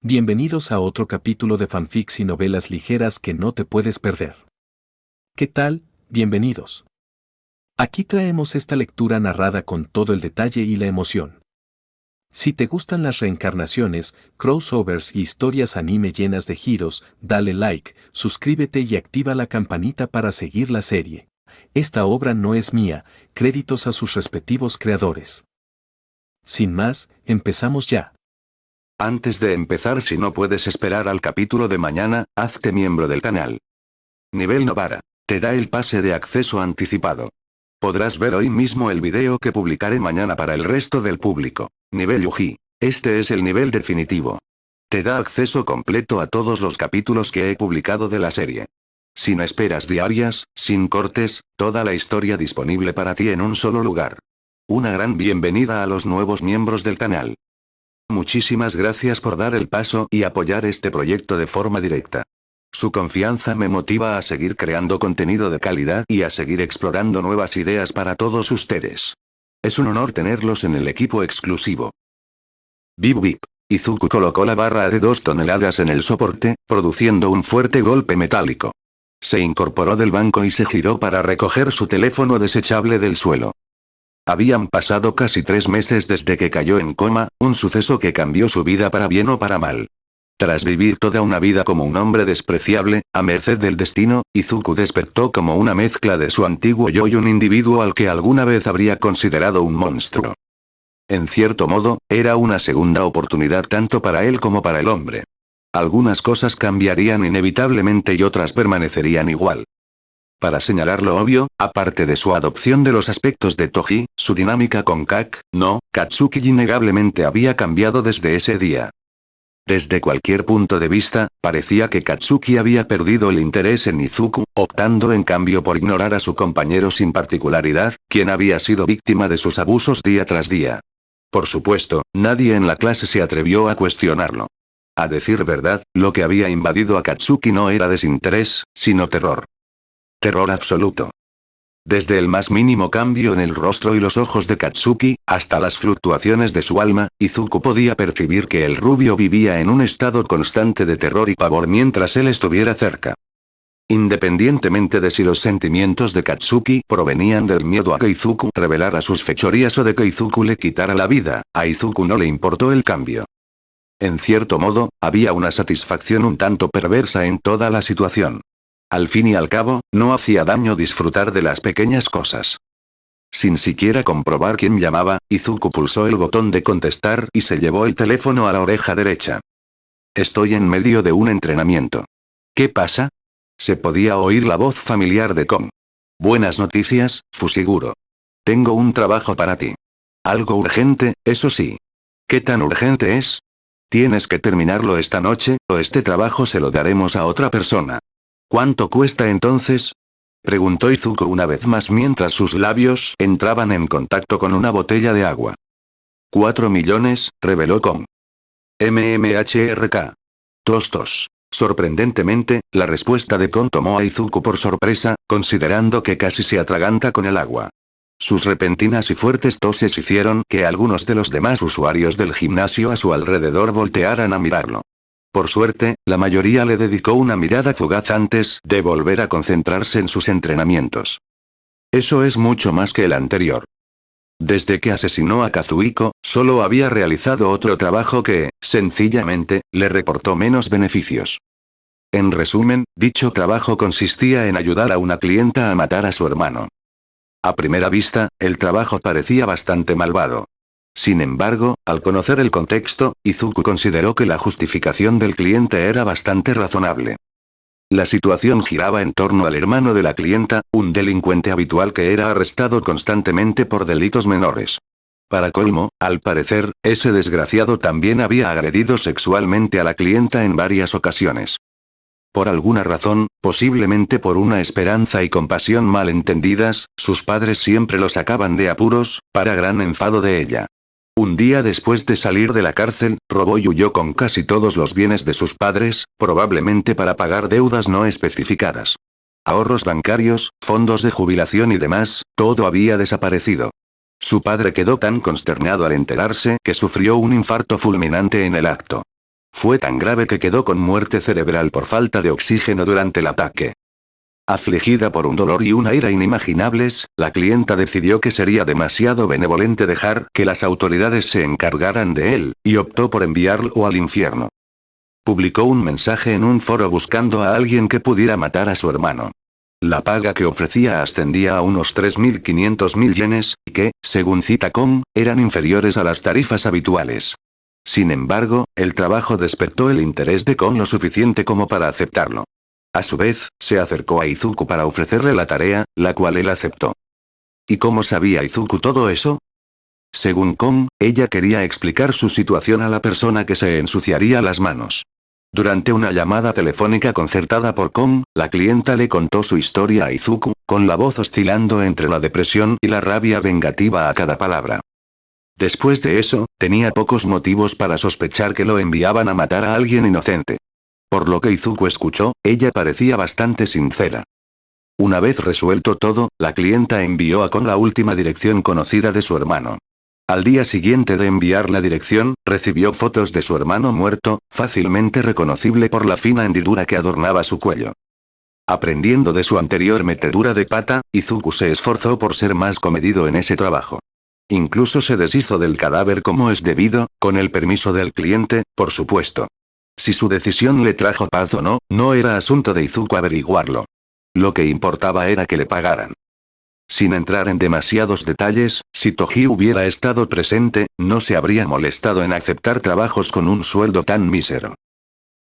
Bienvenidos a otro capítulo de fanfics y novelas ligeras que no te puedes perder. ¿Qué tal? Bienvenidos. Aquí traemos esta lectura narrada con todo el detalle y la emoción. Si te gustan las reencarnaciones, crossovers y historias anime llenas de giros, dale like, suscríbete y activa la campanita para seguir la serie. Esta obra no es mía, créditos a sus respectivos creadores. Sin más, empezamos ya. Antes de empezar, si no puedes esperar al capítulo de mañana, hazte miembro del canal. Nivel Novara. Te da el pase de acceso anticipado. Podrás ver hoy mismo el video que publicaré mañana para el resto del público. Nivel Yuji. Este es el nivel definitivo. Te da acceso completo a todos los capítulos que he publicado de la serie. Sin esperas diarias, sin cortes, toda la historia disponible para ti en un solo lugar. Una gran bienvenida a los nuevos miembros del canal. Muchísimas gracias por dar el paso y apoyar este proyecto de forma directa. Su confianza me motiva a seguir creando contenido de calidad y a seguir explorando nuevas ideas para todos ustedes. Es un honor tenerlos en el equipo exclusivo. Bip bip. Izuku colocó la barra de 2 toneladas en el soporte, produciendo un fuerte golpe metálico. Se incorporó del banco y se giró para recoger su teléfono desechable del suelo. Habían pasado casi 3 meses desde que cayó en coma, un suceso que cambió su vida para bien o para mal. Tras vivir toda una vida como un hombre despreciable, a merced del destino, Izuku despertó como una mezcla de su antiguo yo y un individuo al que alguna vez habría considerado un monstruo. En cierto modo, era una segunda oportunidad tanto para él como para el hombre. Algunas cosas cambiarían inevitablemente y otras permanecerían igual. Para señalar lo obvio, aparte de su adopción de los aspectos de Toji, su dinámica con Katsuki innegablemente había cambiado desde ese día. Desde cualquier punto de vista, parecía que Katsuki había perdido el interés en Izuku, optando en cambio por ignorar a su compañero sin particularidad, quien había sido víctima de sus abusos día tras día. Por supuesto, nadie en la clase se atrevió a cuestionarlo. A decir verdad, lo que había invadido a Katsuki no era desinterés, sino terror. Terror absoluto. Desde el más mínimo cambio en el rostro y los ojos de Katsuki, hasta las fluctuaciones de su alma, Izuku podía percibir que el rubio vivía en un estado constante de terror y pavor mientras él estuviera cerca. Independientemente de si los sentimientos de Katsuki provenían del miedo a que Izuku revelara sus fechorías o de que Izuku le quitara la vida, a Izuku no le importó el cambio. En cierto modo, había una satisfacción un tanto perversa en toda la situación. Al fin y al cabo, no hacía daño disfrutar de las pequeñas cosas. Sin siquiera comprobar quién llamaba, Izuku pulsó el botón de contestar y se llevó el teléfono a la oreja derecha. Estoy en medio de un entrenamiento. ¿Qué pasa? Se podía oír la voz familiar de Kon. Buenas noticias, Fushiguro. Tengo un trabajo para ti. Algo urgente, eso sí. ¿Qué tan urgente es? Tienes que terminarlo esta noche, o este trabajo se lo daremos a otra persona. ¿Cuánto cuesta entonces? Preguntó Izuku una vez más mientras sus labios entraban en contacto con una botella de agua. 4 millones, reveló Kon. MMHRK. Tos. Sorprendentemente, la respuesta de Kon tomó a Izuku por sorpresa, considerando que casi se atraganta con el agua. Sus repentinas y fuertes toses hicieron que algunos de los demás usuarios del gimnasio a su alrededor voltearan a mirarlo. Por suerte, la mayoría le dedicó una mirada fugaz antes de volver a concentrarse en sus entrenamientos. Eso es mucho más que el anterior. Desde que asesinó a Kazuhiko, solo había realizado otro trabajo que, sencillamente, le reportó menos beneficios. En resumen, dicho trabajo consistía en ayudar a una clienta a matar a su hermano. A primera vista, el trabajo parecía bastante malvado. Sin embargo, al conocer el contexto, Izuku consideró que la justificación del cliente era bastante razonable. La situación giraba en torno al hermano de la clienta, un delincuente habitual que era arrestado constantemente por delitos menores. Para colmo, al parecer, ese desgraciado también había agredido sexualmente a la clienta en varias ocasiones. Por alguna razón, posiblemente por una esperanza y compasión mal entendidas, sus padres siempre lo sacaban de apuros, para gran enfado de ella. Un día después de salir de la cárcel, robó y huyó con casi todos los bienes de sus padres, probablemente para pagar deudas no especificadas. Ahorros bancarios, fondos de jubilación y demás, todo había desaparecido. Su padre quedó tan consternado al enterarse que sufrió un infarto fulminante en el acto. Fue tan grave que quedó con muerte cerebral por falta de oxígeno durante el ataque. Afligida por un dolor y una ira inimaginables, la clienta decidió que sería demasiado benevolente dejar que las autoridades se encargaran de él, y optó por enviarlo al infierno. Publicó un mensaje en un foro buscando a alguien que pudiera matar a su hermano. La paga que ofrecía ascendía a unos 3.500.000 yenes, que, según Cita.com, eran inferiores a las tarifas habituales. Sin embargo, el trabajo despertó el interés de Kon lo suficiente como para aceptarlo. A su vez, se acercó a Izuku para ofrecerle la tarea, la cual él aceptó. ¿Y cómo sabía Izuku todo eso? Según Kon, ella quería explicar su situación a la persona que se ensuciaría las manos. Durante una llamada telefónica concertada por Kon, la clienta le contó su historia a Izuku, con la voz oscilando entre la depresión y la rabia vengativa a cada palabra. Después de eso, tenía pocos motivos para sospechar que lo enviaban a matar a alguien inocente. Por lo que Izuku escuchó, ella parecía bastante sincera. Una vez resuelto todo, la clienta envió a Kon la última dirección conocida de su hermano. Al día siguiente de enviar la dirección, recibió fotos de su hermano muerto, fácilmente reconocible por la fina hendidura que adornaba su cuello. Aprendiendo de su anterior metedura de pata, Izuku se esforzó por ser más comedido en ese trabajo. Incluso se deshizo del cadáver como es debido, con el permiso del cliente, por supuesto. Si su decisión le trajo paz o no, no era asunto de Izuku averiguarlo. Lo que importaba era que le pagaran. Sin entrar en demasiados detalles, si Toji hubiera estado presente, no se habría molestado en aceptar trabajos con un sueldo tan mísero.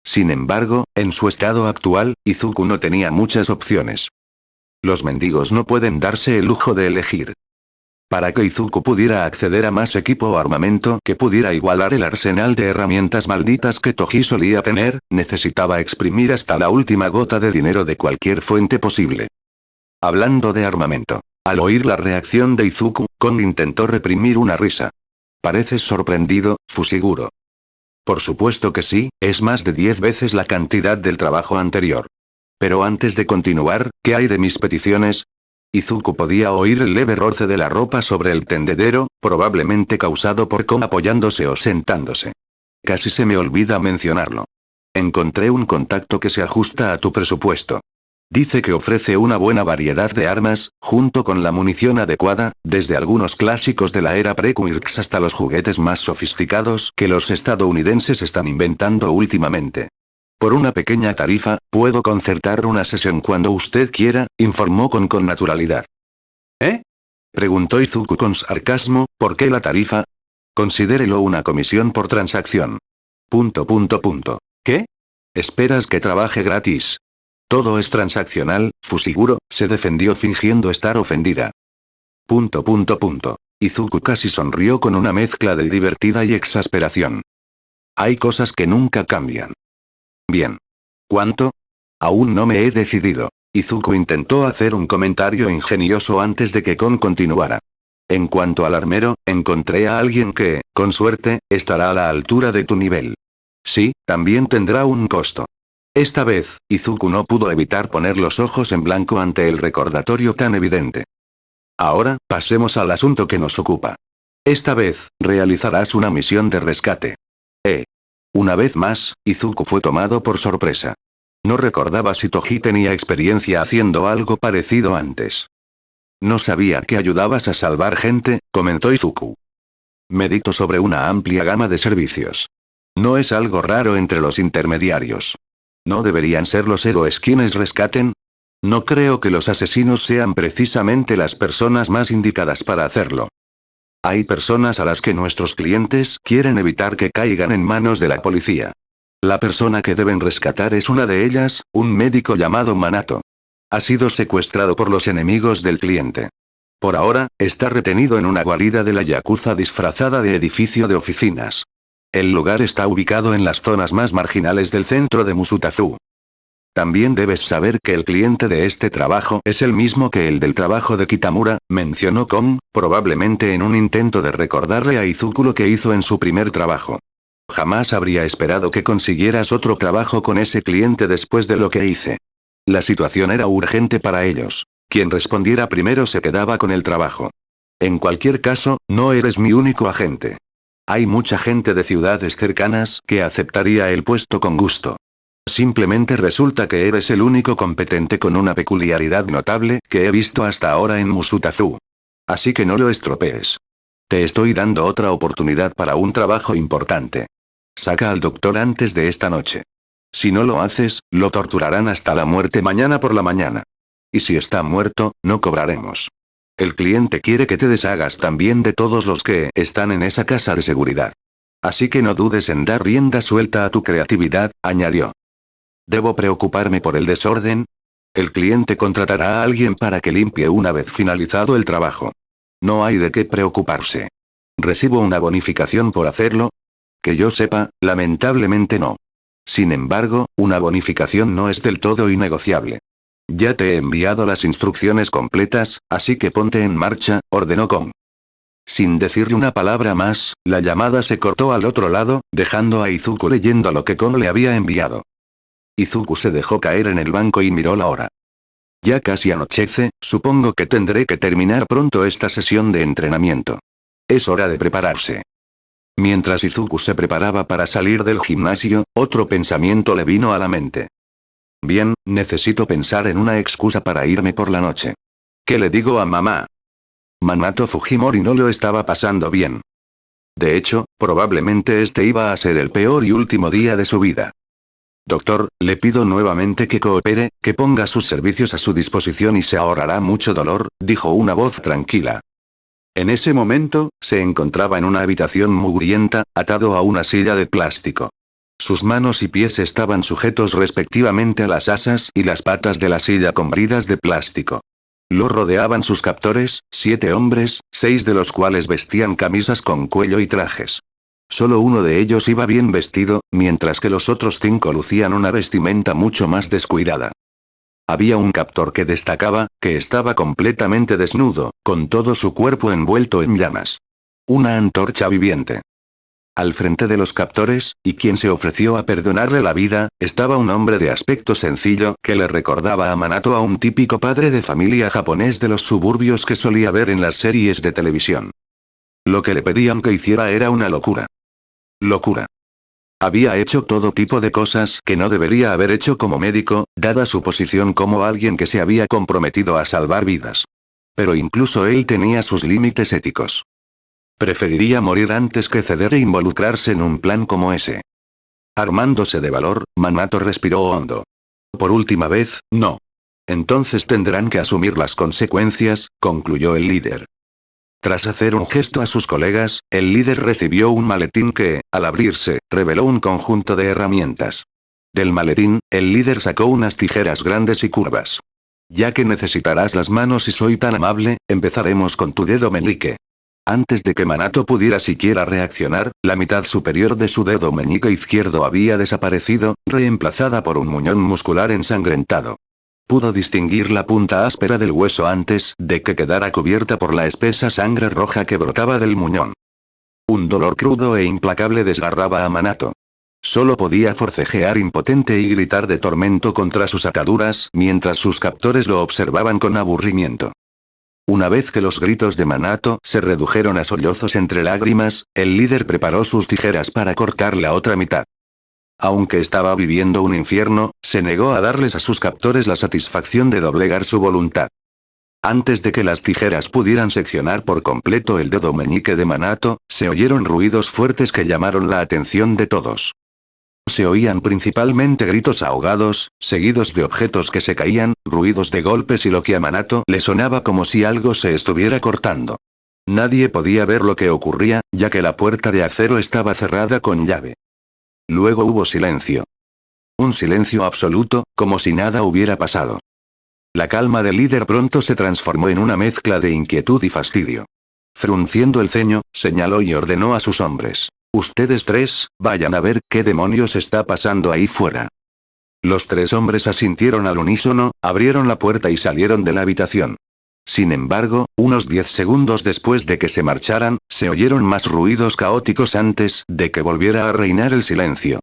Sin embargo, en su estado actual, Izuku no tenía muchas opciones. Los mendigos no pueden darse el lujo de elegir. Para que Izuku pudiera acceder a más equipo o armamento que pudiera igualar el arsenal de herramientas malditas que Toji solía tener, necesitaba exprimir hasta la última gota de dinero de cualquier fuente posible. Hablando de armamento. Al oír la reacción de Izuku, Kon intentó reprimir una risa. ¿Pareces sorprendido, Fushiguro? Por supuesto que sí, es más de 10 veces la cantidad del trabajo anterior. Pero antes de continuar, ¿qué hay de mis peticiones? Izuku podía oír el leve roce de la ropa sobre el tendedero, probablemente causado por Kon apoyándose o sentándose. Casi se me olvida mencionarlo. Encontré un contacto que se ajusta a tu presupuesto. Dice que ofrece una buena variedad de armas, junto con la munición adecuada, desde algunos clásicos de la era pre-Quirks hasta los juguetes más sofisticados que los estadounidenses están inventando últimamente. Por una pequeña tarifa, puedo concertar una sesión cuando usted quiera, informó con naturalidad. ¿Eh? Preguntó Izuku con sarcasmo, ¿por qué la tarifa? Considérelo una comisión por transacción. ... ¿Qué? ¿Esperas que trabaje gratis? Todo es transaccional, Fushiguro, se defendió fingiendo estar ofendida. ... Izuku casi sonrió con una mezcla de divertida y exasperación. Hay cosas que nunca cambian. Bien. ¿Cuánto? Aún no me he decidido. Izuku intentó hacer un comentario ingenioso antes de que Kon continuara. En cuanto al armero, encontré a alguien que, con suerte, estará a la altura de tu nivel. Sí, también tendrá un costo. Esta vez, Izuku no pudo evitar poner los ojos en blanco ante el recordatorio tan evidente. Ahora, pasemos al asunto que nos ocupa. Esta vez, realizarás una misión de rescate. Una vez más, Izuku fue tomado por sorpresa. No recordaba si Toji tenía experiencia haciendo algo parecido antes. No sabía que ayudabas a salvar gente, comentó Izuku. Medito sobre una amplia gama de servicios. No es algo raro entre los intermediarios. ¿No deberían ser los héroes quienes rescaten? No creo que los asesinos sean precisamente las personas más indicadas para hacerlo. Hay personas a las que nuestros clientes quieren evitar que caigan en manos de la policía. La persona que deben rescatar es una de ellas, un médico llamado Manato. Ha sido secuestrado por los enemigos del cliente. Por ahora, está retenido en una guarida de la Yakuza disfrazada de edificio de oficinas. El lugar está ubicado en las zonas más marginales del centro de Musutafu. También debes saber que el cliente de este trabajo es el mismo que el del trabajo de Kitamura, mencionó Kon, probablemente en un intento de recordarle a Izuku lo que hizo en su primer trabajo. Jamás habría esperado que consiguieras otro trabajo con ese cliente después de lo que hice. La situación era urgente para ellos. Quien respondiera primero se quedaba con el trabajo. En cualquier caso, no eres mi único agente. Hay mucha gente de ciudades cercanas que aceptaría el puesto con gusto. Simplemente resulta que eres el único competente con una peculiaridad notable que he visto hasta ahora en Musutazu. Así que no lo estropees. Te estoy dando otra oportunidad para un trabajo importante. Saca al doctor antes de esta noche. Si no lo haces, lo torturarán hasta la muerte mañana por la mañana. Y si está muerto, no cobraremos. El cliente quiere que te deshagas también de todos los que están en esa casa de seguridad. Así que no dudes en dar rienda suelta a tu creatividad, añadió. ¿Debo preocuparme por el desorden? El cliente contratará a alguien para que limpie una vez finalizado el trabajo. No hay de qué preocuparse. ¿Recibo una bonificación por hacerlo? Que yo sepa, lamentablemente no. Sin embargo, una bonificación no es del todo innegociable. Ya te he enviado las instrucciones completas, así que ponte en marcha, ordenó Kong. Sin decirle una palabra más, la llamada se cortó al otro lado, dejando a Izuku leyendo lo que Kong le había enviado. Izuku se dejó caer en el banco y miró la hora. Ya casi anochece, supongo que tendré que terminar pronto esta sesión de entrenamiento. Es hora de prepararse. Mientras Izuku se preparaba para salir del gimnasio, otro pensamiento le vino a la mente. Bien, necesito pensar en una excusa para irme por la noche. ¿Qué le digo a mamá? Minato Fujimori no lo estaba pasando bien. De hecho, probablemente este iba a ser el peor y último día de su vida. Doctor, le pido nuevamente que coopere, que ponga sus servicios a su disposición y se ahorrará mucho dolor, dijo una voz tranquila. En ese momento, se encontraba en una habitación mugrienta, atado a una silla de plástico. Sus manos y pies estaban sujetos respectivamente a las asas y las patas de la silla con bridas de plástico. Lo rodeaban sus captores, 7 hombres, 6 de los cuales vestían camisas con cuello y trajes. Solo uno de ellos iba bien vestido, mientras que los otros 5 lucían una vestimenta mucho más descuidada. Había un captor que destacaba, que estaba completamente desnudo, con todo su cuerpo envuelto en llamas. Una antorcha viviente. Al frente de los captores, y quien se ofreció a perdonarle la vida, estaba un hombre de aspecto sencillo que le recordaba a Minato a un típico padre de familia japonés de los suburbios que solía ver en las series de televisión. Lo que le pedían que hiciera era una locura. Locura. Había hecho todo tipo de cosas que no debería haber hecho como médico, dada su posición como alguien que se había comprometido a salvar vidas. Pero incluso él tenía sus límites éticos. Preferiría morir antes que ceder e involucrarse en un plan como ese. Armándose de valor, Minato respiró hondo. Por última vez, no. Entonces tendrán que asumir las consecuencias, concluyó el líder. Tras hacer un gesto a sus colegas, el líder recibió un maletín que, al abrirse, reveló un conjunto de herramientas. Del maletín, el líder sacó unas tijeras grandes y curvas. Ya que necesitarás las manos y soy tan amable, empezaremos con tu dedo meñique. Antes de que Minato pudiera siquiera reaccionar, la mitad superior de su dedo meñique izquierdo había desaparecido, reemplazada por un muñón muscular ensangrentado. Pudo distinguir la punta áspera del hueso antes de que quedara cubierta por la espesa sangre roja que brotaba del muñón. Un dolor crudo e implacable desgarraba a Minato. Solo podía forcejear impotente y gritar de tormento contra sus ataduras, mientras sus captores lo observaban con aburrimiento. Una vez que los gritos de Minato se redujeron a sollozos entre lágrimas, el líder preparó sus tijeras para cortar la otra mitad. Aunque estaba viviendo un infierno, se negó a darles a sus captores la satisfacción de doblegar su voluntad. Antes de que las tijeras pudieran seccionar por completo el dedo meñique de Minato, se oyeron ruidos fuertes que llamaron la atención de todos. Se oían principalmente gritos ahogados, seguidos de objetos que se caían, ruidos de golpes y lo que a Minato le sonaba como si algo se estuviera cortando. Nadie podía ver lo que ocurría, ya que la puerta de acero estaba cerrada con llave. Luego hubo silencio. Un silencio absoluto, como si nada hubiera pasado. La calma del líder pronto se transformó en una mezcla de inquietud y fastidio. Frunciendo el ceño, señaló y ordenó a sus hombres. Ustedes 3, vayan a ver qué demonios está pasando ahí fuera. Los 3 hombres asintieron al unísono, abrieron la puerta y salieron de la habitación. Sin embargo, unos 10 segundos después de que se marcharan, se oyeron más ruidos caóticos antes de que volviera a reinar el silencio.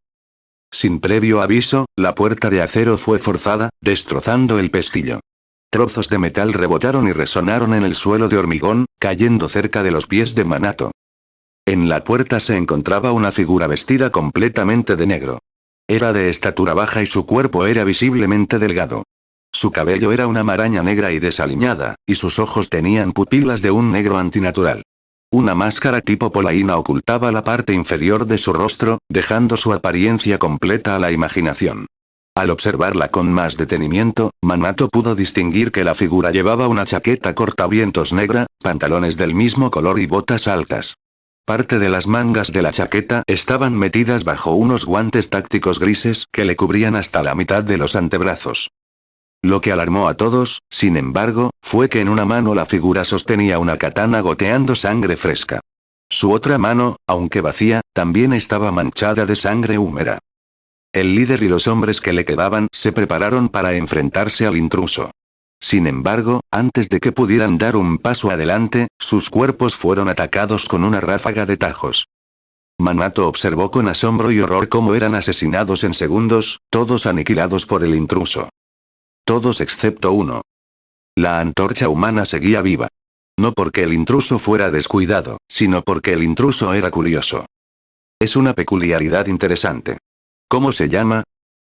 Sin previo aviso, la puerta de acero fue forzada, destrozando el pestillo. Trozos de metal rebotaron y resonaron en el suelo de hormigón, cayendo cerca de los pies de Minato. En la puerta se encontraba una figura vestida completamente de negro. Era de estatura baja y su cuerpo era visiblemente delgado. Su cabello era una maraña negra y desaliñada, y sus ojos tenían pupilas de un negro antinatural. Una máscara tipo polaina ocultaba la parte inferior de su rostro, dejando su apariencia completa a la imaginación. Al observarla con más detenimiento, Manato pudo distinguir que la figura llevaba una chaqueta cortavientos negra, pantalones del mismo color y botas altas. Parte de las mangas de la chaqueta estaban metidas bajo unos guantes tácticos grises que le cubrían hasta la mitad de los antebrazos. Lo que alarmó a todos, sin embargo, fue que en una mano la figura sostenía una katana goteando sangre fresca. Su otra mano, aunque vacía, también estaba manchada de sangre húmeda. El líder y los hombres que le quedaban se prepararon para enfrentarse al intruso. Sin embargo, antes de que pudieran dar un paso adelante, sus cuerpos fueron atacados con una ráfaga de tajos. Manato observó con asombro y horror cómo eran asesinados en segundos, todos aniquilados por el intruso. Todos excepto uno. La antorcha humana seguía viva. No porque el intruso fuera descuidado, sino porque el intruso era curioso. Es una peculiaridad interesante. ¿Cómo se llama?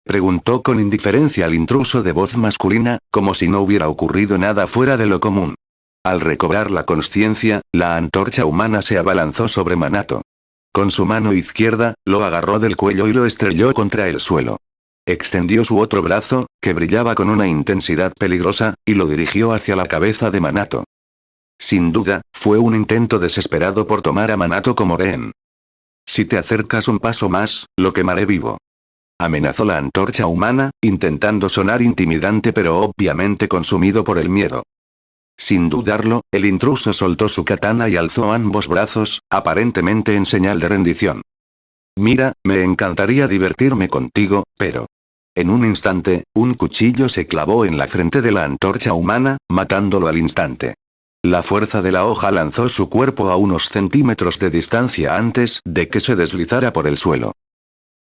Preguntó con indiferencia al intruso de voz masculina, como si no hubiera ocurrido nada fuera de lo común. Al recobrar la consciencia, la antorcha humana se abalanzó sobre Manato. Con su mano izquierda, lo agarró del cuello y lo estrelló contra el suelo. Extendió su otro brazo, que brillaba con una intensidad peligrosa, y lo dirigió hacia la cabeza de Manato. Sin duda, fue un intento desesperado por tomar a Manato como rehén. Si te acercas un paso más, lo quemaré vivo. Amenazó la antorcha humana, intentando sonar intimidante pero obviamente consumido por el miedo. Sin dudarlo, el intruso soltó su katana y alzó ambos brazos, aparentemente en señal de rendición. Mira, me encantaría divertirme contigo, pero... En un instante, un cuchillo se clavó en la frente de la antorcha humana, matándolo al instante. La fuerza de la hoja lanzó su cuerpo a unos centímetros de distancia antes de que se deslizara por el suelo.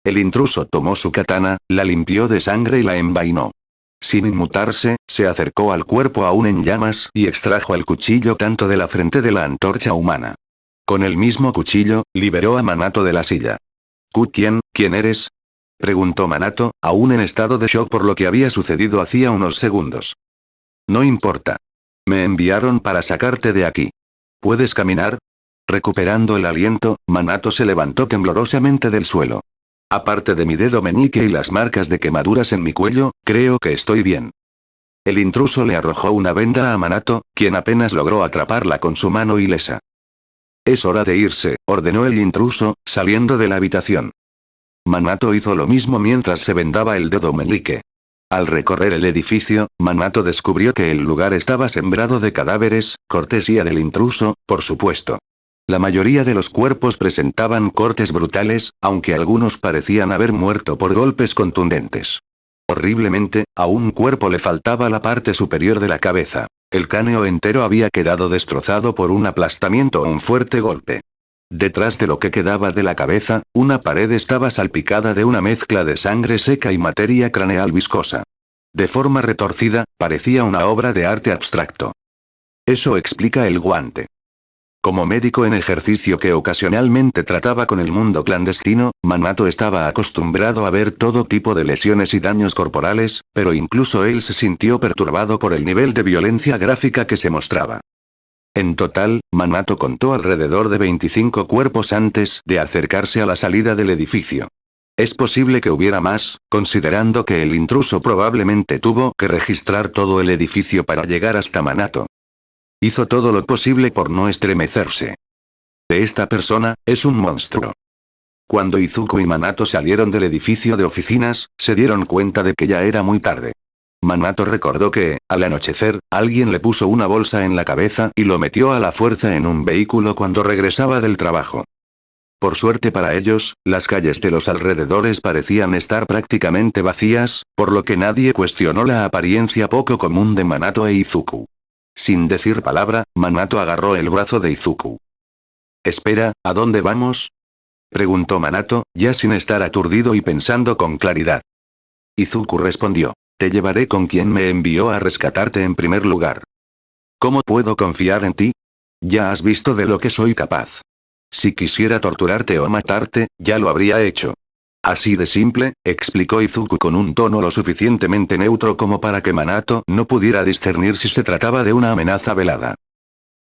El intruso tomó su katana, la limpió de sangre y la envainó. Sin inmutarse, se acercó al cuerpo aún en llamas y extrajo el cuchillo tanto de la frente de la antorcha humana. Con el mismo cuchillo, liberó a Manato de la silla. ¿Quién eres? Preguntó Manato, aún en estado de shock por lo que había sucedido hacía unos segundos. No importa. Me enviaron para sacarte de aquí. ¿Puedes caminar? Recuperando el aliento, Manato se levantó temblorosamente del suelo. Aparte de mi dedo meñique y las marcas de quemaduras en mi cuello, creo que estoy bien. El intruso le arrojó una venda a Manato, quien apenas logró atraparla con su mano ilesa. Es hora de irse, ordenó el intruso, saliendo de la habitación. Manato hizo lo mismo mientras se vendaba el dedo meñique. Al recorrer el edificio, Manato descubrió que el lugar estaba sembrado de cadáveres, cortesía del intruso, por supuesto. La mayoría de los cuerpos presentaban cortes brutales, aunque algunos parecían haber muerto por golpes contundentes. Horriblemente, a un cuerpo le faltaba la parte superior de la cabeza. El cráneo entero había quedado destrozado por un aplastamiento o un fuerte golpe. Detrás de lo que quedaba de la cabeza, una pared estaba salpicada de una mezcla de sangre seca y materia craneal viscosa. De forma retorcida, parecía una obra de arte abstracto. Eso explica el guante. Como médico en ejercicio que ocasionalmente trataba con el mundo clandestino, Manato estaba acostumbrado a ver todo tipo de lesiones y daños corporales, pero incluso él se sintió perturbado por el nivel de violencia gráfica que se mostraba. En total, Manato contó alrededor de 25 cuerpos antes de acercarse a la salida del edificio. Es posible que hubiera más, considerando que el intruso probablemente tuvo que registrar todo el edificio para llegar hasta Manato. Hizo todo lo posible por no estremecerse. Esta persona es un monstruo. Cuando Izuku y Manato salieron del edificio de oficinas, se dieron cuenta de que ya era muy tarde. Manato recordó que, al anochecer, alguien le puso una bolsa en la cabeza y lo metió a la fuerza en un vehículo cuando regresaba del trabajo. Por suerte para ellos, las calles de los alrededores parecían estar prácticamente vacías, por lo que nadie cuestionó la apariencia poco común de Manato e Izuku. Sin decir palabra, Manato agarró el brazo de Izuku. «Espera, ¿a dónde vamos?», preguntó Manato, ya sin estar aturdido y pensando con claridad. Izuku respondió. «Te llevaré con quien me envió a rescatarte en primer lugar. ¿Cómo puedo confiar en ti? Ya has visto de lo que soy capaz». Si quisiera torturarte o matarte, ya lo habría hecho. Así de simple, explicó Izuku con un tono lo suficientemente neutro como para que Minato no pudiera discernir si se trataba de una amenaza velada.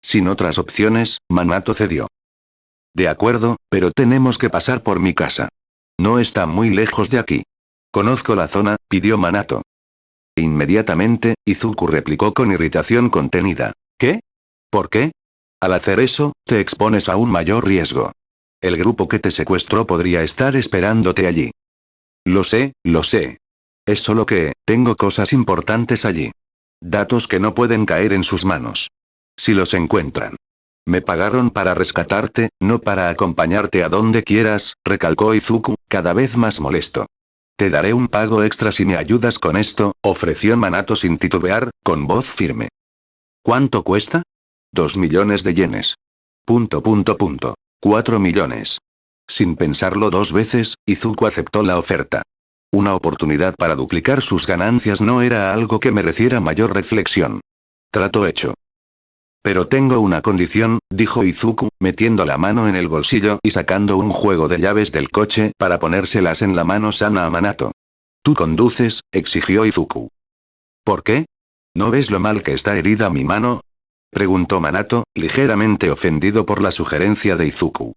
Sin otras opciones, Minato cedió. De acuerdo, pero tenemos que pasar por mi casa. No está muy lejos de aquí. Conozco la zona, pidió Minato. Inmediatamente, Izuku replicó con irritación contenida. ¿Qué? ¿Por qué? Al hacer eso, te expones a un mayor riesgo. El grupo que te secuestró podría estar esperándote allí. Lo sé, lo sé. Es solo que, tengo cosas importantes allí. Datos que no pueden caer en sus manos. Si los encuentran. Me pagaron para rescatarte, no para acompañarte a donde quieras, recalcó Izuku, cada vez más molesto. Te daré un pago extra si me ayudas con esto, ofreció Minato sin titubear, con voz firme. ¿Cuánto cuesta? 2 millones de yenes. 4 millones. Sin pensarlo dos veces, Izuku aceptó la oferta. Una oportunidad para duplicar sus ganancias no era algo que mereciera mayor reflexión. Trato hecho. Pero tengo una condición, dijo Izuku, metiendo la mano en el bolsillo y sacando un juego de llaves del coche para ponérselas en la mano sana a Minato. ¿Tú conduces?, exigió Izuku. ¿Por qué? ¿No ves lo mal que está herida mi mano?, preguntó Minato, ligeramente ofendido por la sugerencia de Izuku.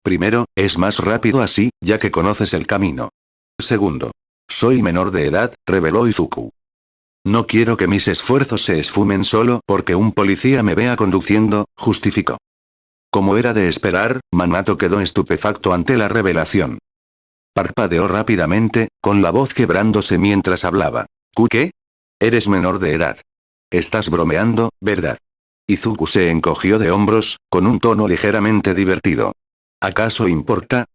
Primero, es más rápido así, ya que conoces el camino. Segundo, soy menor de edad, reveló Izuku. No quiero que mis esfuerzos se esfumen solo porque un policía me vea conduciendo, justificó. Como era de esperar, Minato quedó estupefacto ante la revelación. Parpadeó rápidamente, con la voz quebrándose mientras hablaba. ¿Qué? Eres menor de edad. Estás bromeando, ¿verdad? Izuku se encogió de hombros, con un tono ligeramente divertido. ¿Acaso importa?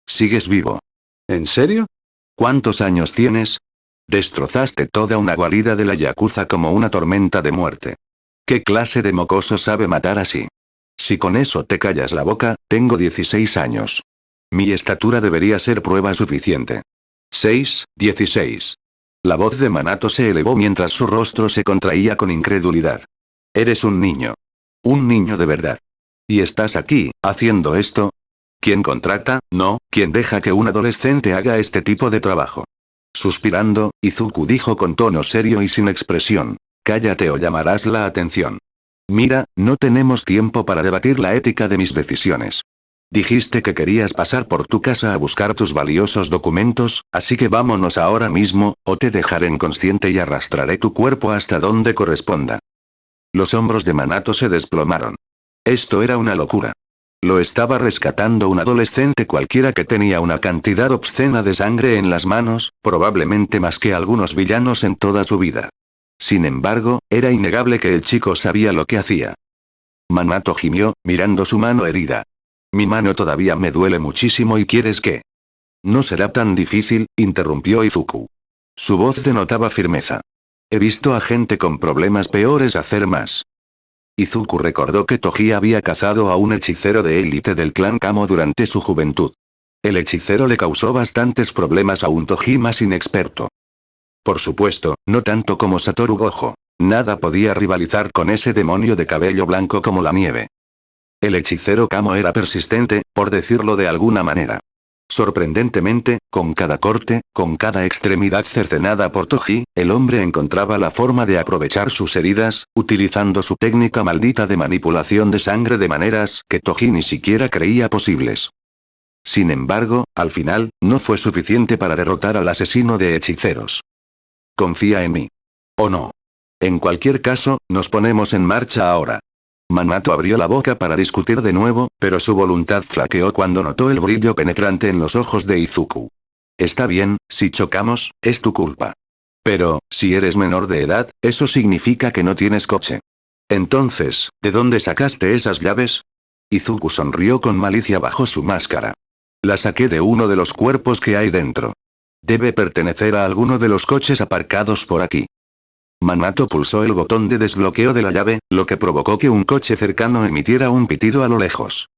Sigues vivo. ¿En serio? ¿Cuántos años tienes? Destrozaste toda una guarida de la Yakuza como una tormenta de muerte. ¿Qué clase de mocoso sabe matar así? Si con eso te callas la boca, tengo 16 años. Mi estatura debería ser prueba suficiente. 16. La voz de Minato se elevó mientras su rostro se contraía con incredulidad. Eres un niño. Un niño de verdad. ¿Y estás aquí, haciendo esto? ¿Quién contrata, no, quién deja que un adolescente haga este tipo de trabajo? Suspirando, Izuku dijo con tono serio y sin expresión. Cállate o llamarás la atención. Mira, no tenemos tiempo para debatir la ética de mis decisiones. Dijiste que querías pasar por tu casa a buscar tus valiosos documentos, así que vámonos ahora mismo, o te dejaré inconsciente y arrastraré tu cuerpo hasta donde corresponda. Los hombros de Minato se desplomaron. Esto era una locura. Lo estaba rescatando un adolescente cualquiera que tenía una cantidad obscena de sangre en las manos, probablemente más que algunos villanos en toda su vida. Sin embargo, era innegable que el chico sabía lo que hacía. Minato gimió, mirando su mano herida. Mi mano todavía me duele muchísimo y ¿quieres qué? No será tan difícil, interrumpió Izuku. Su voz denotaba firmeza. He visto a gente con problemas peores hacer más. Izuku recordó que Toji había cazado a un hechicero de élite del clan Kamo durante su juventud. El hechicero le causó bastantes problemas a un Toji más inexperto. Por supuesto, no tanto como Satoru Gojo. Nada podía rivalizar con ese demonio de cabello blanco como la nieve. El hechicero Kamo era persistente, por decirlo de alguna manera. Sorprendentemente, con cada corte, con cada extremidad cercenada por Toji, el hombre encontraba la forma de aprovechar sus heridas, utilizando su técnica maldita de manipulación de sangre de maneras que Toji ni siquiera creía posibles. Sin embargo, al final, no fue suficiente para derrotar al asesino de hechiceros. Confía en mí. ¿O no? En cualquier caso, nos ponemos en marcha ahora. Minato abrió la boca para discutir de nuevo, pero su voluntad flaqueó cuando notó el brillo penetrante en los ojos de Izuku. Está bien, si chocamos, es tu culpa. Pero, si eres menor de edad, eso significa que no tienes coche. Entonces, ¿de dónde sacaste esas llaves? Izuku sonrió con malicia bajo su máscara. La saqué de uno de los cuerpos que hay dentro. Debe pertenecer a alguno de los coches aparcados por aquí. Minato pulsó el botón de desbloqueo de la llave, lo que provocó que un coche cercano emitiera un pitido a lo lejos.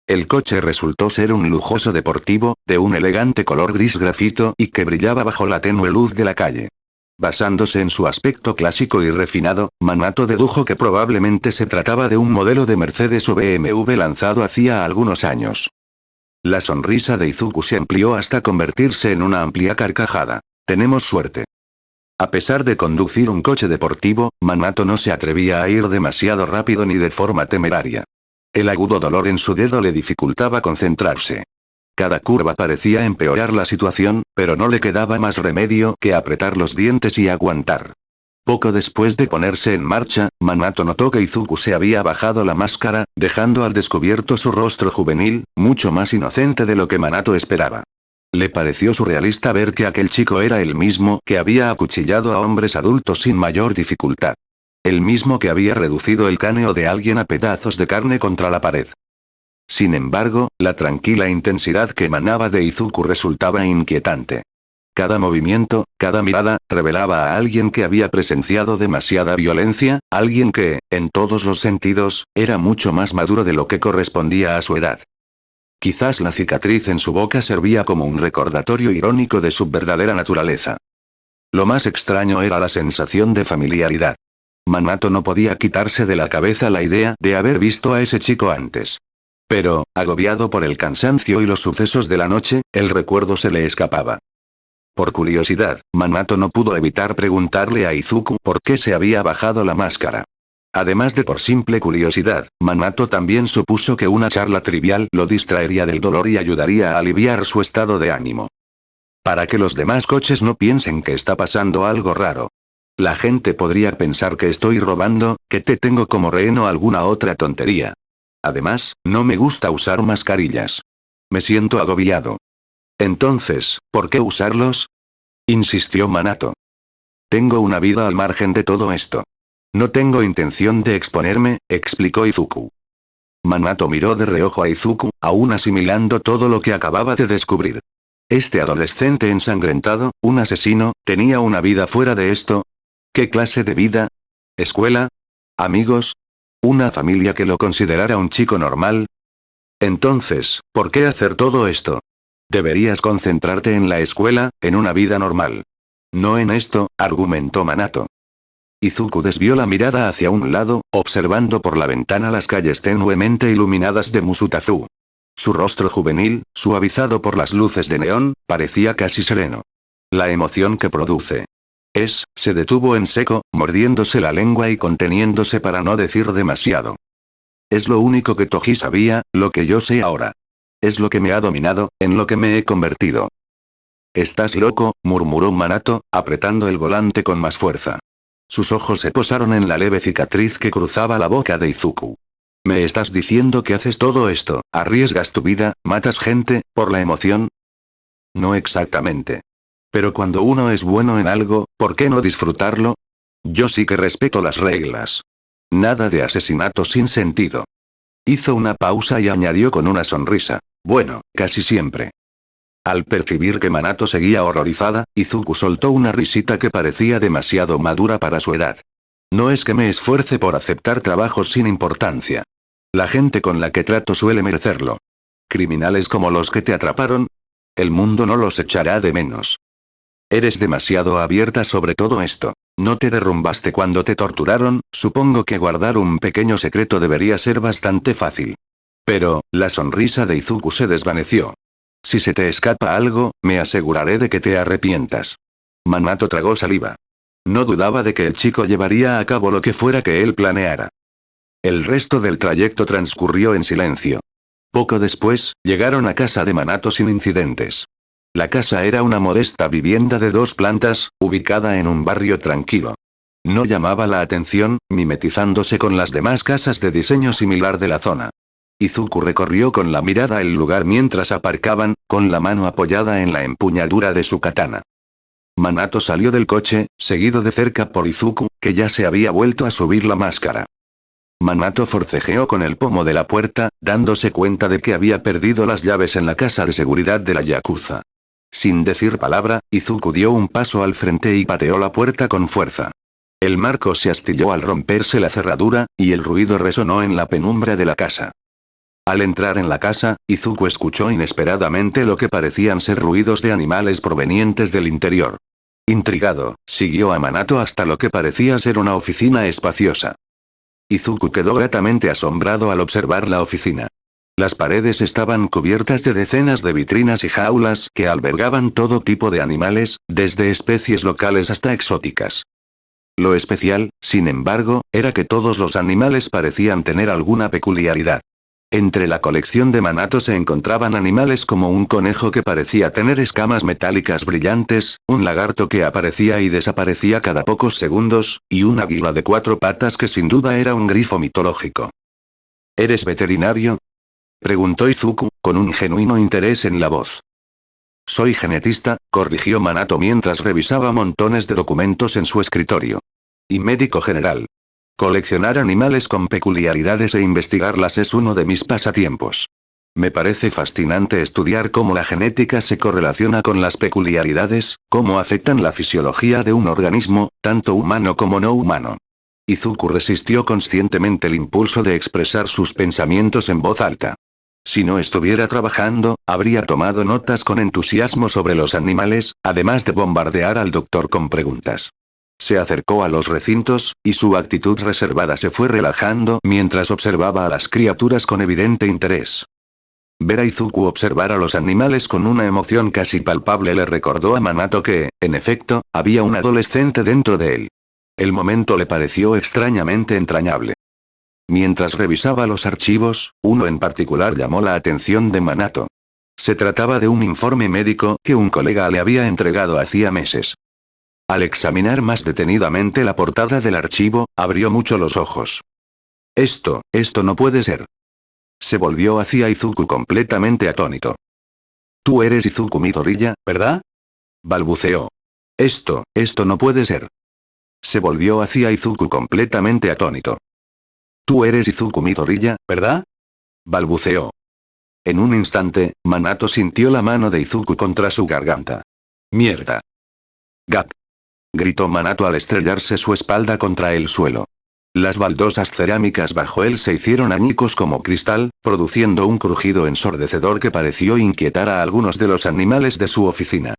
El coche resultó ser un lujoso deportivo, de un elegante color gris grafito y que brillaba bajo la tenue luz de la calle. Basándose en su aspecto clásico y refinado, Manato dedujo que probablemente se trataba de un modelo de Mercedes o BMW lanzado hacía algunos años. La sonrisa de Izuku se amplió hasta convertirse en una amplia carcajada. Tenemos suerte. A pesar de conducir un coche deportivo, Manato no se atrevía a ir demasiado rápido ni de forma temeraria. El agudo dolor en su dedo le dificultaba concentrarse. Cada curva parecía empeorar la situación, pero no le quedaba más remedio que apretar los dientes y aguantar. Poco después de ponerse en marcha, Manato notó que Izuku se había bajado la máscara, dejando al descubierto su rostro juvenil, mucho más inocente de lo que Manato esperaba. Le pareció surrealista ver que aquel chico era el mismo que había acuchillado a hombres adultos sin mayor dificultad. El mismo que había reducido el cráneo de alguien a pedazos de carne contra la pared. Sin embargo, la tranquila intensidad que emanaba de Izuku resultaba inquietante. Cada movimiento, cada mirada, revelaba a alguien que había presenciado demasiada violencia, alguien que, en todos los sentidos, era mucho más maduro de lo que correspondía a su edad. Quizás la cicatriz en su boca servía como un recordatorio irónico de su verdadera naturaleza. Lo más extraño era la sensación de familiaridad. Manato no podía quitarse de la cabeza la idea de haber visto a ese chico antes. Pero, agobiado por el cansancio y los sucesos de la noche, el recuerdo se le escapaba. Por curiosidad, Manato no pudo evitar preguntarle a Izuku por qué se había bajado la máscara. Además de por simple curiosidad, Manato también supuso que una charla trivial lo distraería del dolor y ayudaría a aliviar su estado de ánimo. Para que los demás coches no piensen que está pasando algo raro. La gente podría pensar que estoy robando, que te tengo como rehén o alguna otra tontería. Además, no me gusta usar mascarillas. Me siento agobiado. Entonces, ¿por qué usarlos? Insistió Manato. Tengo una vida al margen de todo esto. No tengo intención de exponerme, explicó Izuku. Manato miró de reojo a Izuku, aún asimilando todo lo que acababa de descubrir. Este adolescente ensangrentado, un asesino, tenía una vida fuera de esto. ¿Qué clase de vida? ¿Escuela? ¿Amigos? ¿Una familia que lo considerara un chico normal? Entonces, ¿por qué hacer todo esto? Deberías concentrarte en la escuela, en una vida normal. No en esto, argumentó Manato. Izuku desvió la mirada hacia un lado, observando por la ventana las calles tenuemente iluminadas de Musutafu. Su rostro juvenil, suavizado por las luces de neón, parecía casi sereno. La emoción que produce. Se detuvo en seco, mordiéndose la lengua y conteniéndose para no decir demasiado. Es lo único que Toji sabía, lo que yo sé ahora. Es lo que me ha dominado, en lo que me he convertido. Estás loco, murmuró Manato, apretando el volante con más fuerza. Sus ojos se posaron en la leve cicatriz que cruzaba la boca de Izuku. ¿Me estás diciendo que haces todo esto, arriesgas tu vida, matas gente, por la emoción? No exactamente. Pero cuando uno es bueno en algo, ¿por qué no disfrutarlo? Yo sí que respeto las reglas. Nada de asesinato sin sentido. Hizo una pausa y añadió con una sonrisa. Bueno, casi siempre. Al percibir que Manato seguía horrorizada, Izuku soltó una risita que parecía demasiado madura para su edad. No es que me esfuerce por aceptar trabajos sin importancia. La gente con la que trato suele merecerlo. Criminales como los que te atraparon. El mundo no los echará de menos. Eres demasiado abierta sobre todo esto. No te derrumbaste cuando te torturaron, supongo que guardar un pequeño secreto debería ser bastante fácil. Pero, la sonrisa de Izuku se desvaneció. Si se te escapa algo, me aseguraré de que te arrepientas. Manato tragó saliva. No dudaba de que el chico llevaría a cabo lo que fuera que él planeara. El resto del trayecto transcurrió en silencio. Poco después, llegaron a casa de Manato sin incidentes. La casa era una modesta vivienda de 2 plantas, ubicada en un barrio tranquilo. No llamaba la atención, mimetizándose con las demás casas de diseño similar de la zona. Izuku recorrió con la mirada el lugar mientras aparcaban, con la mano apoyada en la empuñadura de su katana. Manato salió del coche, seguido de cerca por Izuku, que ya se había vuelto a subir la máscara. Manato forcejeó con el pomo de la puerta, dándose cuenta de que había perdido las llaves en la casa de seguridad de la Yakuza. Sin decir palabra, Izuku dio un paso al frente y pateó la puerta con fuerza. El marco se astilló al romperse la cerradura, y el ruido resonó en la penumbra de la casa. Al entrar en la casa, Izuku escuchó inesperadamente lo que parecían ser ruidos de animales provenientes del interior. Intrigado, siguió a Manato hasta lo que parecía ser una oficina espaciosa. Izuku quedó gratamente asombrado al observar la oficina. Las paredes estaban cubiertas de decenas de vitrinas y jaulas que albergaban todo tipo de animales, desde especies locales hasta exóticas. Lo especial, sin embargo, era que todos los animales parecían tener alguna peculiaridad. Entre la colección de Manato se encontraban animales como un conejo que parecía tener escamas metálicas brillantes, un lagarto que aparecía y desaparecía cada pocos segundos, y un águila de 4 patas que sin duda era un grifo mitológico. ¿Eres veterinario?, preguntó Izuku, con un genuino interés en la voz. Soy genetista, corrigió Manato mientras revisaba montones de documentos en su escritorio. Y médico general. Coleccionar animales con peculiaridades e investigarlas es uno de mis pasatiempos. Me parece fascinante estudiar cómo la genética se correlaciona con las peculiaridades, cómo afectan la fisiología de un organismo, tanto humano como no humano. Izuku resistió conscientemente el impulso de expresar sus pensamientos en voz alta. Si no estuviera trabajando, habría tomado notas con entusiasmo sobre los animales, además de bombardear al doctor con preguntas. Se acercó a los recintos, y su actitud reservada se fue relajando mientras observaba a las criaturas con evidente interés. Ver a Izuku observar a los animales con una emoción casi palpable le recordó a Manato que, en efecto, había un adolescente dentro de él. El momento le pareció extrañamente entrañable. Mientras revisaba los archivos, uno en particular llamó la atención de Manato. Se trataba de un informe médico que un colega le había entregado hacía meses. Al examinar más detenidamente la portada del archivo, abrió mucho los ojos. Esto no puede ser. Se volvió hacia Izuku completamente atónito. Tú eres Izuku Midoriya, ¿verdad?, balbuceó. Esto no puede ser. Se volvió hacia Izuku completamente atónito. Tú eres Izuku Midoriya, ¿verdad?, balbuceó. En un instante, Manato sintió la mano de Izuku contra su garganta. ¡Mierda! ¡Gap!, gritó Manato al estrellarse su espalda contra el suelo. Las baldosas cerámicas bajo él se hicieron añicos como cristal, produciendo un crujido ensordecedor que pareció inquietar a algunos de los animales de su oficina.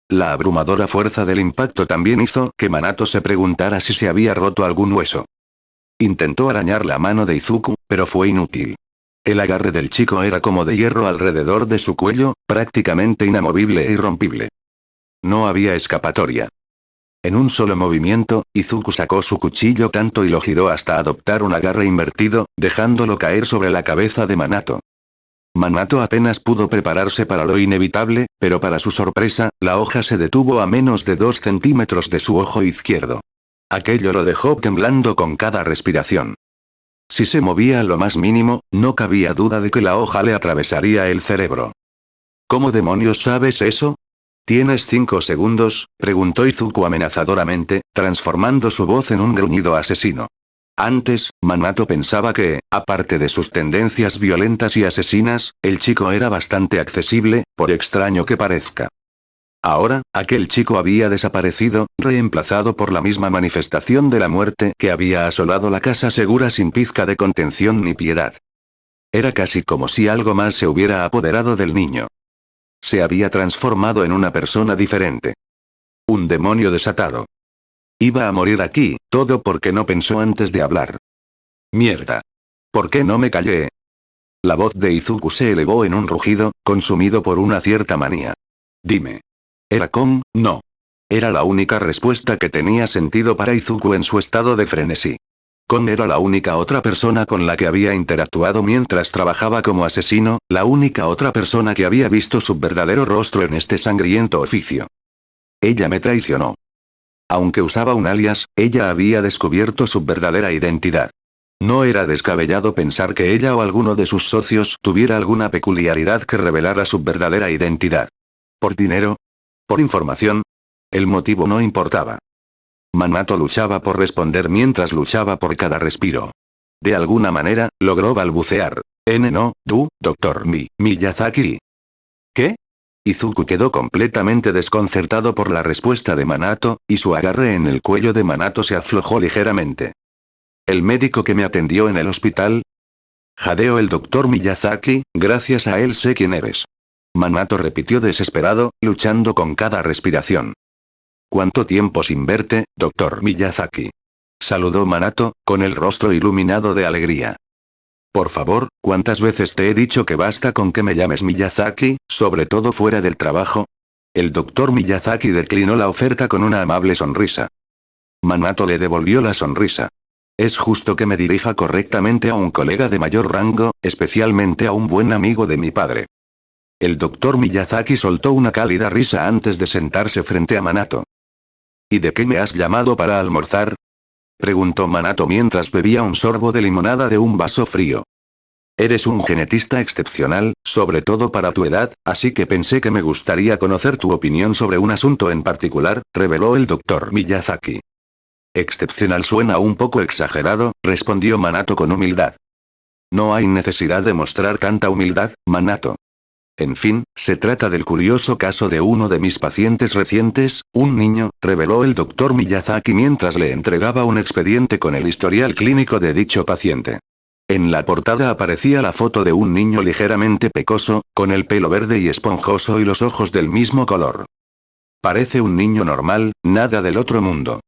La abrumadora fuerza del impacto también hizo que Manato se preguntara si se había roto algún hueso. Intentó arañar la mano de Izuku, pero fue inútil. El agarre del chico era como de hierro alrededor de su cuello, prácticamente inamovible e irrompible. No había escapatoria. En un solo movimiento, Izuku sacó su cuchillo canto y lo giró hasta adoptar un agarre invertido, dejándolo caer sobre la cabeza de Manato. Manato apenas pudo prepararse para lo inevitable, pero para su sorpresa, la hoja se detuvo a menos de 2 centímetros de su ojo izquierdo. Aquello lo dejó temblando con cada respiración. Si se movía lo más mínimo, no cabía duda de que la hoja le atravesaría el cerebro. ¿Cómo demonios sabes eso? ¿Tienes 5 segundos?, preguntó Izuku amenazadoramente, transformando su voz en un gruñido asesino. Antes, Manato pensaba que, aparte de sus tendencias violentas y asesinas, el chico era bastante accesible, por extraño que parezca. Ahora, aquel chico había desaparecido, reemplazado por la misma manifestación de la muerte que había asolado la casa segura sin pizca de contención ni piedad. Era casi como si algo más se hubiera apoderado del niño. Se había transformado en una persona diferente. Un demonio desatado. Iba a morir aquí, todo porque no pensó antes de hablar. Mierda. ¿Por qué no me callé? La voz de Izuku se elevó en un rugido, consumido por una cierta manía. Dime. ¿Era con? No. Era la única respuesta que tenía sentido para Izuku en su estado de frenesí. Kon era la única otra persona con la que había interactuado mientras trabajaba como asesino, la única otra persona que había visto su verdadero rostro en este sangriento oficio. Ella me traicionó. Aunque usaba un alias, ella había descubierto su verdadera identidad. No era descabellado pensar que ella o alguno de sus socios tuviera alguna peculiaridad que revelara su verdadera identidad. ¿Por dinero? ¿Por información? El motivo no importaba. Manato luchaba por responder mientras luchaba por cada respiro. De alguna manera, logró balbucear. No, Dr. Miyazaki. ¿Qué? Izuku quedó completamente desconcertado por la respuesta de Manato, y su agarre en el cuello de Manato se aflojó ligeramente. ¿El médico que me atendió en el hospital? Jadeó el Dr. Miyazaki, gracias a él sé quién eres. Manato repitió desesperado, luchando con cada respiración. ¿Cuánto tiempo sin verte, Dr. Miyazaki? Saludó Minato, con el rostro iluminado de alegría. Por favor, ¿cuántas veces te he dicho que basta con que me llames Miyazaki, sobre todo fuera del trabajo? El Dr. Miyazaki declinó la oferta con una amable sonrisa. Minato le devolvió la sonrisa. Es justo que me dirija correctamente a un colega de mayor rango, especialmente a un buen amigo de mi padre. El Dr. Miyazaki soltó una cálida risa antes de sentarse frente a Minato. ¿Y de qué me has llamado para almorzar? Preguntó Minato mientras bebía un sorbo de limonada de un vaso frío. Eres un genetista excepcional, sobre todo para tu edad, así que pensé que me gustaría conocer tu opinión sobre un asunto en particular, reveló el Dr. Miyazaki. Excepcional suena un poco exagerado, respondió Minato con humildad. No hay necesidad de mostrar tanta humildad, Minato. En fin, se trata del curioso caso de uno de mis pacientes recientes, un niño, reveló el Dr. Miyazaki mientras le entregaba un expediente con el historial clínico de dicho paciente. En la portada aparecía la foto de un niño ligeramente pecoso, con el pelo verde y esponjoso y los ojos del mismo color. Parece un niño normal, nada del otro mundo.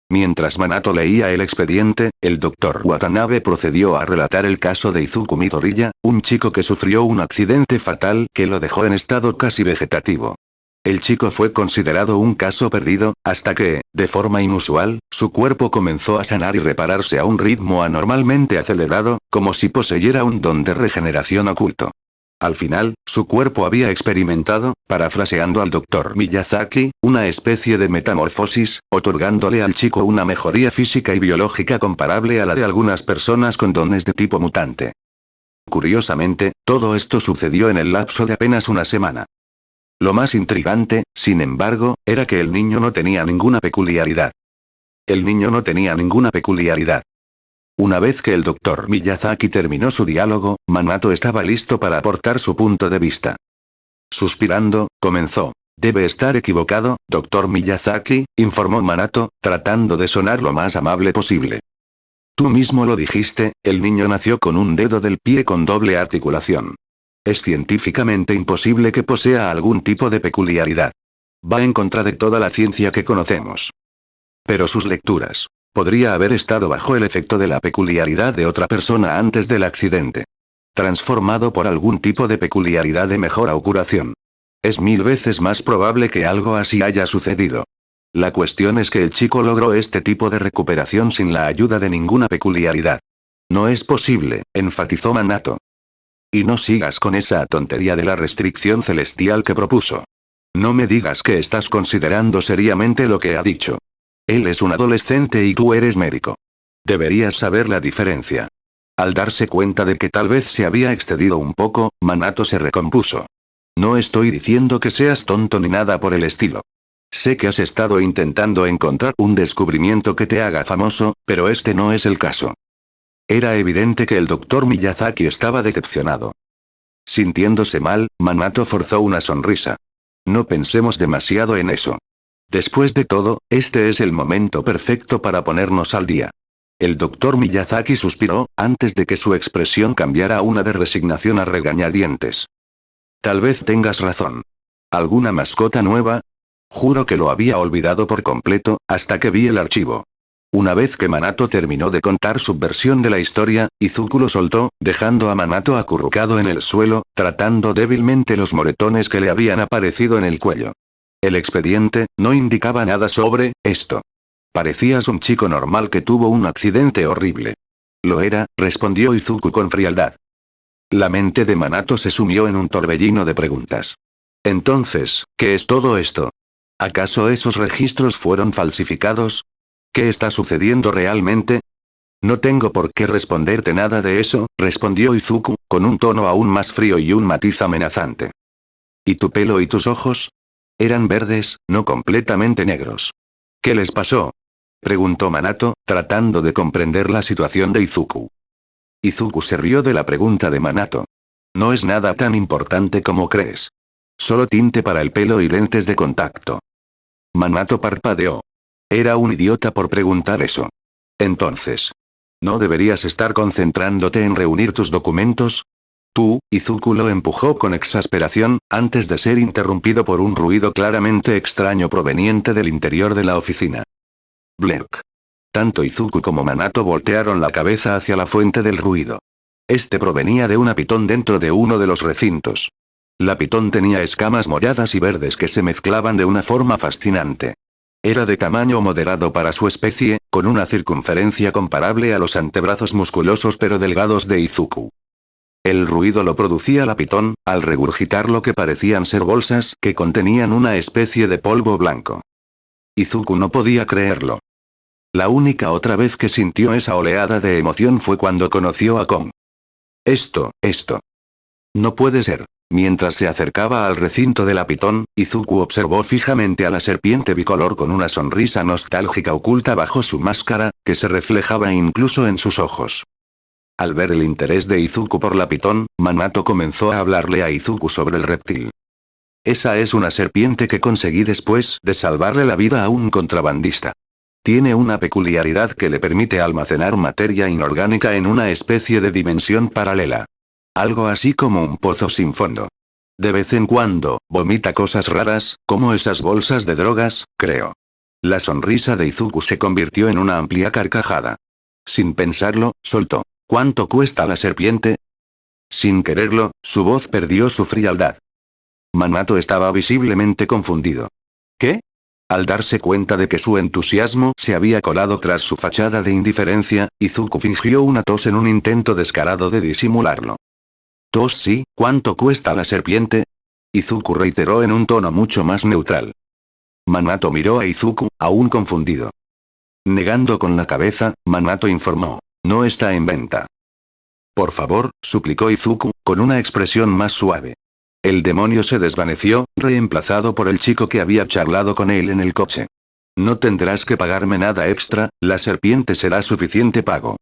Mientras Minato leía el expediente, el Dr. Watanabe procedió a relatar el caso de Izuku Midoriya, un chico que sufrió un accidente fatal que lo dejó en estado casi vegetativo. El chico fue considerado un caso perdido, hasta que, de forma inusual, su cuerpo comenzó a sanar y repararse a un ritmo anormalmente acelerado, como si poseyera un don de regeneración oculto. Al final, su cuerpo había experimentado, parafraseando al Dr. Miyazaki, una especie de metamorfosis, otorgándole al chico una mejoría física y biológica comparable a la de algunas personas con dones de tipo mutante. Curiosamente, todo esto sucedió en el lapso de apenas una semana. Lo más intrigante, sin embargo, era que el niño no tenía ninguna peculiaridad. El niño no tenía ninguna peculiaridad. Una vez que el Dr. Miyazaki terminó su diálogo, Minato estaba listo para aportar su punto de vista. Suspirando, comenzó. Debe estar equivocado, Dr. Miyazaki, informó Minato, tratando de sonar lo más amable posible. Tú mismo lo dijiste, el niño nació con un dedo del pie con doble articulación. Es científicamente imposible que posea algún tipo de peculiaridad. Va en contra de toda la ciencia que conocemos. Pero sus lecturas. Podría haber estado bajo el efecto de la peculiaridad de otra persona antes del accidente. Transformado por algún tipo de peculiaridad de mejora o curación. Es 1000 veces más probable que algo así haya sucedido. La cuestión es que el chico logró este tipo de recuperación sin la ayuda de ninguna peculiaridad. No es posible, enfatizó Minato. Y no sigas con esa tontería de la restricción celestial que propuso. No me digas que estás considerando seriamente lo que ha dicho. Él es un adolescente y tú eres médico. Deberías saber la diferencia. Al darse cuenta de que tal vez se había excedido un poco, Minato se recompuso. No estoy diciendo que seas tonto ni nada por el estilo. Sé que has estado intentando encontrar un descubrimiento que te haga famoso, pero este no es el caso. Era evidente que el Dr. Miyazaki estaba decepcionado. Sintiéndose mal, Minato forzó una sonrisa. No pensemos demasiado en eso. Después de todo, este es el momento perfecto para ponernos al día. El Dr. Miyazaki suspiró, antes de que su expresión cambiara a una de resignación a regañadientes. Tal vez tengas razón. ¿Alguna mascota nueva? Juro que lo había olvidado por completo, hasta que vi el archivo. Una vez que Minato terminó de contar su versión de la historia, Izuku lo soltó, dejando a Minato acurrucado en el suelo, tratando débilmente los moretones que le habían aparecido en el cuello. El expediente no indicaba nada sobre esto. Parecías un chico normal que tuvo un accidente horrible. Lo era, respondió Izuku con frialdad. La mente de Minato se sumió en un torbellino de preguntas. Entonces, ¿qué es todo esto? ¿Acaso esos registros fueron falsificados? ¿Qué está sucediendo realmente? No tengo por qué responderte nada de eso, respondió Izuku, con un tono aún más frío y un matiz amenazante. ¿Y tu pelo y tus ojos? Eran verdes, no completamente negros. ¿Qué les pasó? Preguntó Minato, tratando de comprender la situación de Izuku. Izuku se rió de la pregunta de Minato. No es nada tan importante como crees. Solo tinte para el pelo y lentes de contacto. Minato parpadeó. Era un idiota por preguntar eso. Entonces, ¿no deberías estar concentrándote en reunir tus documentos? Tú, Izuku lo empujó con exasperación, antes de ser interrumpido por un ruido claramente extraño proveniente del interior de la oficina. Blerk. Tanto Izuku como Minato voltearon la cabeza hacia la fuente del ruido. Este provenía de una pitón dentro de uno de los recintos. La pitón tenía escamas moradas y verdes que se mezclaban de una forma fascinante. Era de tamaño moderado para su especie, con una circunferencia comparable a los antebrazos musculosos pero delgados de Izuku. El ruido lo producía la pitón, al regurgitar lo que parecían ser bolsas que contenían una especie de polvo blanco. Izuku no podía creerlo. La única otra vez que sintió esa oleada de emoción fue cuando conoció a Kong. Esto. No puede ser. Mientras se acercaba al recinto de la pitón, Izuku observó fijamente a la serpiente bicolor con una sonrisa nostálgica oculta bajo su máscara, que se reflejaba incluso en sus ojos. Al ver el interés de Izuku por la pitón, Minato comenzó a hablarle a Izuku sobre el reptil. Esa es una serpiente que conseguí después de salvarle la vida a un contrabandista. Tiene una peculiaridad que le permite almacenar materia inorgánica en una especie de dimensión paralela. Algo así como un pozo sin fondo. De vez en cuando, vomita cosas raras, como esas bolsas de drogas, creo. La sonrisa de Izuku se convirtió en una amplia carcajada. Sin pensarlo, soltó. ¿Cuánto cuesta la serpiente? Sin quererlo, su voz perdió su frialdad. Minato estaba visiblemente confundido. ¿Qué? Al darse cuenta de que su entusiasmo se había colado tras su fachada de indiferencia, Izuku fingió una tos en un intento descarado de disimularlo. ¿Tos sí? ¿Cuánto cuesta la serpiente? Izuku reiteró en un tono mucho más neutral. Minato miró a Izuku, aún confundido. Negando con la cabeza, Minato informó. No está en venta. Por favor, suplicó Izuku, con una expresión más suave. El demonio se desvaneció, reemplazado por el chico que había charlado con él en el coche. No tendrás que pagarme nada extra, la serpiente será suficiente pago.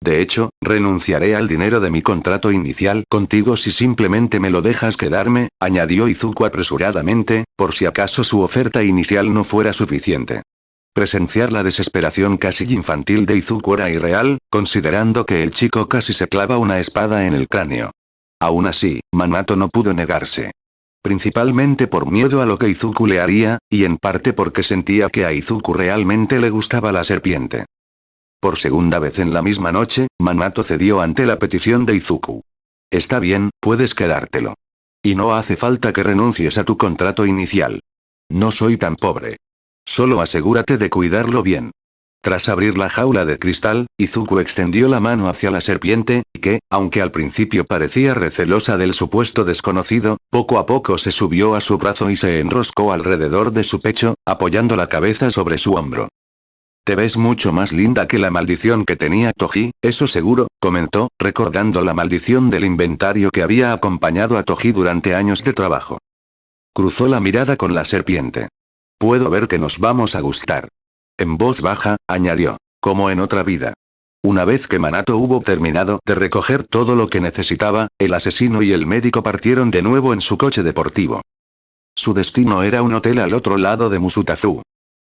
De hecho, renunciaré al dinero de mi contrato inicial contigo si simplemente me lo dejas quedarme, añadió Izuku apresuradamente, por si acaso su oferta inicial no fuera suficiente. Presenciar la desesperación casi infantil de Izuku era irreal, considerando que el chico casi se clava una espada en el cráneo. Aún así, Minato no pudo negarse. Principalmente por miedo a lo que Izuku le haría, y en parte porque sentía que a Izuku realmente le gustaba la serpiente. Por segunda vez en la misma noche, Minato cedió ante la petición de Izuku. Está bien, puedes quedártelo. Y no hace falta que renuncies a tu contrato inicial. No soy tan pobre. Solo asegúrate de cuidarlo bien. Tras abrir la jaula de cristal, Izuku extendió la mano hacia la serpiente, que, aunque al principio parecía recelosa del supuesto desconocido, poco a poco se subió a su brazo y se enroscó alrededor de su pecho, apoyando la cabeza sobre su hombro. Te ves mucho más linda que la maldición que tenía Toji, eso seguro, comentó, recordando la maldición del inventario que había acompañado a Toji durante años de trabajo. Cruzó la mirada con la serpiente. Puedo ver que nos vamos a gustar. En voz baja, añadió, como en otra vida. Una vez que Minato hubo terminado de recoger todo lo que necesitaba, el asesino y el médico partieron de nuevo en su coche deportivo. Su destino era un hotel al otro lado de Musutazu.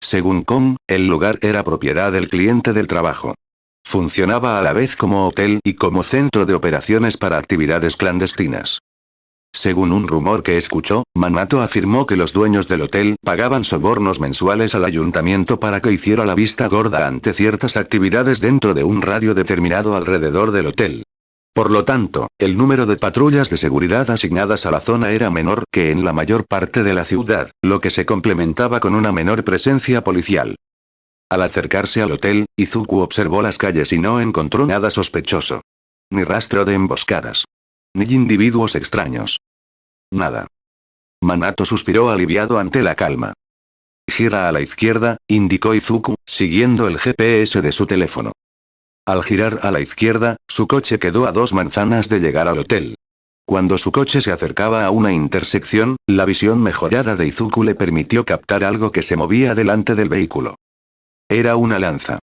Según Kong, el lugar era propiedad del cliente del trabajo. Funcionaba a la vez como hotel y como centro de operaciones para actividades clandestinas. Según un rumor que escuchó, Minato afirmó que los dueños del hotel pagaban sobornos mensuales al ayuntamiento para que hiciera la vista gorda ante ciertas actividades dentro de un radio determinado alrededor del hotel. Por lo tanto, el número de patrullas de seguridad asignadas a la zona era menor que en la mayor parte de la ciudad, lo que se complementaba con una menor presencia policial. Al acercarse al hotel, Izuku observó las calles y no encontró nada sospechoso. Ni rastro de emboscadas. Ni individuos extraños. Nada. Minato suspiró aliviado ante la calma. Gira a la izquierda, indicó Izuku, siguiendo el GPS de su teléfono. Al girar a la izquierda, su coche quedó a 2 manzanas de llegar al hotel. Cuando su coche se acercaba a una intersección, la visión mejorada de Izuku le permitió captar algo que se movía delante del vehículo. Era una lanza.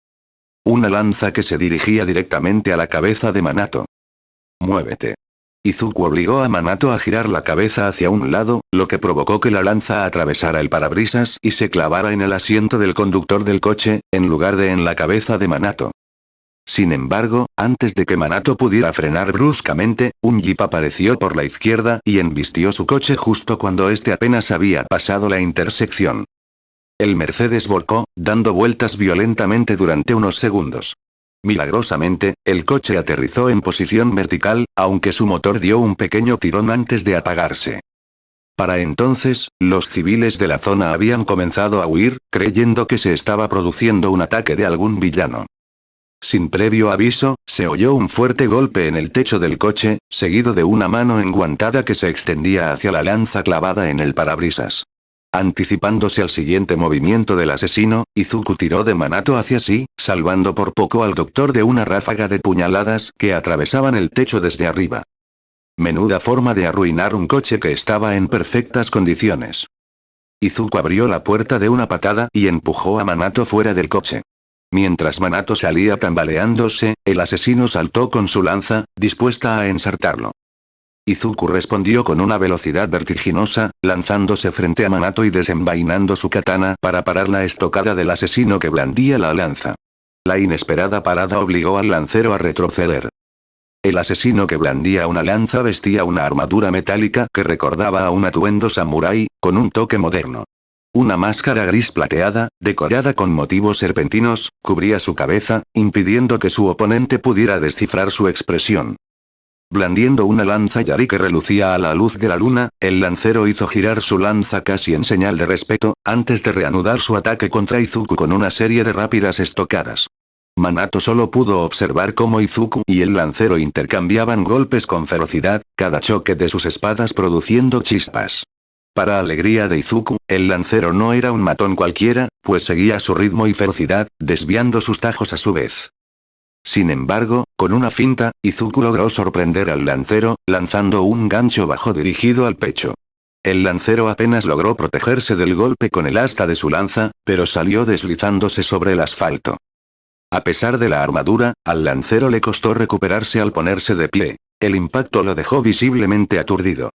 Una lanza que se dirigía directamente a la cabeza de Minato. Muévete. Izuku obligó a Minato a girar la cabeza hacia un lado, lo que provocó que la lanza atravesara el parabrisas y se clavara en el asiento del conductor del coche, en lugar de en la cabeza de Minato. Sin embargo, antes de que Manato pudiera frenar bruscamente, un jeep apareció por la izquierda y embistió su coche justo cuando este apenas había pasado la intersección. El Mercedes volcó, dando vueltas violentamente durante unos segundos. Milagrosamente, el coche aterrizó en posición vertical, aunque su motor dio un pequeño tirón antes de apagarse. Para entonces, los civiles de la zona habían comenzado a huir, creyendo que se estaba produciendo un ataque de algún villano. Sin previo aviso, se oyó un fuerte golpe en el techo del coche, seguido de una mano enguantada que se extendía hacia la lanza clavada en el parabrisas. Anticipándose al siguiente movimiento del asesino, Izuku tiró de Manato hacia sí, salvando por poco al doctor de una ráfaga de puñaladas que atravesaban el techo desde arriba. Menuda forma de arruinar un coche que estaba en perfectas condiciones. Izuku abrió la puerta de una patada y empujó a Manato fuera del coche. Mientras Manato salía tambaleándose, el asesino saltó con su lanza, dispuesta a ensartarlo. Izuku respondió con una velocidad vertiginosa, lanzándose frente a Manato y desenvainando su katana para parar la estocada del asesino que blandía la lanza. La inesperada parada obligó al lancero a retroceder. El asesino que blandía una lanza vestía una armadura metálica que recordaba a un atuendo samurái, con un toque moderno. Una máscara gris plateada, decorada con motivos serpentinos, cubría su cabeza, impidiendo que su oponente pudiera descifrar su expresión. Blandiendo una lanza yari que relucía a la luz de la luna, el lancero hizo girar su lanza casi en señal de respeto, antes de reanudar su ataque contra Izuku con una serie de rápidas estocadas. Manato solo pudo observar cómo Izuku y el lancero intercambiaban golpes con ferocidad, cada choque de sus espadas produciendo chispas. Para alegría de Izuku, el lancero no era un matón cualquiera, pues seguía su ritmo y ferocidad, desviando sus tajos a su vez. Sin embargo, con una finta, Izuku logró sorprender al lancero, lanzando un gancho bajo dirigido al pecho. El lancero apenas logró protegerse del golpe con el asta de su lanza, pero salió deslizándose sobre el asfalto. A pesar de la armadura, al lancero le costó recuperarse al ponerse de pie. El impacto lo dejó visiblemente aturdido.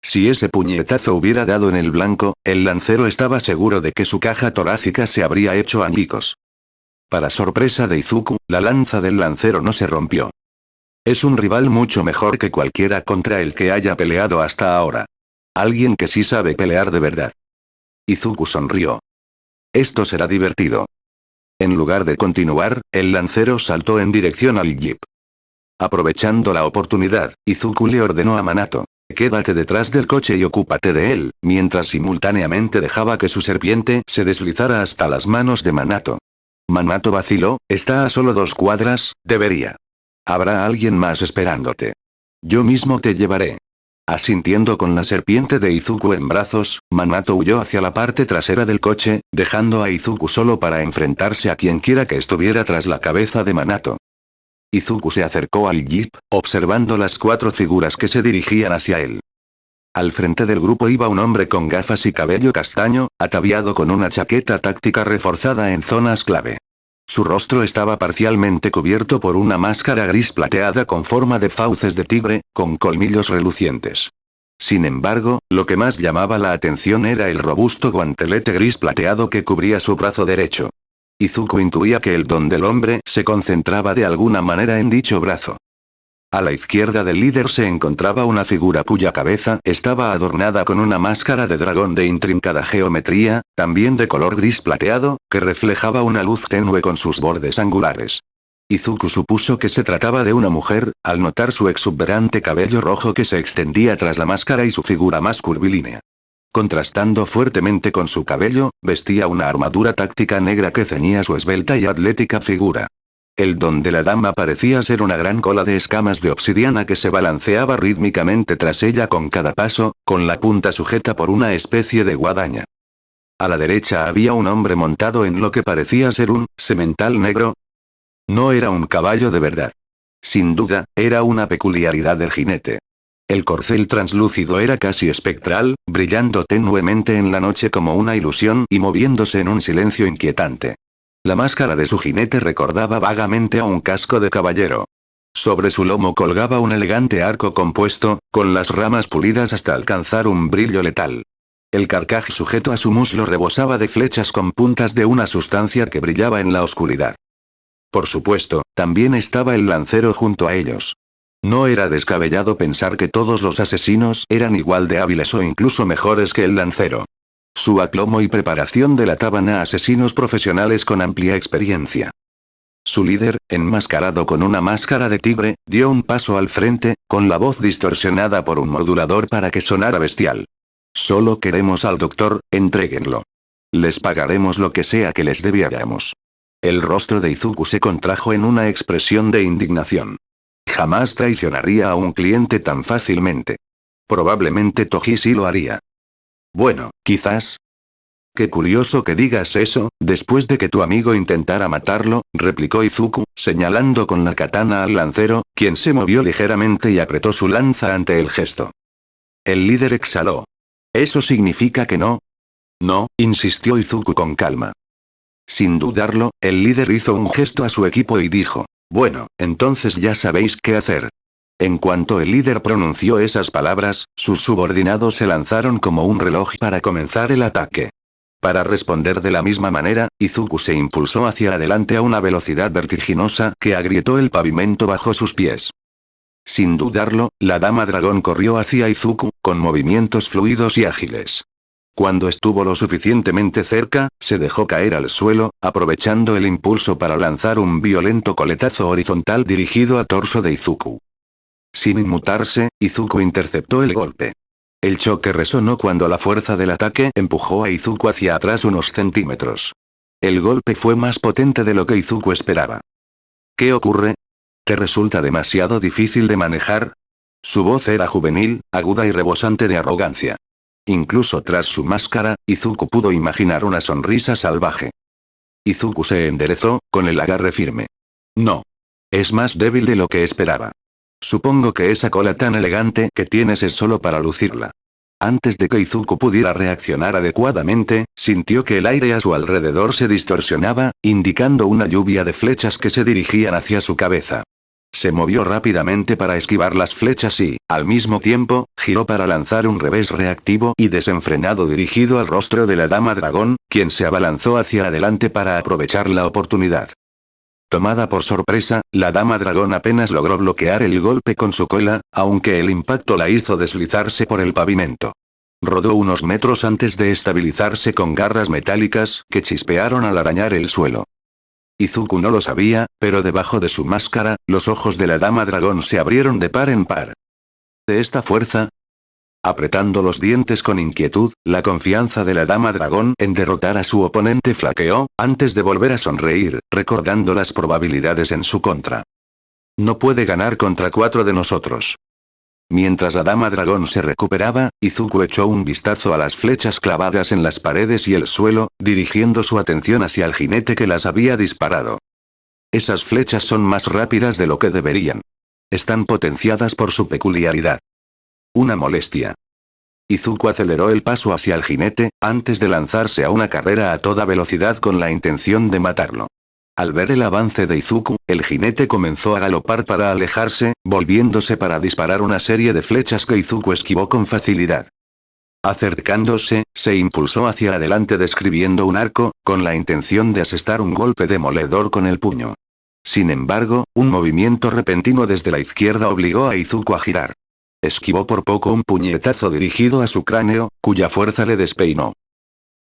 Si ese puñetazo hubiera dado en el blanco, el lancero estaba seguro de que su caja torácica se habría hecho añicos. Para sorpresa de Izuku, la lanza del lancero no se rompió. Es un rival mucho mejor que cualquiera contra el que haya peleado hasta ahora. Alguien que sí sabe pelear de verdad. Izuku sonrió. Esto será divertido. En lugar de continuar, el lancero saltó en dirección al jeep. Aprovechando la oportunidad, Izuku le ordenó a Manato: quédate detrás del coche y ocúpate de él, mientras simultáneamente dejaba que su serpiente se deslizara hasta las manos de Manato. Manato vaciló, está a solo 2 cuadras, debería. Habrá alguien más esperándote. Yo mismo te llevaré. Asintiendo con la serpiente de Izuku en brazos, Manato huyó hacia la parte trasera del coche, dejando a Izuku solo para enfrentarse a quienquiera que estuviera tras la cabeza de Manato. Izuku se acercó al jeep, observando las 4 figuras que se dirigían hacia él. Al frente del grupo iba un hombre con gafas y cabello castaño, ataviado con una chaqueta táctica reforzada en zonas clave. Su rostro estaba parcialmente cubierto por una máscara gris plateada con forma de fauces de tigre, con colmillos relucientes. Sin embargo, lo que más llamaba la atención era el robusto guantelete gris plateado que cubría su brazo derecho. Izuku intuía que el don del hombre se concentraba de alguna manera en dicho brazo. A la izquierda del líder se encontraba una figura cuya cabeza estaba adornada con una máscara de dragón de intrincada geometría, también de color gris plateado, que reflejaba una luz tenue con sus bordes angulares. Izuku supuso que se trataba de una mujer, al notar su exuberante cabello rojo que se extendía tras la máscara y su figura más curvilínea. Contrastando fuertemente con su cabello, vestía una armadura táctica negra que ceñía su esbelta y atlética figura. El don de la dama parecía ser una gran cola de escamas de obsidiana que se balanceaba rítmicamente tras ella con cada paso, con la punta sujeta por una especie de guadaña. A la derecha había un hombre montado en lo que parecía ser un semental negro. No era un caballo de verdad. Sin duda, era una peculiaridad del jinete. El corcel translúcido era casi espectral, brillando tenuemente en la noche como una ilusión y moviéndose en un silencio inquietante. La máscara de su jinete recordaba vagamente a un casco de caballero. Sobre su lomo colgaba un elegante arco compuesto, con las ramas pulidas hasta alcanzar un brillo letal. El carcaj sujeto a su muslo rebosaba de flechas con puntas de una sustancia que brillaba en la oscuridad. Por supuesto, también estaba el lancero junto a ellos. No era descabellado pensar que todos los asesinos eran igual de hábiles o incluso mejores que el lancero. Su aplomo y preparación delataban a asesinos profesionales con amplia experiencia. Su líder, enmascarado con una máscara de tigre, dio un paso al frente, con la voz distorsionada por un modulador para que sonara bestial. Solo queremos al doctor, entréguenlo. Les pagaremos lo que sea que les debiéramos. El rostro de Izuku se contrajo en una expresión de indignación. Jamás traicionaría a un cliente tan fácilmente. Probablemente Toji sí lo haría. Bueno, quizás. Qué curioso que digas eso, después de que tu amigo intentara matarlo, replicó Izuku, señalando con la katana al lancero, quien se movió ligeramente y apretó su lanza ante el gesto. El líder exhaló. ¿Eso significa que no? No, insistió Izuku con calma. Sin dudarlo, el líder hizo un gesto a su equipo y dijo, bueno, entonces ya sabéis qué hacer. En cuanto el líder pronunció esas palabras, sus subordinados se lanzaron como un reloj para comenzar el ataque. Para responder de la misma manera, Izuku se impulsó hacia adelante a una velocidad vertiginosa que agrietó el pavimento bajo sus pies. Sin dudarlo, la dama dragón corrió hacia Izuku, con movimientos fluidos y ágiles. Cuando estuvo lo suficientemente cerca, se dejó caer al suelo, aprovechando el impulso para lanzar un violento coletazo horizontal dirigido al torso de Izuku. Sin inmutarse, Izuku interceptó el golpe. El choque resonó cuando la fuerza del ataque empujó a Izuku hacia atrás unos centímetros. El golpe fue más potente de lo que Izuku esperaba. ¿Qué ocurre? ¿Te resulta demasiado difícil de manejar? Su voz era juvenil, aguda y rebosante de arrogancia. Incluso tras su máscara, Izuku pudo imaginar una sonrisa salvaje. Izuku se enderezó, con el agarre firme. No. Es más débil de lo que esperaba. Supongo que esa cola tan elegante que tienes es solo para lucirla. Antes de que Izuku pudiera reaccionar adecuadamente, sintió que el aire a su alrededor se distorsionaba, indicando una lluvia de flechas que se dirigían hacia su cabeza. Se movió rápidamente para esquivar las flechas y, al mismo tiempo, giró para lanzar un revés reactivo y desenfrenado dirigido al rostro de la dama dragón, quien se abalanzó hacia adelante para aprovechar la oportunidad. Tomada por sorpresa, la dama dragón apenas logró bloquear el golpe con su cola, aunque el impacto la hizo deslizarse por el pavimento. Rodó unos metros antes de estabilizarse con garras metálicas que chispearon al arañar el suelo. Izuku no lo sabía, pero debajo de su máscara, los ojos de la dama dragón se abrieron de par en par. ¿De esta fuerza? Apretando los dientes con inquietud, la confianza de la dama dragón en derrotar a su oponente flaqueó, antes de volver a sonreír, recordando las probabilidades en su contra. No puede ganar contra 4 de nosotros. Mientras la dama dragón se recuperaba, Izuku echó un vistazo a las flechas clavadas en las paredes y el suelo, dirigiendo su atención hacia el jinete que las había disparado. Esas flechas son más rápidas de lo que deberían. Están potenciadas por su peculiaridad. Una molestia. Izuku aceleró el paso hacia el jinete, antes de lanzarse a una carrera a toda velocidad con la intención de matarlo. Al ver el avance de Izuku, el jinete comenzó a galopar para alejarse, volviéndose para disparar una serie de flechas que Izuku esquivó con facilidad. Acercándose, se impulsó hacia adelante describiendo un arco, con la intención de asestar un golpe demoledor con el puño. Sin embargo, un movimiento repentino desde la izquierda obligó a Izuku a girar. Esquivó por poco un puñetazo dirigido a su cráneo, cuya fuerza le despeinó.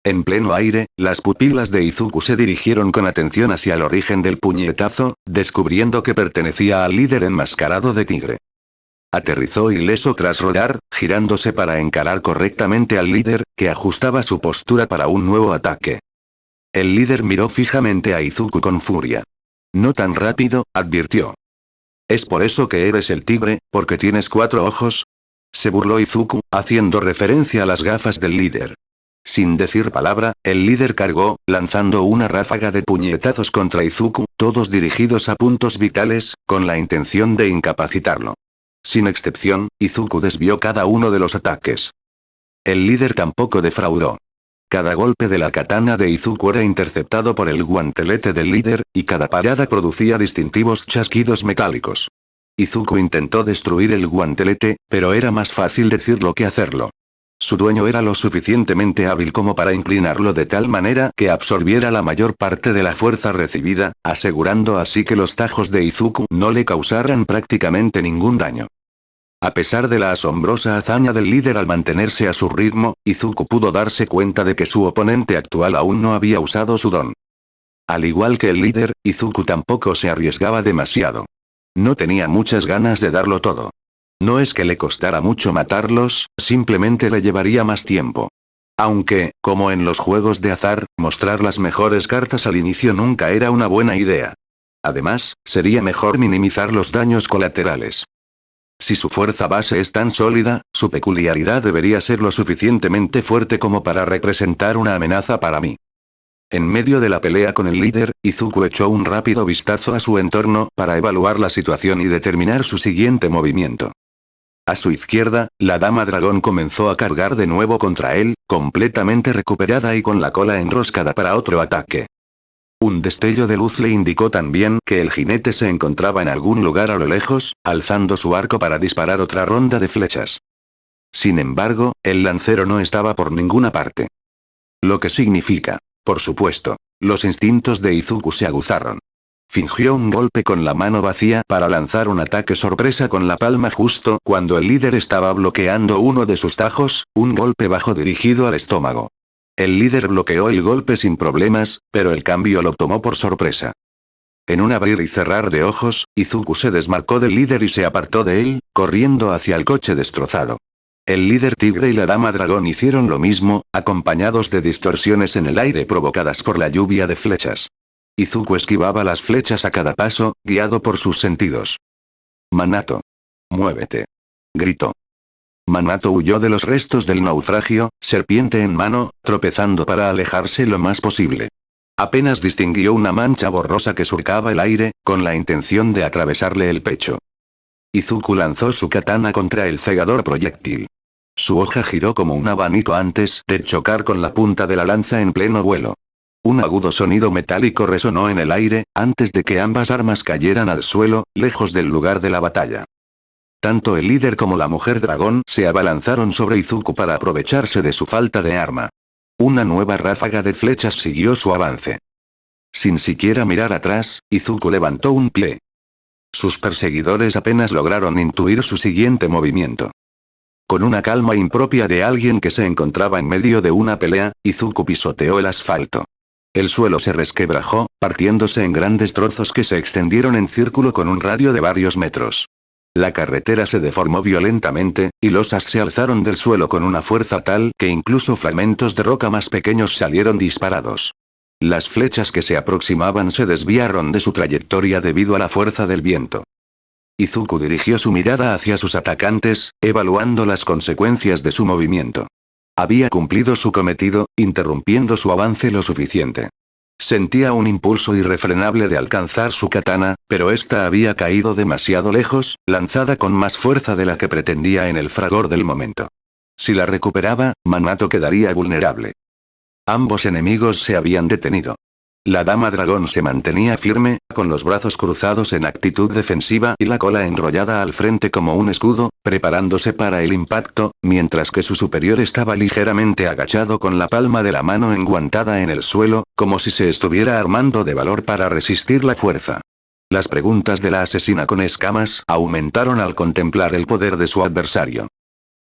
En pleno aire, las pupilas de Izuku se dirigieron con atención hacia el origen del puñetazo, descubriendo que pertenecía al líder enmascarado de tigre. Aterrizó ileso tras rodar, girándose para encarar correctamente al líder, que ajustaba su postura para un nuevo ataque. El líder miró fijamente a Izuku con furia. No tan rápido, advirtió. ¿Es por eso que eres el tigre, porque tienes 4 ojos? Se burló Izuku, haciendo referencia a las gafas del líder. Sin decir palabra, el líder cargó, lanzando una ráfaga de puñetazos contra Izuku, todos dirigidos a puntos vitales, con la intención de incapacitarlo. Sin excepción, Izuku desvió cada uno de los ataques. El líder tampoco defraudó. Cada golpe de la katana de Izuku era interceptado por el guantelete del líder, y cada parada producía distintivos chasquidos metálicos. Izuku intentó destruir el guantelete, pero era más fácil decirlo que hacerlo. Su dueño era lo suficientemente hábil como para inclinarlo de tal manera que absorbiera la mayor parte de la fuerza recibida, asegurando así que los tajos de Izuku no le causaran prácticamente ningún daño. A pesar de la asombrosa hazaña del líder al mantenerse a su ritmo, Izuku pudo darse cuenta de que su oponente actual aún no había usado su don. Al igual que el líder, Izuku tampoco se arriesgaba demasiado. No tenía muchas ganas de darlo todo. No es que le costara mucho matarlos, simplemente le llevaría más tiempo. Aunque, como en los juegos de azar, mostrar las mejores cartas al inicio nunca era una buena idea. Además, sería mejor minimizar los daños colaterales. Si su fuerza base es tan sólida, su peculiaridad debería ser lo suficientemente fuerte como para representar una amenaza para mí. En medio de la pelea con el líder, Izuku echó un rápido vistazo a su entorno para evaluar la situación y determinar su siguiente movimiento. A su izquierda, la dama dragón comenzó a cargar de nuevo contra él, completamente recuperada y con la cola enroscada para otro ataque. Un destello de luz le indicó también que el jinete se encontraba en algún lugar a lo lejos, alzando su arco para disparar otra ronda de flechas. Sin embargo, el lancero no estaba por ninguna parte. Lo que significa, por supuesto, los instintos de Izuku se aguzaron. Fingió un golpe con la mano vacía para lanzar un ataque sorpresa con la palma justo cuando el líder estaba bloqueando uno de sus tajos, un golpe bajo dirigido al estómago. El líder bloqueó el golpe sin problemas, pero el cambio lo tomó por sorpresa. En un abrir y cerrar de ojos, Izuku se desmarcó del líder y se apartó de él, corriendo hacia el coche destrozado. El líder tigre y la dama dragón hicieron lo mismo, acompañados de distorsiones en el aire provocadas por la lluvia de flechas. Izuku esquivaba las flechas a cada paso, guiado por sus sentidos. «Manato. Muévete», gritó. Manato huyó de los restos del naufragio, serpiente en mano, tropezando para alejarse lo más posible. Apenas distinguió una mancha borrosa que surcaba el aire, con la intención de atravesarle el pecho. Izuku lanzó su katana contra el cegador proyectil. Su hoja giró como un abanico antes de chocar con la punta de la lanza en pleno vuelo. Un agudo sonido metálico resonó en el aire, antes de que ambas armas cayeran al suelo, lejos del lugar de la batalla. Tanto el líder como la mujer dragón se abalanzaron sobre Izuku para aprovecharse de su falta de arma. Una nueva ráfaga de flechas siguió su avance. Sin siquiera mirar atrás, Izuku levantó un pie. Sus perseguidores apenas lograron intuir su siguiente movimiento. Con una calma impropia de alguien que se encontraba en medio de una pelea, Izuku pisoteó el asfalto. El suelo se resquebrajó, partiéndose en grandes trozos que se extendieron en círculo con un radio de varios metros. La carretera se deformó violentamente, y losas se alzaron del suelo con una fuerza tal que incluso fragmentos de roca más pequeños salieron disparados. Las flechas que se aproximaban se desviaron de su trayectoria debido a la fuerza del viento. Izuku dirigió su mirada hacia sus atacantes, evaluando las consecuencias de su movimiento. Había cumplido su cometido, interrumpiendo su avance lo suficiente. Sentía un impulso irrefrenable de alcanzar su katana, pero esta había caído demasiado lejos, lanzada con más fuerza de la que pretendía en el fragor del momento. Si la recuperaba, Manato quedaría vulnerable. Ambos enemigos se habían detenido. La dama dragón se mantenía firme, con los brazos cruzados en actitud defensiva y la cola enrollada al frente como un escudo, preparándose para el impacto, mientras que su superior estaba ligeramente agachado con la palma de la mano enguantada en el suelo, como si se estuviera armando de valor para resistir la fuerza. Las preguntas de la asesina con escamas aumentaron al contemplar el poder de su adversario.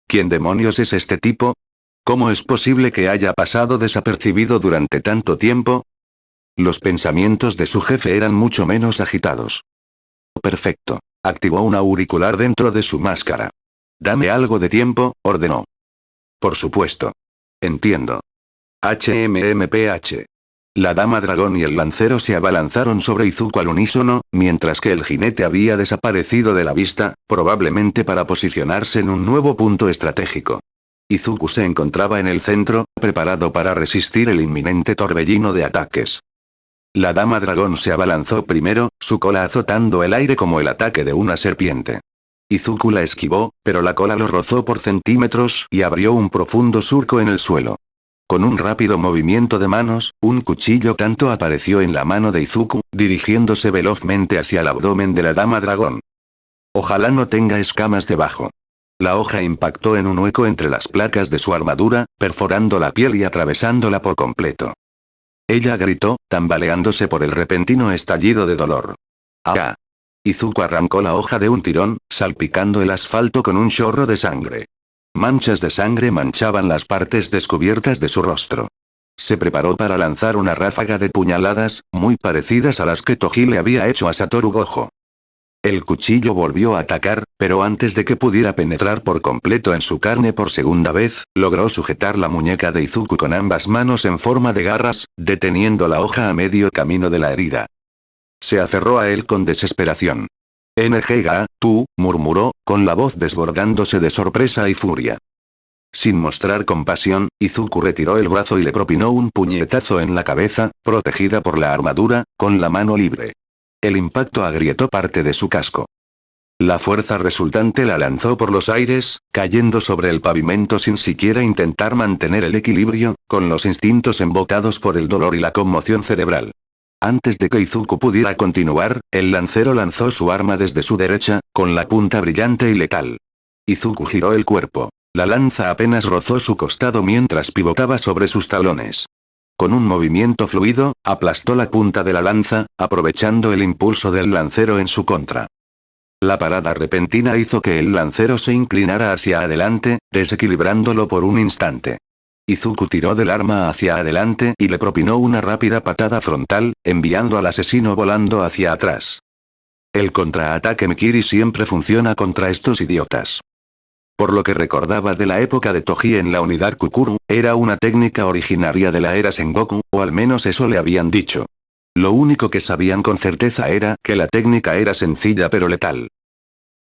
¿Quién demonios es este tipo? ¿Cómo es posible que haya pasado desapercibido durante tanto tiempo? Los pensamientos de su jefe eran mucho menos agitados. Perfecto. Activó un auricular dentro de su máscara. Dame algo de tiempo, ordenó. Por supuesto. Entiendo. HMMPH. La dama dragón y el lancero se abalanzaron sobre Izuku al unísono, mientras que el jinete había desaparecido de la vista, probablemente para posicionarse en un nuevo punto estratégico. Izuku se encontraba en el centro, preparado para resistir el inminente torbellino de ataques. La dama dragón se abalanzó primero, su cola azotando el aire como el ataque de una serpiente. Izuku la esquivó, pero la cola lo rozó por centímetros y abrió un profundo surco en el suelo. Con un rápido movimiento de manos, un cuchillo tanto apareció en la mano de Izuku, dirigiéndose velozmente hacia el abdomen de la dama dragón. Ojalá no tenga escamas debajo. La hoja impactó en un hueco entre las placas de su armadura, perforando la piel y atravesándola por completo. Ella gritó, tambaleándose por el repentino estallido de dolor. ¡Ah! Izuku arrancó la hoja de un tirón, salpicando el asfalto con un chorro de sangre. Manchas de sangre manchaban las partes descubiertas de su rostro. Se preparó para lanzar una ráfaga de puñaladas, muy parecidas a las que Toji le había hecho a Satoru Gojo. El cuchillo volvió a atacar, pero antes de que pudiera penetrar por completo en su carne por segunda vez, logró sujetar la muñeca de Izuku con ambas manos en forma de garras, deteniendo la hoja a medio camino de la herida. Se aferró a él con desesperación. «NGA, tú», murmuró, con la voz desbordándose de sorpresa y furia. Sin mostrar compasión, Izuku retiró el brazo y le propinó un puñetazo en la cabeza, protegida por la armadura, con la mano libre. El impacto agrietó parte de su casco. La fuerza resultante la lanzó por los aires, cayendo sobre el pavimento sin siquiera intentar mantener el equilibrio, con los instintos embotados por el dolor y la conmoción cerebral. Antes de que Izuku pudiera continuar, el lancero lanzó su arma desde su derecha, con la punta brillante y letal. Izuku giró el cuerpo. La lanza apenas rozó su costado mientras pivotaba sobre sus talones. Con un movimiento fluido, aplastó la punta de la lanza, aprovechando el impulso del lancero en su contra. La parada repentina hizo que el lancero se inclinara hacia adelante, desequilibrándolo por un instante. Izuku tiró del arma hacia adelante y le propinó una rápida patada frontal, enviando al asesino volando hacia atrás. El contraataque Mikiri siempre funciona contra estos idiotas. Por lo que recordaba de la época de Toji en la unidad Kukuru, era una técnica originaria de la era Sengoku, o al menos eso le habían dicho. Lo único que sabían con certeza era que la técnica era sencilla pero letal.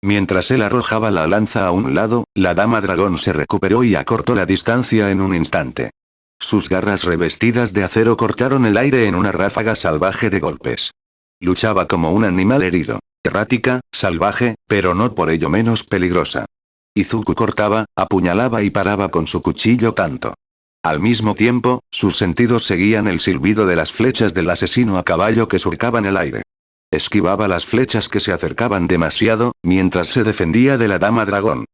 Mientras él arrojaba la lanza a un lado, la dama dragón se recuperó y acortó la distancia en un instante. Sus garras revestidas de acero cortaron el aire en una ráfaga salvaje de golpes. Luchaba como un animal herido. Errática, salvaje, pero no por ello menos peligrosa. Izuku cortaba, apuñalaba y paraba con su cuchillo tanto. Al mismo tiempo, sus sentidos seguían el silbido de las flechas del asesino a caballo que surcaban el aire. Esquivaba las flechas que se acercaban demasiado, mientras se defendía de la dama dragón.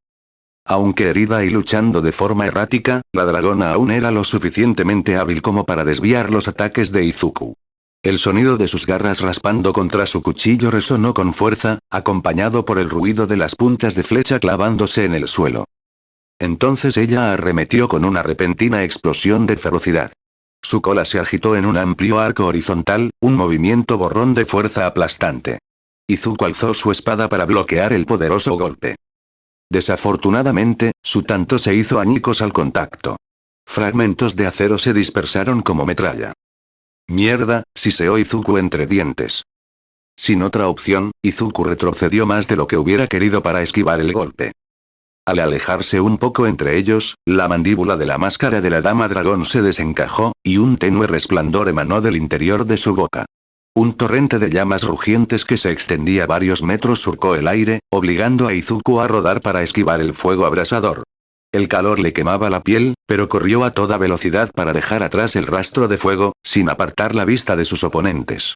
Aunque herida y luchando de forma errática, la dragona aún era lo suficientemente hábil como para desviar los ataques de Izuku. El sonido de sus garras raspando contra su cuchillo resonó con fuerza, acompañado por el ruido de las puntas de flecha clavándose en el suelo. Entonces ella arremetió con una repentina explosión de ferocidad. Su cola se agitó en un amplio arco horizontal, un movimiento borrón de fuerza aplastante. Izuku alzó su espada para bloquear el poderoso golpe. Desafortunadamente, su tanto se hizo añicos al contacto. Fragmentos de acero se dispersaron como metralla. «Mierda», siseó Izuku entre dientes. Sin otra opción, Izuku retrocedió más de lo que hubiera querido para esquivar el golpe. Al alejarse un poco entre ellos, la mandíbula de la máscara de la dama dragón se desencajó, y un tenue resplandor emanó del interior de su boca. Un torrente de llamas rugientes que se extendía varios metros surcó el aire, obligando a Izuku a rodar para esquivar el fuego abrasador. El calor le quemaba la piel, pero corrió a toda velocidad para dejar atrás el rastro de fuego, sin apartar la vista de sus oponentes.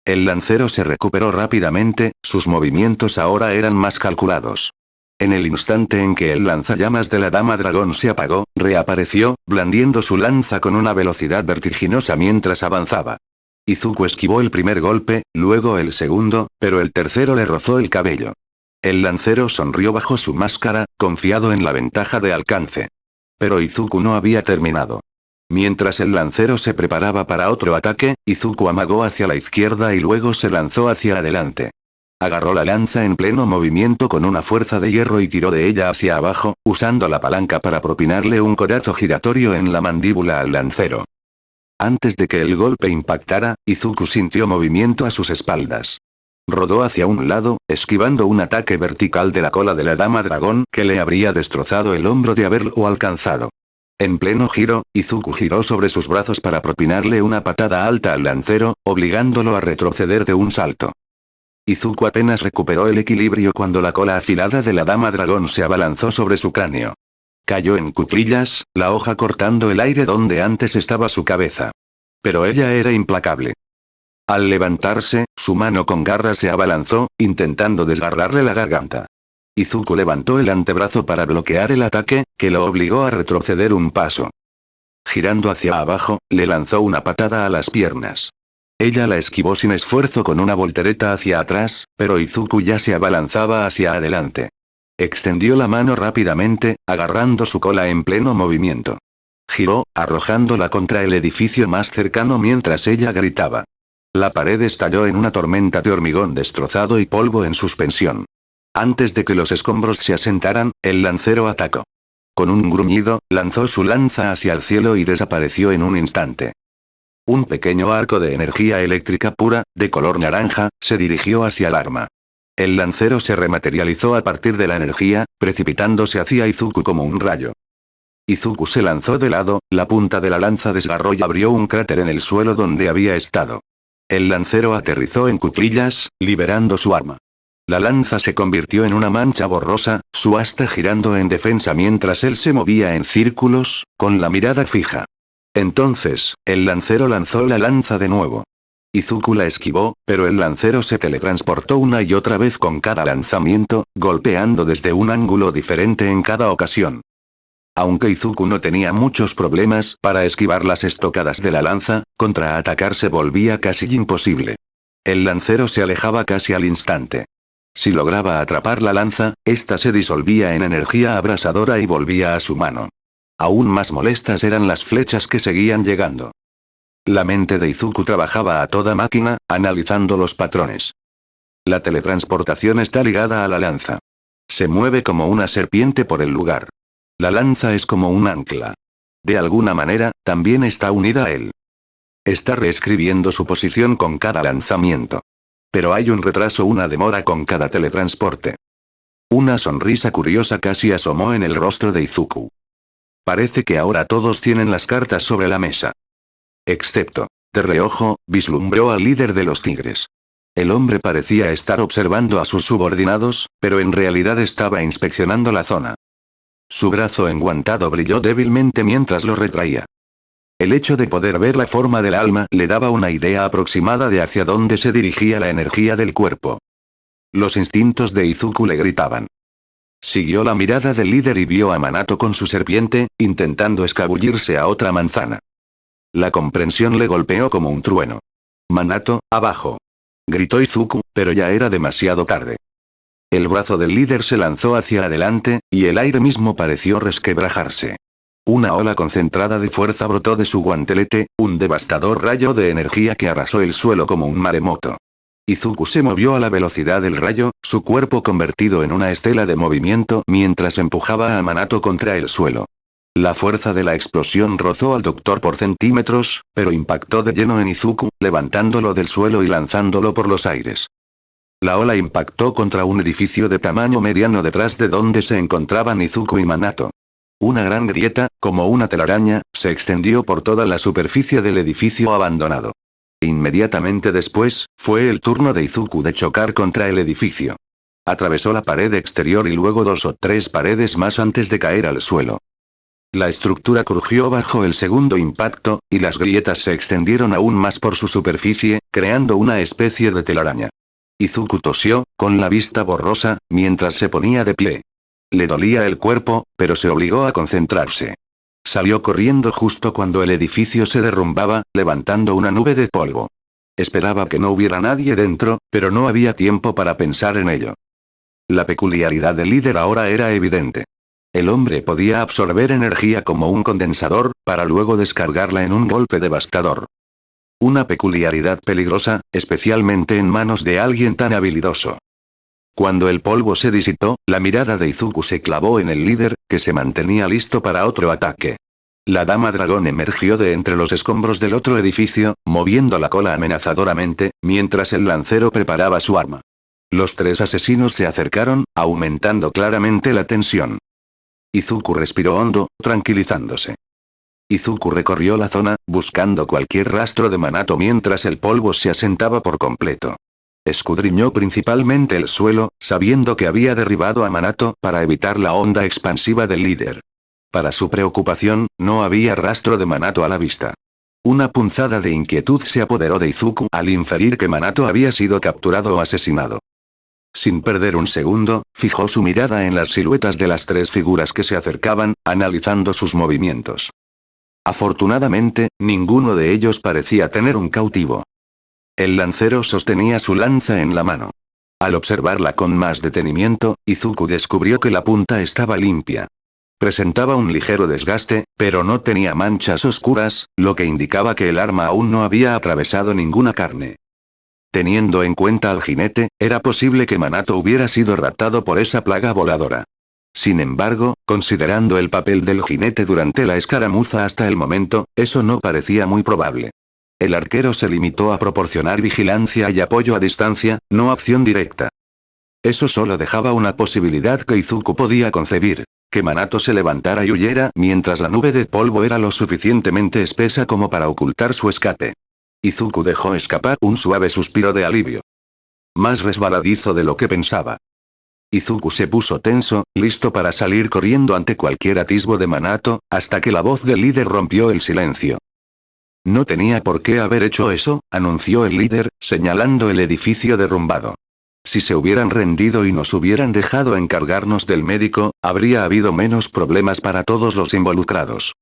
El lancero se recuperó rápidamente, sus movimientos ahora eran más calculados. En el instante en que el lanzallamas de la dama dragón se apagó, reapareció, blandiendo su lanza con una velocidad vertiginosa mientras avanzaba. Izuku esquivó el primer golpe, luego el segundo, pero el tercero le rozó el cabello. El lancero sonrió bajo su máscara, confiado en la ventaja de alcance. Pero Izuku no había terminado. Mientras el lancero se preparaba para otro ataque, Izuku amagó hacia la izquierda y luego se lanzó hacia adelante. Agarró la lanza en pleno movimiento con una fuerza de hierro y tiró de ella hacia abajo, usando la palanca para propinarle un codazo giratorio en la mandíbula al lancero. Antes de que el golpe impactara, Izuku sintió movimiento a sus espaldas. Rodó hacia un lado, esquivando un ataque vertical de la cola de la dama dragón que le habría destrozado el hombro de haberlo alcanzado. En pleno giro, Izuku giró sobre sus brazos para propinarle una patada alta al lancero, obligándolo a retroceder de un salto. Izuku apenas recuperó el equilibrio cuando la cola afilada de la dama dragón se abalanzó sobre su cráneo. Cayó en cuclillas, la hoja cortando el aire donde antes estaba su cabeza. Pero ella era implacable. Al levantarse, su mano con garras se abalanzó, intentando desgarrarle la garganta. Izuku levantó el antebrazo para bloquear el ataque, que lo obligó a retroceder un paso. Girando hacia abajo, le lanzó una patada a las piernas. Ella la esquivó sin esfuerzo con una voltereta hacia atrás, pero Izuku ya se abalanzaba hacia adelante. Extendió la mano rápidamente, agarrando su cola en pleno movimiento. Giró, arrojándola contra el edificio más cercano mientras ella gritaba. La pared estalló en una tormenta de hormigón destrozado y polvo en suspensión. Antes de que los escombros se asentaran, el lancero atacó. Con un gruñido, lanzó su lanza hacia el cielo y desapareció en un instante. Un pequeño arco de energía eléctrica pura, de color naranja, se dirigió hacia el arma. El lancero se rematerializó a partir de la energía, precipitándose hacia Izuku como un rayo. Izuku se lanzó de lado, la punta de la lanza desgarró y abrió un cráter en el suelo donde había estado. El lancero aterrizó en cuclillas, liberando su arma. La lanza se convirtió en una mancha borrosa, su asta girando en defensa mientras él se movía en círculos, con la mirada fija. Entonces, el lancero lanzó la lanza de nuevo. Izuku la esquivó, pero el lancero se teletransportó una y otra vez con cada lanzamiento, golpeando desde un ángulo diferente en cada ocasión. Aunque Izuku no tenía muchos problemas para esquivar las estocadas de la lanza, contraatacar se volvía casi imposible. El lancero se alejaba casi al instante. Si lograba atrapar la lanza, ésta se disolvía en energía abrasadora y volvía a su mano. Aún más molestas eran las flechas que seguían llegando. La mente de Izuku trabajaba a toda máquina, analizando los patrones. La teletransportación está ligada a la lanza. Se mueve como una serpiente por el lugar. La lanza es como un ancla. De alguna manera, también está unida a él. Está reescribiendo su posición con cada lanzamiento. Pero hay un retraso, una demora con cada teletransporte. Una sonrisa curiosa casi asomó en el rostro de Izuku. Parece que ahora todos tienen las cartas sobre la mesa. Excepto, de reojo, vislumbró al líder de los tigres. El hombre parecía estar observando a sus subordinados, pero en realidad estaba inspeccionando la zona. Su brazo enguantado brilló débilmente mientras lo retraía. El hecho de poder ver la forma del alma le daba una idea aproximada de hacia dónde se dirigía la energía del cuerpo. Los instintos de Izuku le gritaban. Siguió la mirada del líder y vio a Minato con su serpiente, intentando escabullirse a otra manzana. La comprensión le golpeó como un trueno. «Minato, abajo», gritó Izuku, pero ya era demasiado tarde. El brazo del líder se lanzó hacia adelante, y el aire mismo pareció resquebrajarse. Una ola concentrada de fuerza brotó de su guantelete, un devastador rayo de energía que arrasó el suelo como un maremoto. Izuku se movió a la velocidad del rayo, su cuerpo convertido en una estela de movimiento mientras empujaba a Minato contra el suelo. La fuerza de la explosión rozó al doctor por centímetros, pero impactó de lleno en Izuku, levantándolo del suelo y lanzándolo por los aires. La ola impactó contra un edificio de tamaño mediano detrás de donde se encontraban Izuku y Minato. Una gran grieta, como una telaraña, se extendió por toda la superficie del edificio abandonado. Inmediatamente después, fue el turno de Izuku de chocar contra el edificio. Atravesó la pared exterior y luego 2 o 3 paredes más antes de caer al suelo. La estructura crujió bajo el segundo impacto, y las grietas se extendieron aún más por su superficie, creando una especie de telaraña. Izuku tosió, con la vista borrosa, mientras se ponía de pie. Le dolía el cuerpo, pero se obligó a concentrarse. Salió corriendo justo cuando el edificio se derrumbaba, levantando una nube de polvo. Esperaba que no hubiera nadie dentro, pero no había tiempo para pensar en ello. La peculiaridad del líder ahora era evidente. El hombre podía absorber energía como un condensador, para luego descargarla en un golpe devastador. Una peculiaridad peligrosa, especialmente en manos de alguien tan habilidoso. Cuando el polvo se disipó, la mirada de Izuku se clavó en el líder, que se mantenía listo para otro ataque. La dama dragón emergió de entre los escombros del otro edificio, moviendo la cola amenazadoramente, mientras el lancero preparaba su arma. Los 3 asesinos se acercaron, aumentando claramente la tensión. Izuku respiró hondo, tranquilizándose. Izuku recorrió la zona, buscando cualquier rastro de Minato mientras el polvo se asentaba por completo. Escudriñó principalmente el suelo, sabiendo que había derribado a Minato para evitar la onda expansiva del líder. Para su preocupación, no había rastro de Minato a la vista. Una punzada de inquietud se apoderó de Izuku al inferir que Minato había sido capturado o asesinado. Sin perder un segundo, fijó su mirada en las siluetas de las tres figuras que se acercaban, analizando sus movimientos. Afortunadamente, ninguno de ellos parecía tener un cautivo. El lancero sostenía su lanza en la mano. Al observarla con más detenimiento, Izuku descubrió que la punta estaba limpia. Presentaba un ligero desgaste, pero no tenía manchas oscuras, lo que indicaba que el arma aún no había atravesado ninguna carne. Teniendo en cuenta al jinete, era posible que Minato hubiera sido raptado por esa plaga voladora. Sin embargo, considerando el papel del jinete durante la escaramuza hasta el momento, eso no parecía muy probable. El arquero se limitó a proporcionar vigilancia y apoyo a distancia, no acción directa. Eso solo dejaba una posibilidad que Izuku podía concebir: que Minato se levantara y huyera mientras la nube de polvo era lo suficientemente espesa como para ocultar su escape. Izuku dejó escapar un suave suspiro de alivio. Más resbaladizo de lo que pensaba. Izuku se puso tenso, listo para salir corriendo ante cualquier atisbo de Minato, hasta que la voz del líder rompió el silencio. No tenía por qué haber hecho eso, anunció el líder, señalando el edificio derrumbado. Si se hubieran rendido y nos hubieran dejado encargarnos del médico, habría habido menos problemas para todos los involucrados.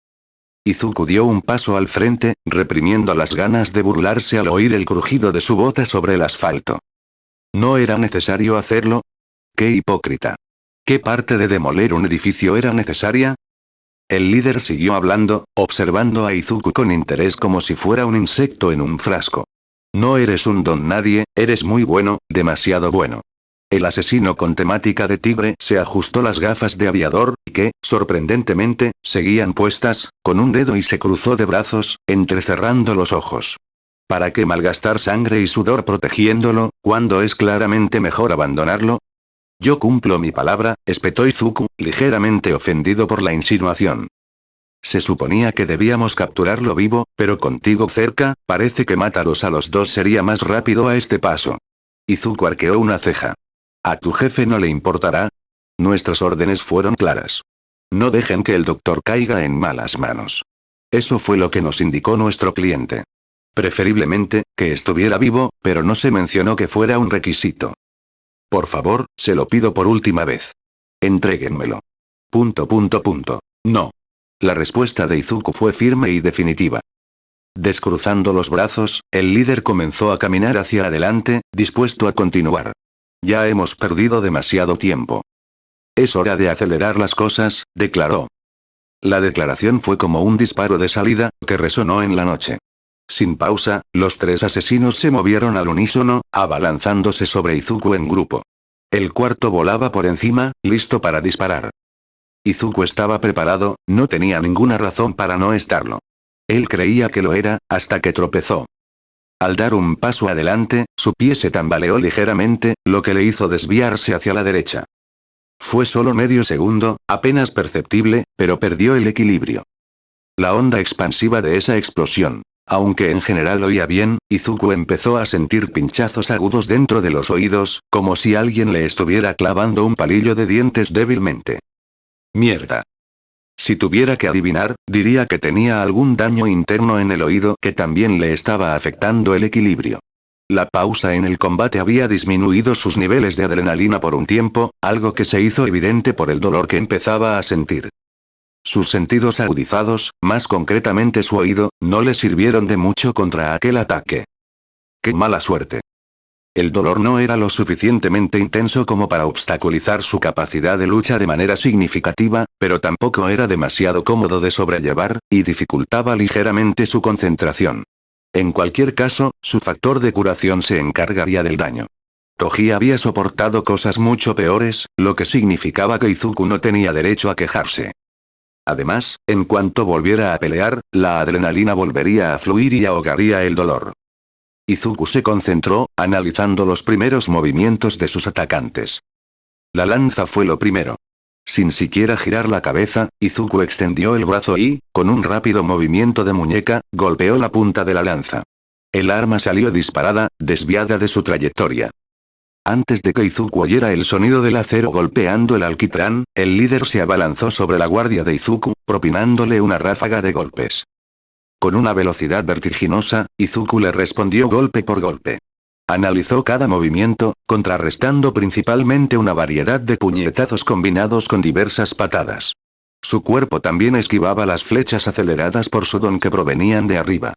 Izuku dio un paso al frente, reprimiendo las ganas de burlarse al oír el crujido de su bota sobre el asfalto. ¿No era necesario hacerlo? ¡Qué hipócrita! ¿Qué parte de demoler un edificio era necesaria? El líder siguió hablando, observando a Izuku con interés como si fuera un insecto en un frasco. No eres un don nadie, eres muy bueno, demasiado bueno. El asesino con temática de tigre se ajustó las gafas de aviador, que, sorprendentemente, seguían puestas, con un dedo y se cruzó de brazos, entrecerrando los ojos. ¿Para qué malgastar sangre y sudor protegiéndolo, cuando es claramente mejor abandonarlo? Yo cumplo mi palabra, espetó Izuku, ligeramente ofendido por la insinuación. Se suponía que debíamos capturarlo vivo, pero contigo cerca, parece que matarlos a los dos sería más rápido a este paso. Izuku arqueó una ceja. ¿A tu jefe no le importará? Nuestras órdenes fueron claras. No dejen que el doctor caiga en malas manos. Eso fue lo que nos indicó nuestro cliente. Preferiblemente, que estuviera vivo, pero no se mencionó que fuera un requisito. Por favor, se lo pido por última vez. Entréguenmelo. ... No. La respuesta de Izuku fue firme y definitiva. Descruzando los brazos, el líder comenzó a caminar hacia adelante, dispuesto a continuar. Ya hemos perdido demasiado tiempo. Es hora de acelerar las cosas, declaró. La declaración fue como un disparo de salida, que resonó en la noche. Sin pausa, los tres asesinos se movieron al unísono, abalanzándose sobre Izuku en grupo. El cuarto volaba por encima, listo para disparar. Izuku estaba preparado, no tenía ninguna razón para no estarlo. Él creía que lo era, hasta que tropezó. Al dar un paso adelante, su pie se tambaleó ligeramente, lo que le hizo desviarse hacia la derecha. Fue solo medio segundo, apenas perceptible, pero perdió el equilibrio. La onda expansiva de esa explosión. Aunque en general oía bien, Izuku empezó a sentir pinchazos agudos dentro de los oídos, como si alguien le estuviera clavando un palillo de dientes débilmente. Mierda. Si tuviera que adivinar, diría que tenía algún daño interno en el oído que también le estaba afectando el equilibrio. La pausa en el combate había disminuido sus niveles de adrenalina por un tiempo, algo que se hizo evidente por el dolor que empezaba a sentir. Sus sentidos agudizados, más concretamente su oído, no le sirvieron de mucho contra aquel ataque. ¡Qué mala suerte! El dolor no era lo suficientemente intenso como para obstaculizar su capacidad de lucha de manera significativa, pero tampoco era demasiado cómodo de sobrellevar, y dificultaba ligeramente su concentración. En cualquier caso, su factor de curación se encargaría del daño. Toji había soportado cosas mucho peores, lo que significaba que Izuku no tenía derecho a quejarse. Además, en cuanto volviera a pelear, la adrenalina volvería a fluir y ahogaría el dolor. Izuku se concentró, analizando los primeros movimientos de sus atacantes. La lanza fue lo primero. Sin siquiera girar la cabeza, Izuku extendió el brazo y, con un rápido movimiento de muñeca, golpeó la punta de la lanza. El arma salió disparada, desviada de su trayectoria. Antes de que Izuku oyera el sonido del acero golpeando el alquitrán, el líder se abalanzó sobre la guardia de Izuku, propinándole una ráfaga de golpes. Con una velocidad vertiginosa, Izuku le respondió golpe por golpe. Analizó cada movimiento, contrarrestando principalmente una variedad de puñetazos combinados con diversas patadas. Su cuerpo también esquivaba las flechas aceleradas por su don que provenían de arriba.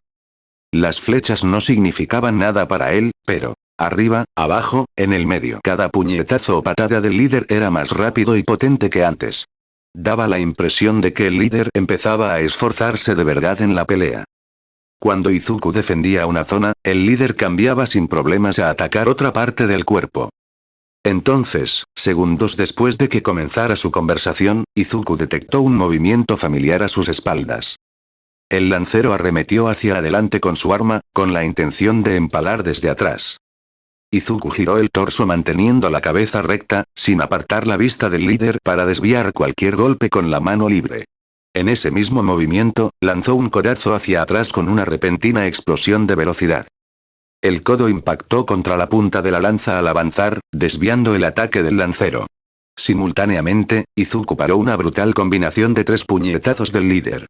Las flechas no significaban nada para él, pero, arriba, abajo, en el medio, cada puñetazo o patada del líder era más rápido y potente que antes. Daba la impresión de que el líder empezaba a esforzarse de verdad en la pelea. Cuando Izuku defendía una zona, el líder cambiaba sin problemas a atacar otra parte del cuerpo. Entonces, segundos después de que comenzara su conversación, Izuku detectó un movimiento familiar a sus espaldas. El lancero arremetió hacia adelante con su arma, con la intención de empalar desde atrás. Izuku giró el torso manteniendo la cabeza recta, sin apartar la vista del líder para desviar cualquier golpe con la mano libre. En ese mismo movimiento, lanzó un codazo hacia atrás con una repentina explosión de velocidad. El codo impactó contra la punta de la lanza al avanzar, desviando el ataque del lancero. Simultáneamente, Izuku paró una brutal combinación de 3 puñetazos del líder.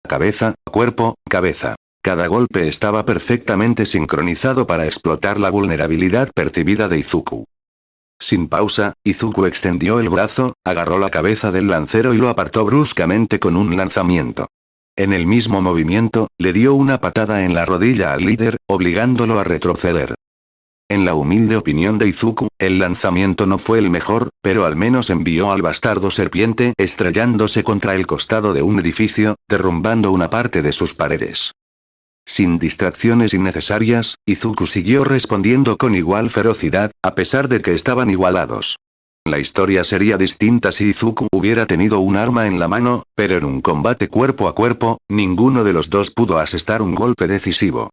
Cabeza, cuerpo, cabeza. Cada golpe estaba perfectamente sincronizado para explotar la vulnerabilidad percibida de Izuku. Sin pausa, Izuku extendió el brazo, agarró la cabeza del lancero y lo apartó bruscamente con un lanzamiento. En el mismo movimiento, le dio una patada en la rodilla al líder, obligándolo a retroceder. En la humilde opinión de Izuku, el lanzamiento no fue el mejor, pero al menos envió al bastardo serpiente estrellándose contra el costado de un edificio, derrumbando una parte de sus paredes. Sin distracciones innecesarias, Izuku siguió respondiendo con igual ferocidad, a pesar de que estaban igualados. La historia sería distinta si Izuku hubiera tenido un arma en la mano, pero en un combate cuerpo a cuerpo, ninguno de los dos pudo asestar un golpe decisivo.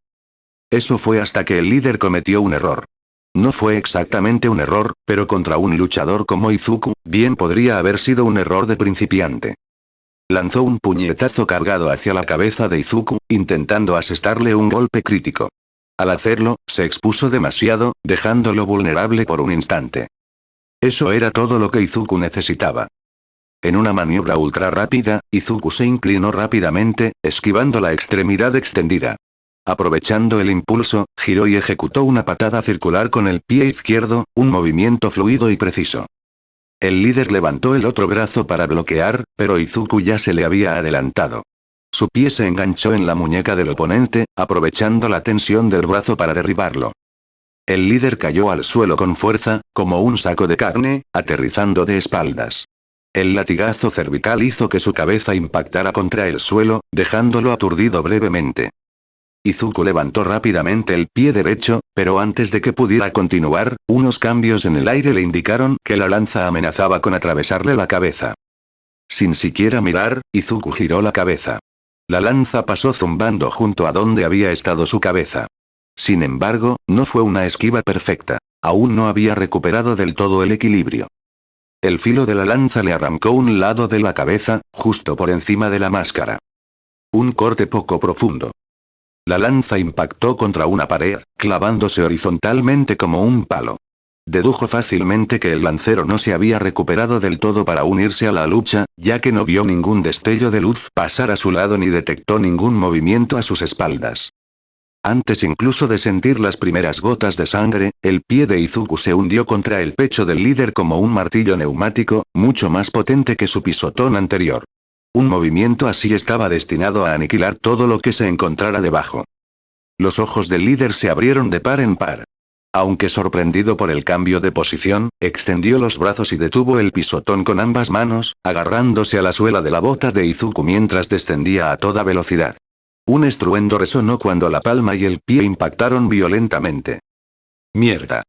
Eso fue hasta que el líder cometió un error. No fue exactamente un error, pero contra un luchador como Izuku, bien podría haber sido un error de principiante. Lanzó un puñetazo cargado hacia la cabeza de Izuku, intentando asestarle un golpe crítico. Al hacerlo, se expuso demasiado, dejándolo vulnerable por un instante. Eso era todo lo que Izuku necesitaba. En una maniobra ultra rápida, Izuku se inclinó rápidamente, esquivando la extremidad extendida. Aprovechando el impulso, giró y ejecutó una patada circular con el pie izquierdo, un movimiento fluido y preciso. El líder levantó el otro brazo para bloquear, pero Izuku ya se le había adelantado. Su pie se enganchó en la muñeca del oponente, aprovechando la tensión del brazo para derribarlo. El líder cayó al suelo con fuerza, como un saco de carne, aterrizando de espaldas. El latigazo cervical hizo que su cabeza impactara contra el suelo, dejándolo aturdido brevemente. Izuku levantó rápidamente el pie derecho, pero antes de que pudiera continuar, unos cambios en el aire le indicaron que la lanza amenazaba con atravesarle la cabeza. Sin siquiera mirar, Izuku giró la cabeza. La lanza pasó zumbando junto a donde había estado su cabeza. Sin embargo, no fue una esquiva perfecta. Aún no había recuperado del todo el equilibrio. El filo de la lanza le arrancó un lado de la cabeza, justo por encima de la máscara. Un corte poco profundo. La lanza impactó contra una pared, clavándose horizontalmente como un palo. Dedujo fácilmente que el lancero no se había recuperado del todo para unirse a la lucha, ya que no vio ningún destello de luz pasar a su lado ni detectó ningún movimiento a sus espaldas. Antes incluso de sentir las primeras gotas de sangre, el pie de Izuku se hundió contra el pecho del líder como un martillo neumático, mucho más potente que su pisotón anterior. Un movimiento así estaba destinado a aniquilar todo lo que se encontrara debajo. Los ojos del líder se abrieron de par en par. Aunque sorprendido por el cambio de posición, extendió los brazos y detuvo el pisotón con ambas manos, agarrándose a la suela de la bota de Izuku mientras descendía a toda velocidad. Un estruendo resonó cuando la palma y el pie impactaron violentamente. ¡Mierda!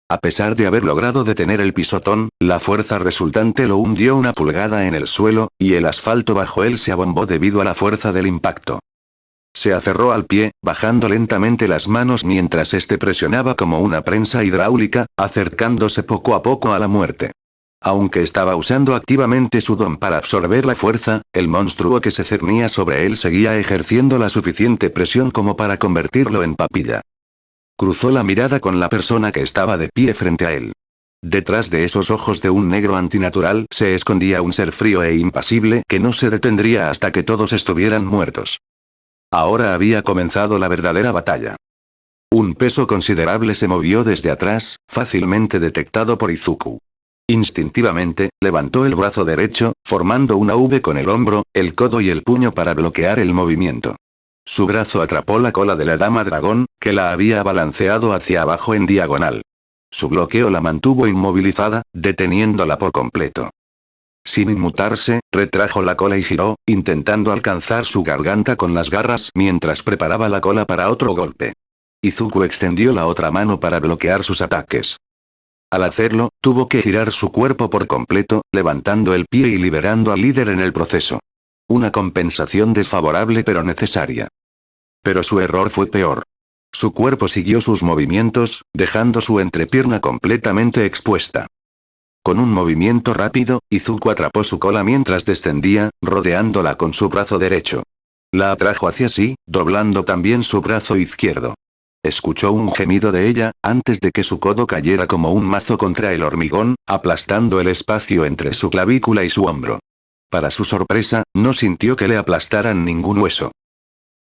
A pesar de haber logrado detener el pisotón, la fuerza resultante lo hundió una pulgada en el suelo, y el asfalto bajo él se abombó debido a la fuerza del impacto. Se aferró al pie, bajando lentamente las manos mientras este presionaba como una prensa hidráulica, acercándose poco a poco a la muerte. Aunque estaba usando activamente su don para absorber la fuerza, el monstruo que se cernía sobre él seguía ejerciendo la suficiente presión como para convertirlo en papilla. Cruzó la mirada con la persona que estaba de pie frente a él. Detrás de esos ojos de un negro antinatural se escondía un ser frío e impasible que no se detendría hasta que todos estuvieran muertos. Ahora había comenzado la verdadera batalla. Un peso considerable se movió desde atrás, fácilmente detectado por Izuku. Instintivamente, levantó el brazo derecho, formando una V con el hombro, el codo y el puño para bloquear el movimiento. Su brazo atrapó la cola de la dama dragón, que la había balanceado hacia abajo en diagonal. Su bloqueo la mantuvo inmovilizada, deteniéndola por completo. Sin inmutarse, retrajo la cola y giró, intentando alcanzar su garganta con las garras mientras preparaba la cola para otro golpe. Izuku extendió la otra mano para bloquear sus ataques. Al hacerlo, tuvo que girar su cuerpo por completo, levantando el pie y liberando al líder en el proceso. Una compensación desfavorable pero necesaria. Pero su error fue peor. Su cuerpo siguió sus movimientos, dejando su entrepierna completamente expuesta. Con un movimiento rápido, Izuku atrapó su cola mientras descendía, rodeándola con su brazo derecho. La atrajo hacia sí, doblando también su brazo izquierdo. Escuchó un gemido de ella, antes de que su codo cayera como un mazo contra el hormigón, aplastando el espacio entre su clavícula y su hombro. Para su sorpresa, no sintió que le aplastaran ningún hueso.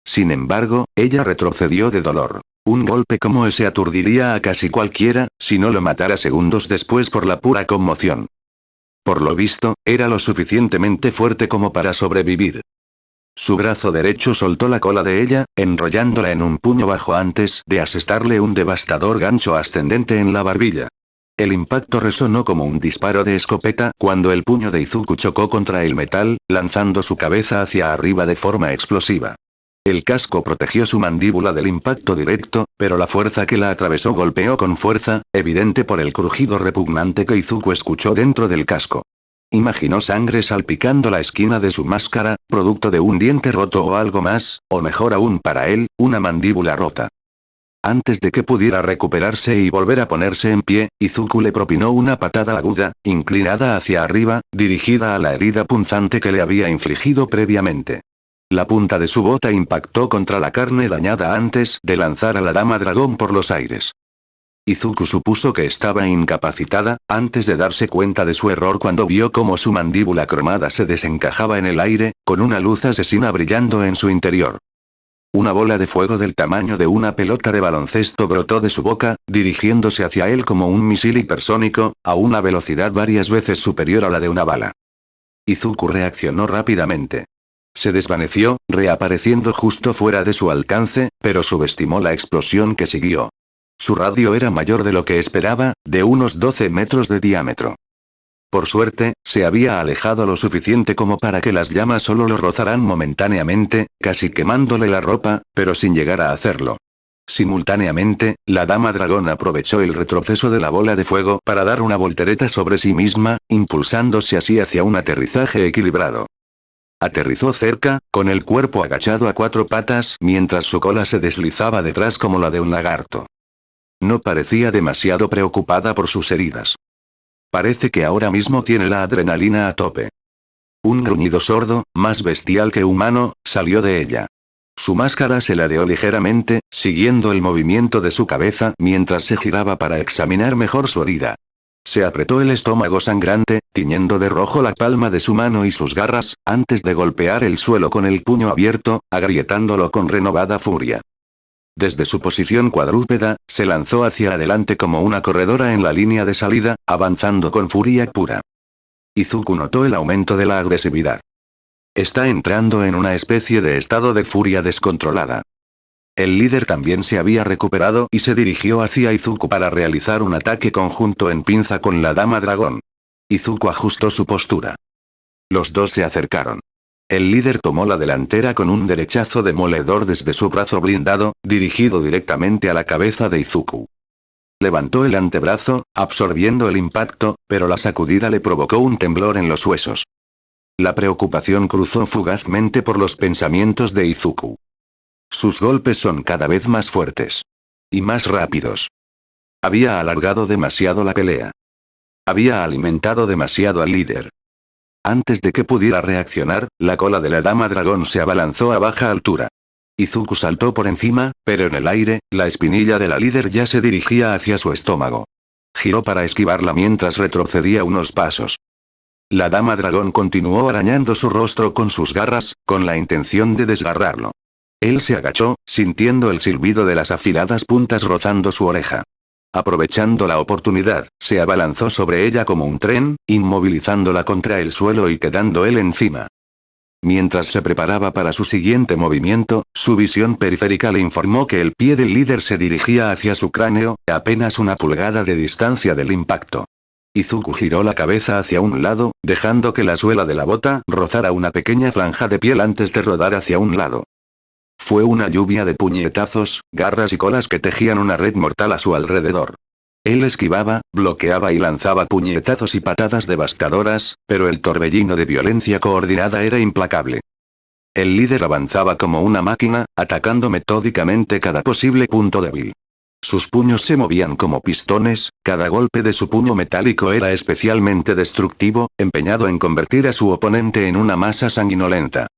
Sin embargo, ella retrocedió de dolor. Un golpe como ese aturdiría a casi cualquiera, si no lo matara segundos después por la pura conmoción. Por lo visto, era lo suficientemente fuerte como para sobrevivir. Su brazo derecho soltó la cola de ella, enrollándola en un puño bajo antes de asestarle un devastador gancho ascendente en la barbilla. El impacto resonó como un disparo de escopeta cuando el puño de Izuku chocó contra el metal, lanzando su cabeza hacia arriba de forma explosiva. El casco protegió su mandíbula del impacto directo, pero la fuerza que la atravesó golpeó con fuerza, evidente por el crujido repugnante que Izuku escuchó dentro del casco. Imaginó sangre salpicando la esquina de su máscara, producto de un diente roto o algo más, o mejor aún para él, una mandíbula rota. Antes de que pudiera recuperarse y volver a ponerse en pie, Izuku le propinó una patada aguda, inclinada hacia arriba, dirigida a la herida punzante que le había infligido previamente. La punta de su bota impactó contra la carne dañada antes de lanzar a la dama dragón por los aires. Izuku supuso que estaba incapacitada, antes de darse cuenta de su error cuando vio cómo su mandíbula cromada se desencajaba en el aire, con una luz asesina brillando en su interior. Una bola de fuego del tamaño de una pelota de baloncesto brotó de su boca, dirigiéndose hacia él como un misil hipersónico, a una velocidad varias veces superior a la de una bala. Izuku reaccionó rápidamente. Se desvaneció, reapareciendo justo fuera de su alcance, pero subestimó la explosión que siguió. Su radio era mayor de lo que esperaba, de unos 12 metros de diámetro. Por suerte, se había alejado lo suficiente como para que las llamas solo lo rozaran momentáneamente, casi quemándole la ropa, pero sin llegar a hacerlo. Simultáneamente, la dama dragón aprovechó el retroceso de la bola de fuego para dar una voltereta sobre sí misma, impulsándose así hacia un aterrizaje equilibrado. Aterrizó cerca, con el cuerpo agachado a 4 patas mientras su cola se deslizaba detrás como la de un lagarto. No parecía demasiado preocupada por sus heridas. Parece que ahora mismo tiene la adrenalina a tope. Un gruñido sordo, más bestial que humano, salió de ella. Su máscara se ladeó ligeramente, siguiendo el movimiento de su cabeza mientras se giraba para examinar mejor su herida. Se apretó el estómago sangrante, tiñendo de rojo la palma de su mano y sus garras, antes de golpear el suelo con el puño abierto, agrietándolo con renovada furia. Desde su posición cuadrúpeda, se lanzó hacia adelante como una corredora en la línea de salida, avanzando con furia pura. Izuku notó el aumento de la agresividad. Está entrando en una especie de estado de furia descontrolada. El líder también se había recuperado y se dirigió hacia Izuku para realizar un ataque conjunto en pinza con la dama dragón. Izuku ajustó su postura. Los dos se acercaron. El líder tomó la delantera con un derechazo demoledor desde su brazo blindado, dirigido directamente a la cabeza de Izuku. Levantó el antebrazo, absorbiendo el impacto, pero la sacudida le provocó un temblor en los huesos. La preocupación cruzó fugazmente por los pensamientos de Izuku. Sus golpes son cada vez más fuertes. Y más rápidos. Había alargado demasiado la pelea. Había alimentado demasiado al líder. Antes de que pudiera reaccionar, la cola de la dama dragón se abalanzó a baja altura. Izuku saltó por encima, pero en el aire, la espinilla de la líder ya se dirigía hacia su estómago. Giró para esquivarla mientras retrocedía unos pasos. La dama dragón continuó arañando su rostro con sus garras, con la intención de desgarrarlo. Él se agachó, sintiendo el silbido de las afiladas puntas rozando su oreja. Aprovechando la oportunidad, se abalanzó sobre ella como un tren, inmovilizándola contra el suelo y quedando él encima. Mientras se preparaba para su siguiente movimiento, su visión periférica le informó que el pie del líder se dirigía hacia su cráneo, a apenas una pulgada de distancia del impacto. Izuku giró la cabeza hacia un lado, dejando que la suela de la bota rozara una pequeña franja de piel antes de rodar hacia un lado. Fue una lluvia de puñetazos, garras y colas que tejían una red mortal a su alrededor. Él esquivaba, bloqueaba y lanzaba puñetazos y patadas devastadoras, pero el torbellino de violencia coordinada era implacable. El líder avanzaba como una máquina, atacando metódicamente cada posible punto débil. Sus puños se movían como pistones, cada golpe de su puño metálico era especialmente destructivo, empeñado en convertir a su oponente en una masa sanguinolenta.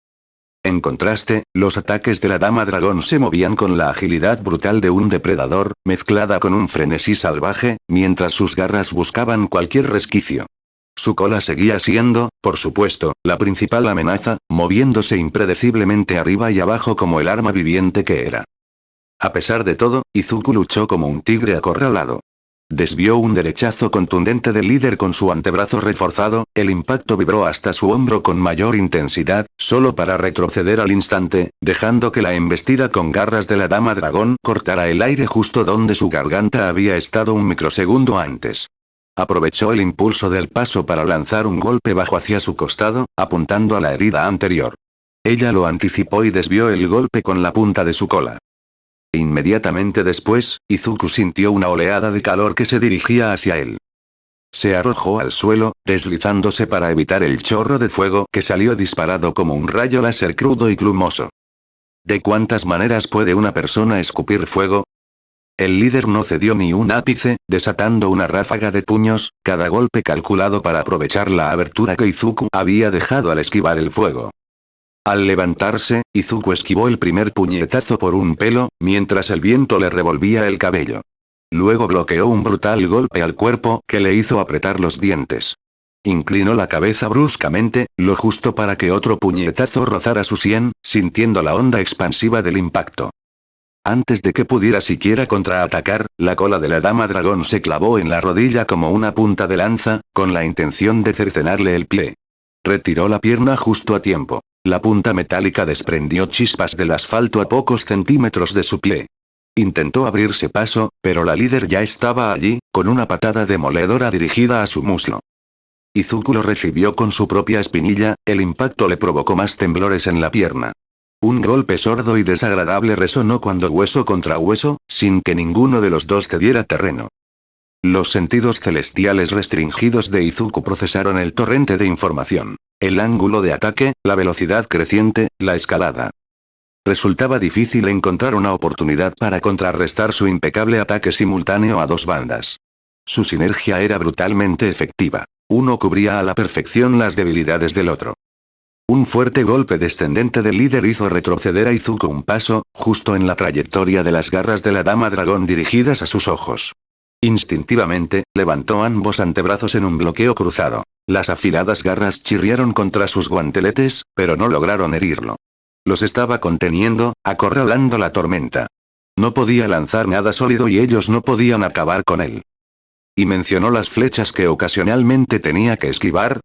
En contraste, los ataques de la dama dragón se movían con la agilidad brutal de un depredador, mezclada con un frenesí salvaje, mientras sus garras buscaban cualquier resquicio. Su cola seguía siendo, por supuesto, la principal amenaza, moviéndose impredeciblemente arriba y abajo como el arma viviente que era. A pesar de todo, Izuku luchó como un tigre acorralado. Desvió un derechazo contundente del líder con su antebrazo reforzado, el impacto vibró hasta su hombro con mayor intensidad, solo para retroceder al instante, dejando que la embestida con garras de la dama dragón cortara el aire justo donde su garganta había estado un microsegundo antes. Aprovechó el impulso del paso para lanzar un golpe bajo hacia su costado, apuntando a la herida anterior. Ella lo anticipó y desvió el golpe con la punta de su cola. Inmediatamente después, Izuku sintió una oleada de calor que se dirigía hacia él. Se arrojó al suelo, deslizándose para evitar el chorro de fuego que salió disparado como un rayo láser crudo y plumoso. ¿De cuántas maneras puede una persona escupir fuego? El líder no cedió ni un ápice, desatando una ráfaga de puños, cada golpe calculado para aprovechar la abertura que Izuku había dejado al esquivar el fuego. Al levantarse, Izuku esquivó el primer puñetazo por un pelo, mientras el viento le revolvía el cabello. Luego bloqueó un brutal golpe al cuerpo que le hizo apretar los dientes. Inclinó la cabeza bruscamente, lo justo para que otro puñetazo rozara su sien, sintiendo la onda expansiva del impacto. Antes de que pudiera siquiera contraatacar, la cola de la dama dragón se clavó en la rodilla como una punta de lanza, con la intención de cercenarle el pie. Retiró la pierna justo a tiempo. La punta metálica desprendió chispas del asfalto a pocos centímetros de su pie. Intentó abrirse paso, pero la líder ya estaba allí, con una patada demoledora dirigida a su muslo. Izuku lo recibió con su propia espinilla, el impacto le provocó más temblores en la pierna. Un golpe sordo y desagradable resonó cuando hueso contra hueso, sin que ninguno de los dos cediera terreno. Los sentidos celestiales restringidos de Izuku procesaron el torrente de información. El ángulo de ataque, la velocidad creciente, la escalada. Resultaba difícil encontrar una oportunidad para contrarrestar su impecable ataque simultáneo a dos bandas. Su sinergia era brutalmente efectiva. Uno cubría a la perfección las debilidades del otro. Un fuerte golpe descendente del líder hizo retroceder a Izuku un paso, justo en la trayectoria de las garras de la dama dragón dirigidas a sus ojos. Instintivamente, levantó ambos antebrazos en un bloqueo cruzado. Las afiladas garras chirriaron contra sus guanteletes, pero no lograron herirlo. Los estaba conteniendo, acorralando la tormenta. No podía lanzar nada sólido y ellos no podían acabar con él. ¿Y mencionó las flechas que ocasionalmente tenía que esquivar?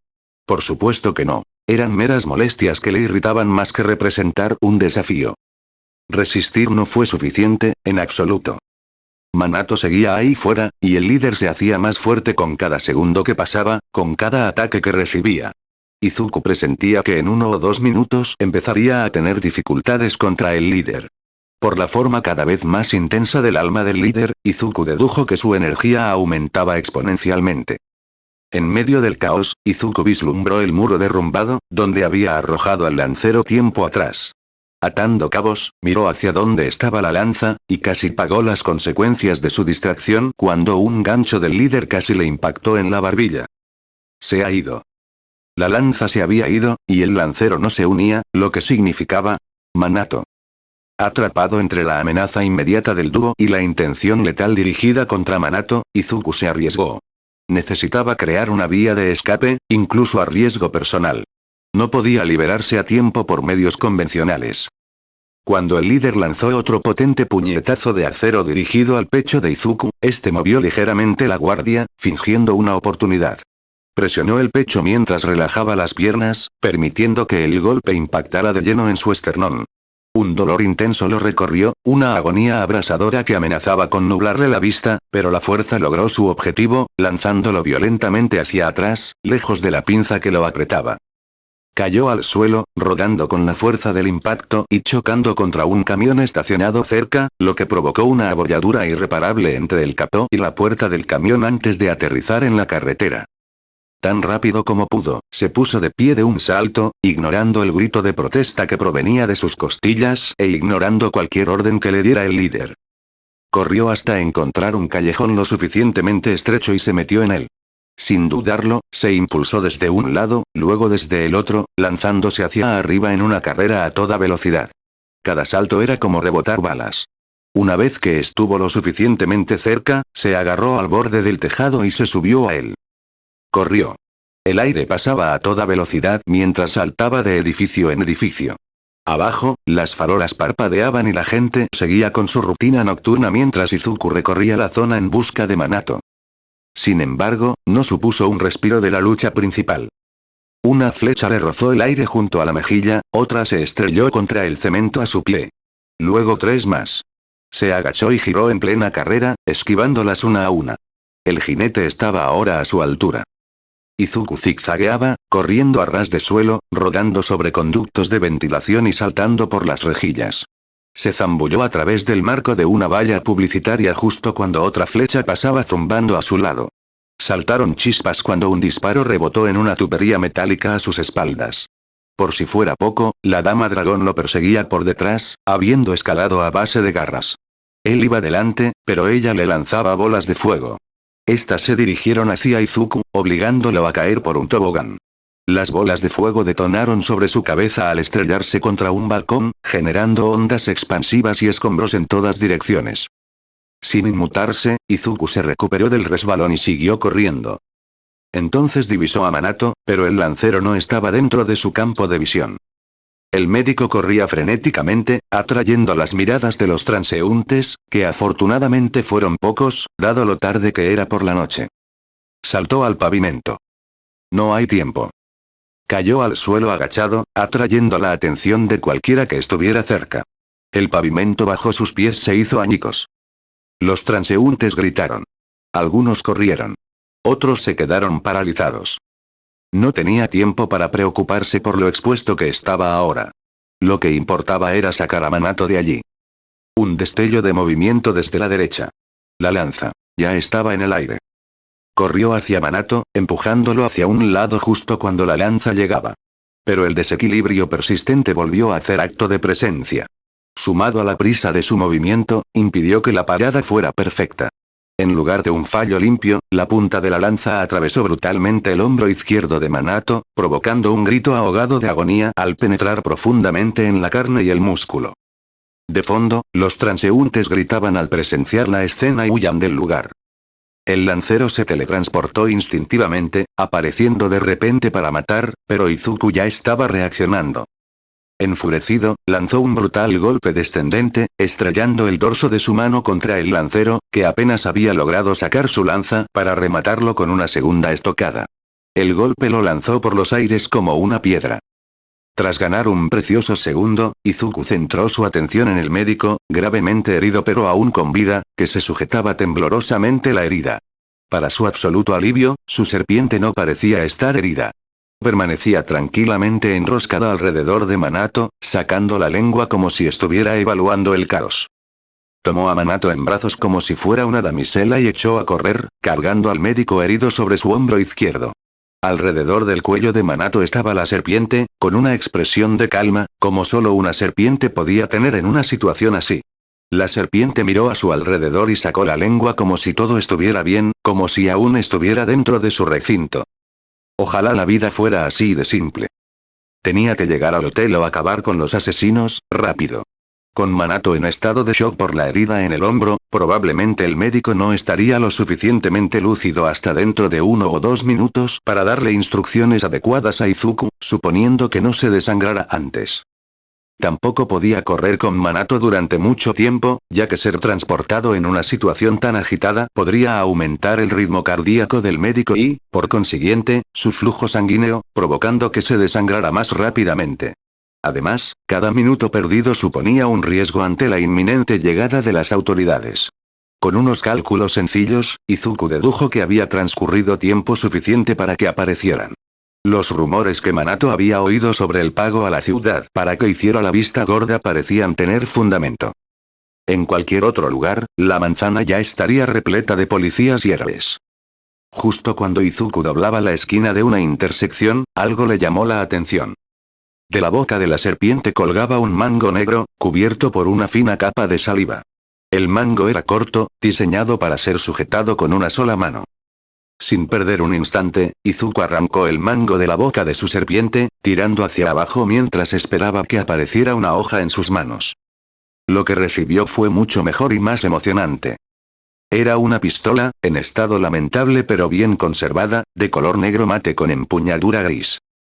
Por supuesto que no. Eran meras molestias que le irritaban más que representar un desafío. Resistir no fue suficiente, en absoluto. Manato seguía ahí fuera, y el líder se hacía más fuerte con cada segundo que pasaba, con cada ataque que recibía. Izuku presentía que en 1 o 2 minutos empezaría a tener dificultades contra el líder. Por la forma cada vez más intensa del alma del líder, Izuku dedujo que su energía aumentaba exponencialmente. En medio del caos, Izuku vislumbró el muro derrumbado, donde había arrojado al lancero tiempo atrás. Atando cabos, miró hacia donde estaba la lanza, y casi pagó las consecuencias de su distracción cuando un gancho del líder casi le impactó en la barbilla. Se ha ido. La lanza se había ido, y el lancero no se unía, lo que significaba... Manato. Atrapado entre la amenaza inmediata del dúo y la intención letal dirigida contra Manato, Izuku se arriesgó. Necesitaba crear una vía de escape, incluso a riesgo personal. No podía liberarse a tiempo por medios convencionales. Cuando el líder lanzó otro potente puñetazo de acero dirigido al pecho de Izuku, este movió ligeramente la guardia, fingiendo una oportunidad. Presionó el pecho mientras relajaba las piernas, permitiendo que el golpe impactara de lleno en su esternón. Un dolor intenso lo recorrió, una agonía abrasadora que amenazaba con nublarle la vista, pero la fuerza logró su objetivo, lanzándolo violentamente hacia atrás, lejos de la pinza que lo apretaba. Cayó al suelo, rodando con la fuerza del impacto y chocando contra un camión estacionado cerca, lo que provocó una abolladura irreparable entre el capó y la puerta del camión antes de aterrizar en la carretera. Tan rápido como pudo, se puso de pie de un salto, ignorando el grito de protesta que provenía de sus costillas e ignorando cualquier orden que le diera el líder. Corrió hasta encontrar un callejón lo suficientemente estrecho y se metió en él. Sin dudarlo, se impulsó desde un lado, luego desde el otro, lanzándose hacia arriba en una carrera a toda velocidad. Cada salto era como rebotar balas. Una vez que estuvo lo suficientemente cerca, se agarró al borde del tejado y se subió a él. Corrió. El aire pasaba a toda velocidad mientras saltaba de edificio en edificio. Abajo, las farolas parpadeaban y la gente seguía con su rutina nocturna mientras Izuku recorría la zona en busca de Minato. Sin embargo, no supuso un respiro de la lucha principal. Una flecha le rozó el aire junto a la mejilla, otra se estrelló contra el cemento a su pie. Luego 3 más. Se agachó y giró en plena carrera, esquivándolas una a una. El jinete estaba ahora a su altura. Izuku zigzagueaba, corriendo a ras de suelo, rodando sobre conductos de ventilación y saltando por las rejillas. Se zambulló a través del marco de una valla publicitaria justo cuando otra flecha pasaba zumbando a su lado. Saltaron chispas cuando un disparo rebotó en una tubería metálica a sus espaldas. Por si fuera poco, la dama dragón lo perseguía por detrás, habiendo escalado a base de garras. Él iba delante, pero ella le lanzaba bolas de fuego. Estas se dirigieron hacia Izuku, obligándolo a caer por un tobogán. Las bolas de fuego detonaron sobre su cabeza al estrellarse contra un balcón, generando ondas expansivas y escombros en todas direcciones. Sin inmutarse, Izuku se recuperó del resbalón y siguió corriendo. Entonces divisó a Minato, pero el lancero no estaba dentro de su campo de visión. El médico corría frenéticamente, atrayendo las miradas de los transeúntes, que afortunadamente fueron pocos, dado lo tarde que era por la noche. Saltó al pavimento. No hay tiempo. Cayó al suelo agachado, atrayendo la atención de cualquiera que estuviera cerca. El pavimento bajo sus pies se hizo añicos. Los transeúntes gritaron. Algunos corrieron. Otros se quedaron paralizados. No tenía tiempo para preocuparse por lo expuesto que estaba ahora. Lo que importaba era sacar a Minato de allí. Un destello de movimiento desde la derecha. La lanza. Ya estaba en el aire. Corrió hacia Minato, empujándolo hacia un lado justo cuando la lanza llegaba. Pero el desequilibrio persistente volvió a hacer acto de presencia. Sumado a la prisa de su movimiento, impidió que la parada fuera perfecta. En lugar de un fallo limpio, la punta de la lanza atravesó brutalmente el hombro izquierdo de Minato, provocando un grito ahogado de agonía al penetrar profundamente en la carne y el músculo. De fondo, los transeúntes gritaban al presenciar la escena y huían del lugar. El lancero se teletransportó instintivamente, apareciendo de repente para matar, pero Izuku ya estaba reaccionando. Enfurecido, lanzó un brutal golpe descendente, estrellando el dorso de su mano contra el lancero, que apenas había logrado sacar su lanza para rematarlo con una segunda estocada. El golpe lo lanzó por los aires como una piedra. Tras ganar un precioso segundo, Izuku centró su atención en el médico, gravemente herido pero aún con vida, que se sujetaba temblorosamente la herida. Para su absoluto alivio, su serpiente no parecía estar herida. Permanecía tranquilamente enroscada alrededor de Minato, sacando la lengua como si estuviera evaluando el caos. Tomó a Minato en brazos como si fuera una damisela y echó a correr, cargando al médico herido sobre su hombro izquierdo. Alrededor del cuello de Minato estaba la serpiente, con una expresión de calma, como solo una serpiente podía tener en una situación así. La serpiente miró a su alrededor y sacó la lengua como si todo estuviera bien, como si aún estuviera dentro de su recinto. Ojalá la vida fuera así de simple. Tenía que llegar al hotel o acabar con los asesinos, rápido. Con Minato en estado de shock por la herida en el hombro, probablemente el médico no estaría lo suficientemente lúcido hasta dentro de 1 o 2 minutos para darle instrucciones adecuadas a Izuku, suponiendo que no se desangrara antes. Tampoco podía correr con Manato durante mucho tiempo, ya que ser transportado en una situación tan agitada podría aumentar el ritmo cardíaco del médico y, por consiguiente, su flujo sanguíneo, provocando que se desangrara más rápidamente. Además, cada minuto perdido suponía un riesgo ante la inminente llegada de las autoridades. Con unos cálculos sencillos, Izuku dedujo que había transcurrido tiempo suficiente para que aparecieran. Los rumores que Manato había oído sobre el pago a la ciudad para que hiciera la vista gorda parecían tener fundamento. En cualquier otro lugar, la manzana ya estaría repleta de policías y héroes. Justo cuando Izuku doblaba la esquina de una intersección, algo le llamó la atención. De la boca de la serpiente colgaba un mango negro, cubierto por una fina capa de saliva. El mango era corto, diseñado para ser sujetado con una sola mano. Sin perder un instante, Izuku arrancó el mango de la boca de su serpiente, tirando hacia abajo mientras esperaba que apareciera una hoja en sus manos. Lo que recibió fue mucho mejor y más emocionante. Era una pistola, en estado lamentable pero bien conservada, de color negro mate con empuñadura gris.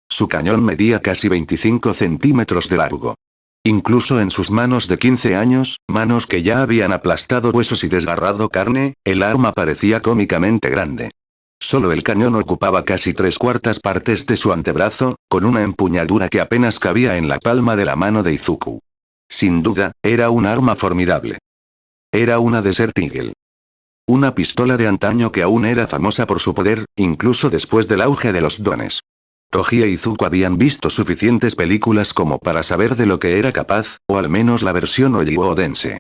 Su cañón medía casi 25 centímetros de largo. Incluso en sus manos de 15 años, manos que ya habían aplastado huesos y desgarrado carne, el arma parecía cómicamente grande. Solo el cañón ocupaba casi 3/4 partes de su antebrazo, con una empuñadura que apenas cabía en la palma de la mano de Izuku. Sin duda, era un arma formidable. Era una Desert Eagle. Una pistola de antaño que aún era famosa por su poder, incluso después del auge de los dones. Toji e Izuku habían visto suficientes películas como para saber de lo que era capaz, o al menos la versión Odense.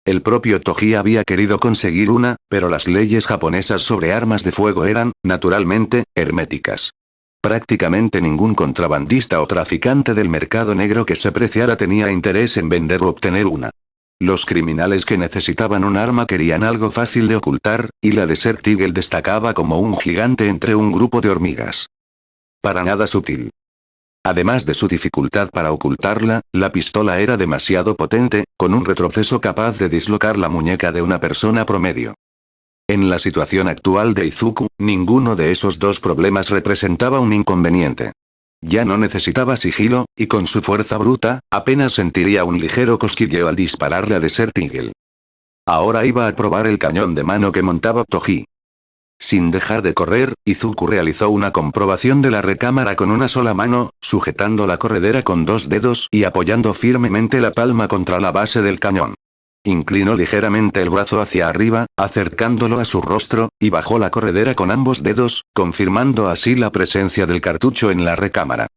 El propio Toji había querido conseguir una, pero las leyes japonesas sobre armas de fuego eran, naturalmente, herméticas. Prácticamente ningún contrabandista o traficante del mercado negro que se preciara tenía interés en vender o obtener una. Los criminales que necesitaban un arma querían algo fácil de ocultar, y la Desert Eagle destacaba como un gigante entre un grupo de hormigas. Para nada sutil. Además de su dificultad para ocultarla, la pistola era demasiado potente, con un retroceso capaz de dislocar la muñeca de una persona promedio. En la situación actual de Izuku, ninguno de esos dos problemas representaba un inconveniente. Ya no necesitaba sigilo, y con su fuerza bruta, apenas sentiría un ligero cosquilleo al dispararle a Desert Eagle. Ahora iba a probar el cañón de mano que montaba Toji. Sin dejar de correr, Izuku realizó una comprobación de la recámara con una sola mano, sujetando la corredera con 2 dedos y apoyando firmemente la palma contra la base del cañón. Inclinó ligeramente el brazo hacia arriba, acercándolo a su rostro, y bajó la corredera con ambos dedos, confirmando así la presencia del cartucho en la recámara.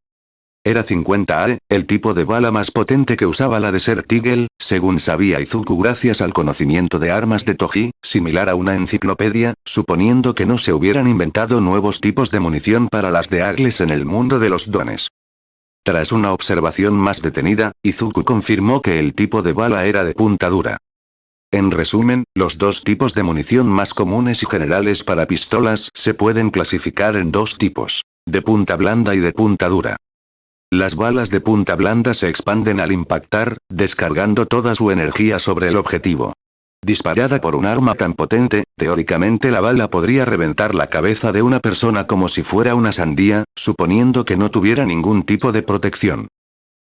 Era 50 AE, el tipo de bala más potente que usaba la Desert Eagle, según sabía Izuku gracias al conocimiento de armas de Toji, similar a una enciclopedia, suponiendo que no se hubieran inventado nuevos tipos de munición para las de Agles en el mundo de los dones. Tras una observación más detenida, Izuku confirmó que el tipo de bala era de punta dura. En resumen, los dos tipos de munición más comunes y generales para pistolas se pueden clasificar en dos tipos: de punta blanda y de punta dura. Las balas de punta blanda se expanden al impactar, descargando toda su energía sobre el objetivo. Disparada por un arma tan potente, teóricamente la bala podría reventar la cabeza de una persona como si fuera una sandía, suponiendo que no tuviera ningún tipo de protección.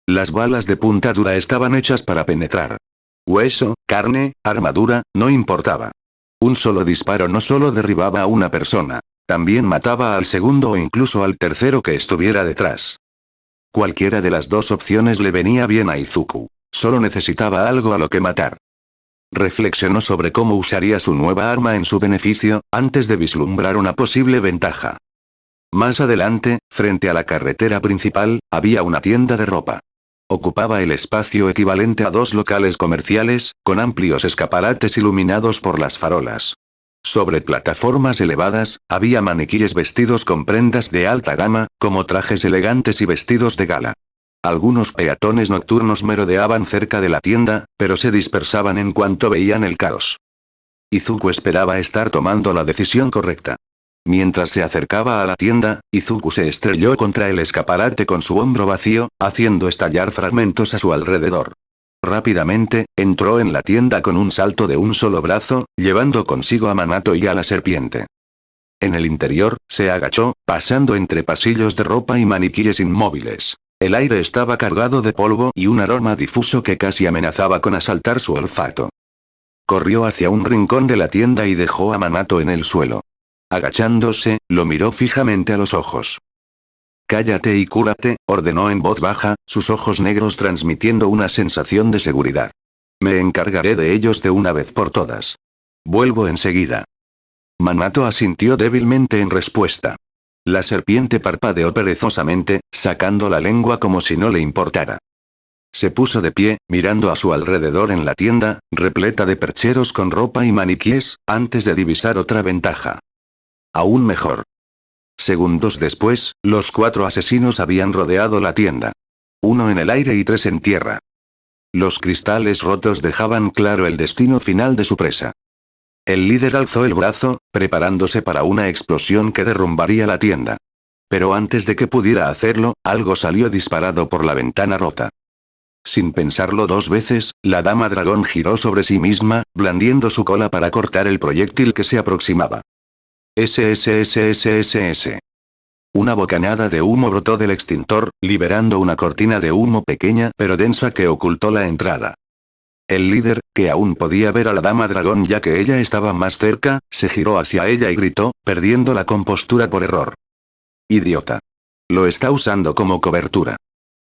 Las balas de punta dura estaban hechas para penetrar. Hueso, carne, armadura, no importaba. Un solo disparo no solo derribaba a una persona, también mataba al segundo o incluso al tercero que estuviera detrás. Cualquiera de las dos opciones le venía bien a Izuku. Solo necesitaba algo a lo que matar. Reflexionó sobre cómo usaría su nueva arma en su beneficio, antes de vislumbrar una posible ventaja. Más adelante, frente a la carretera principal, había una tienda de ropa. Ocupaba el espacio equivalente a 2 locales comerciales, con amplios escaparates iluminados por las farolas. Sobre plataformas elevadas, había maniquíes vestidos con prendas de alta gama, como trajes elegantes y vestidos de gala. Algunos peatones nocturnos merodeaban cerca de la tienda, pero se dispersaban en cuanto veían el caos. Izuku esperaba estar tomando la decisión correcta. Mientras se acercaba a la tienda, Izuku se estrelló contra el escaparate con su hombro vacío, haciendo estallar fragmentos a su alrededor. Rápidamente, entró en la tienda con un salto de un solo brazo, llevando consigo a Manato y a la serpiente. En el interior, se agachó, pasando entre pasillos de ropa y maniquíes inmóviles. El aire estaba cargado de polvo y un aroma difuso que casi amenazaba con asaltar su olfato. Corrió hacia un rincón de la tienda y dejó a Manato en el suelo. Agachándose, lo miró fijamente a los ojos. «Cállate y cúrate», ordenó en voz baja, sus ojos negros transmitiendo una sensación de seguridad. «Me encargaré de ellos de una vez por todas. Vuelvo enseguida». Manato asintió débilmente en respuesta. La serpiente parpadeó perezosamente, sacando la lengua como si no le importara. Se puso de pie, mirando a su alrededor en la tienda, repleta de percheros con ropa y maniquíes, antes de divisar otra ventaja. Aún mejor. Segundos después, los 4 asesinos habían rodeado la tienda. 1 en el aire y 3 en tierra. Los cristales rotos dejaban claro el destino final de su presa. El líder alzó el brazo, preparándose para una explosión que derrumbaría la tienda. Pero antes de que pudiera hacerlo, algo salió disparado por la ventana rota. Sin pensarlo 2 veces, la dama dragón giró sobre sí misma, blandiendo su cola para cortar el proyectil que se aproximaba. SSSSSS. Una bocanada de humo brotó del extintor, liberando una cortina de humo pequeña pero densa que ocultó la entrada. El líder, que aún podía ver a la dama dragón ya que ella estaba más cerca, se giró hacia ella y gritó, perdiendo la compostura por error. «Idiota. Lo está usando como cobertura»,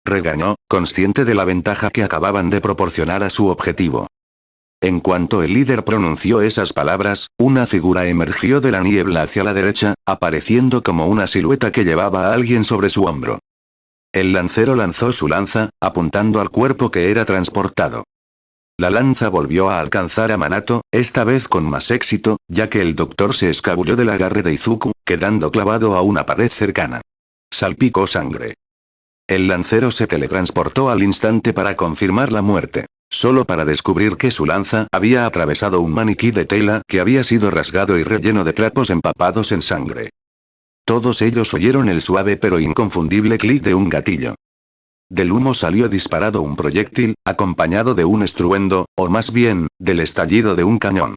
regañó, consciente de la ventaja que acababan de proporcionar a su objetivo. En cuanto el líder pronunció esas palabras, una figura emergió de la niebla hacia la derecha, apareciendo como una silueta que llevaba a alguien sobre su hombro. El lancero lanzó su lanza, apuntando al cuerpo que era transportado. La lanza volvió a alcanzar a Manato, esta vez con más éxito, ya que el doctor se escabulló del agarre de Izuku, quedando clavado a una pared cercana. Salpicó sangre. El lancero se teletransportó al instante para confirmar la muerte, solo para descubrir que su lanza había atravesado un maniquí de tela que había sido rasgado y relleno de trapos empapados en sangre. Todos ellos oyeron el suave pero inconfundible clic de un gatillo. Del humo salió disparado un proyectil, acompañado de un estruendo, o más bien, del estallido de un cañón.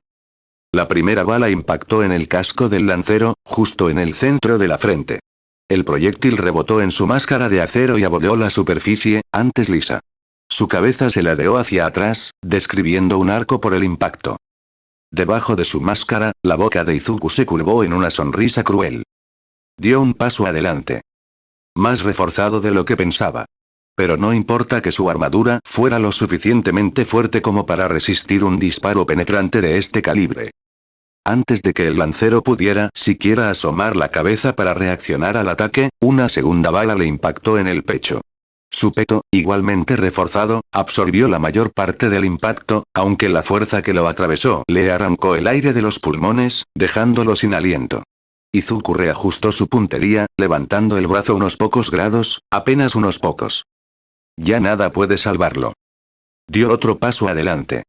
La primera bala impactó en el casco del lancero, justo en el centro de la frente. El proyectil rebotó en su máscara de acero y abolló la superficie, antes lisa. Su cabeza se ladeó hacia atrás, describiendo un arco por el impacto. Debajo de su máscara, la boca de Izuku se curvó en una sonrisa cruel. Dio un paso adelante. Más reforzado de lo que pensaba. Pero no importa que su armadura fuera lo suficientemente fuerte como para resistir un disparo penetrante de este calibre. Antes de que el lancero pudiera siquiera asomar la cabeza para reaccionar al ataque, una segunda bala le impactó en el pecho. Su peto, igualmente reforzado, absorbió la mayor parte del impacto, aunque la fuerza que lo atravesó le arrancó el aire de los pulmones, dejándolo sin aliento. Izuku reajustó su puntería, levantando el brazo unos pocos grados, apenas unos pocos. Ya nada puede salvarlo. Dio otro paso adelante.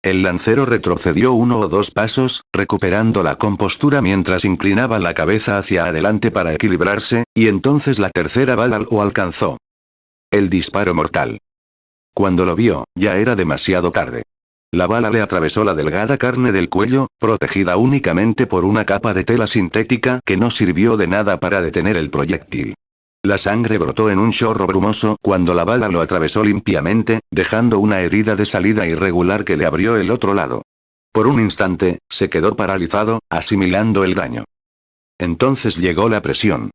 El lancero retrocedió 1 o 2 pasos, recuperando la compostura mientras inclinaba la cabeza hacia adelante para equilibrarse, y entonces la tercera bala lo alcanzó. El disparo mortal. Cuando lo vio, ya era demasiado tarde. La bala le atravesó la delgada carne del cuello, protegida únicamente por una capa de tela sintética que no sirvió de nada para detener el proyectil. La sangre brotó en un chorro brumoso cuando la bala lo atravesó limpiamente, dejando una herida de salida irregular que le abrió el otro lado. Por un instante, se quedó paralizado, asimilando el daño. Entonces llegó la presión.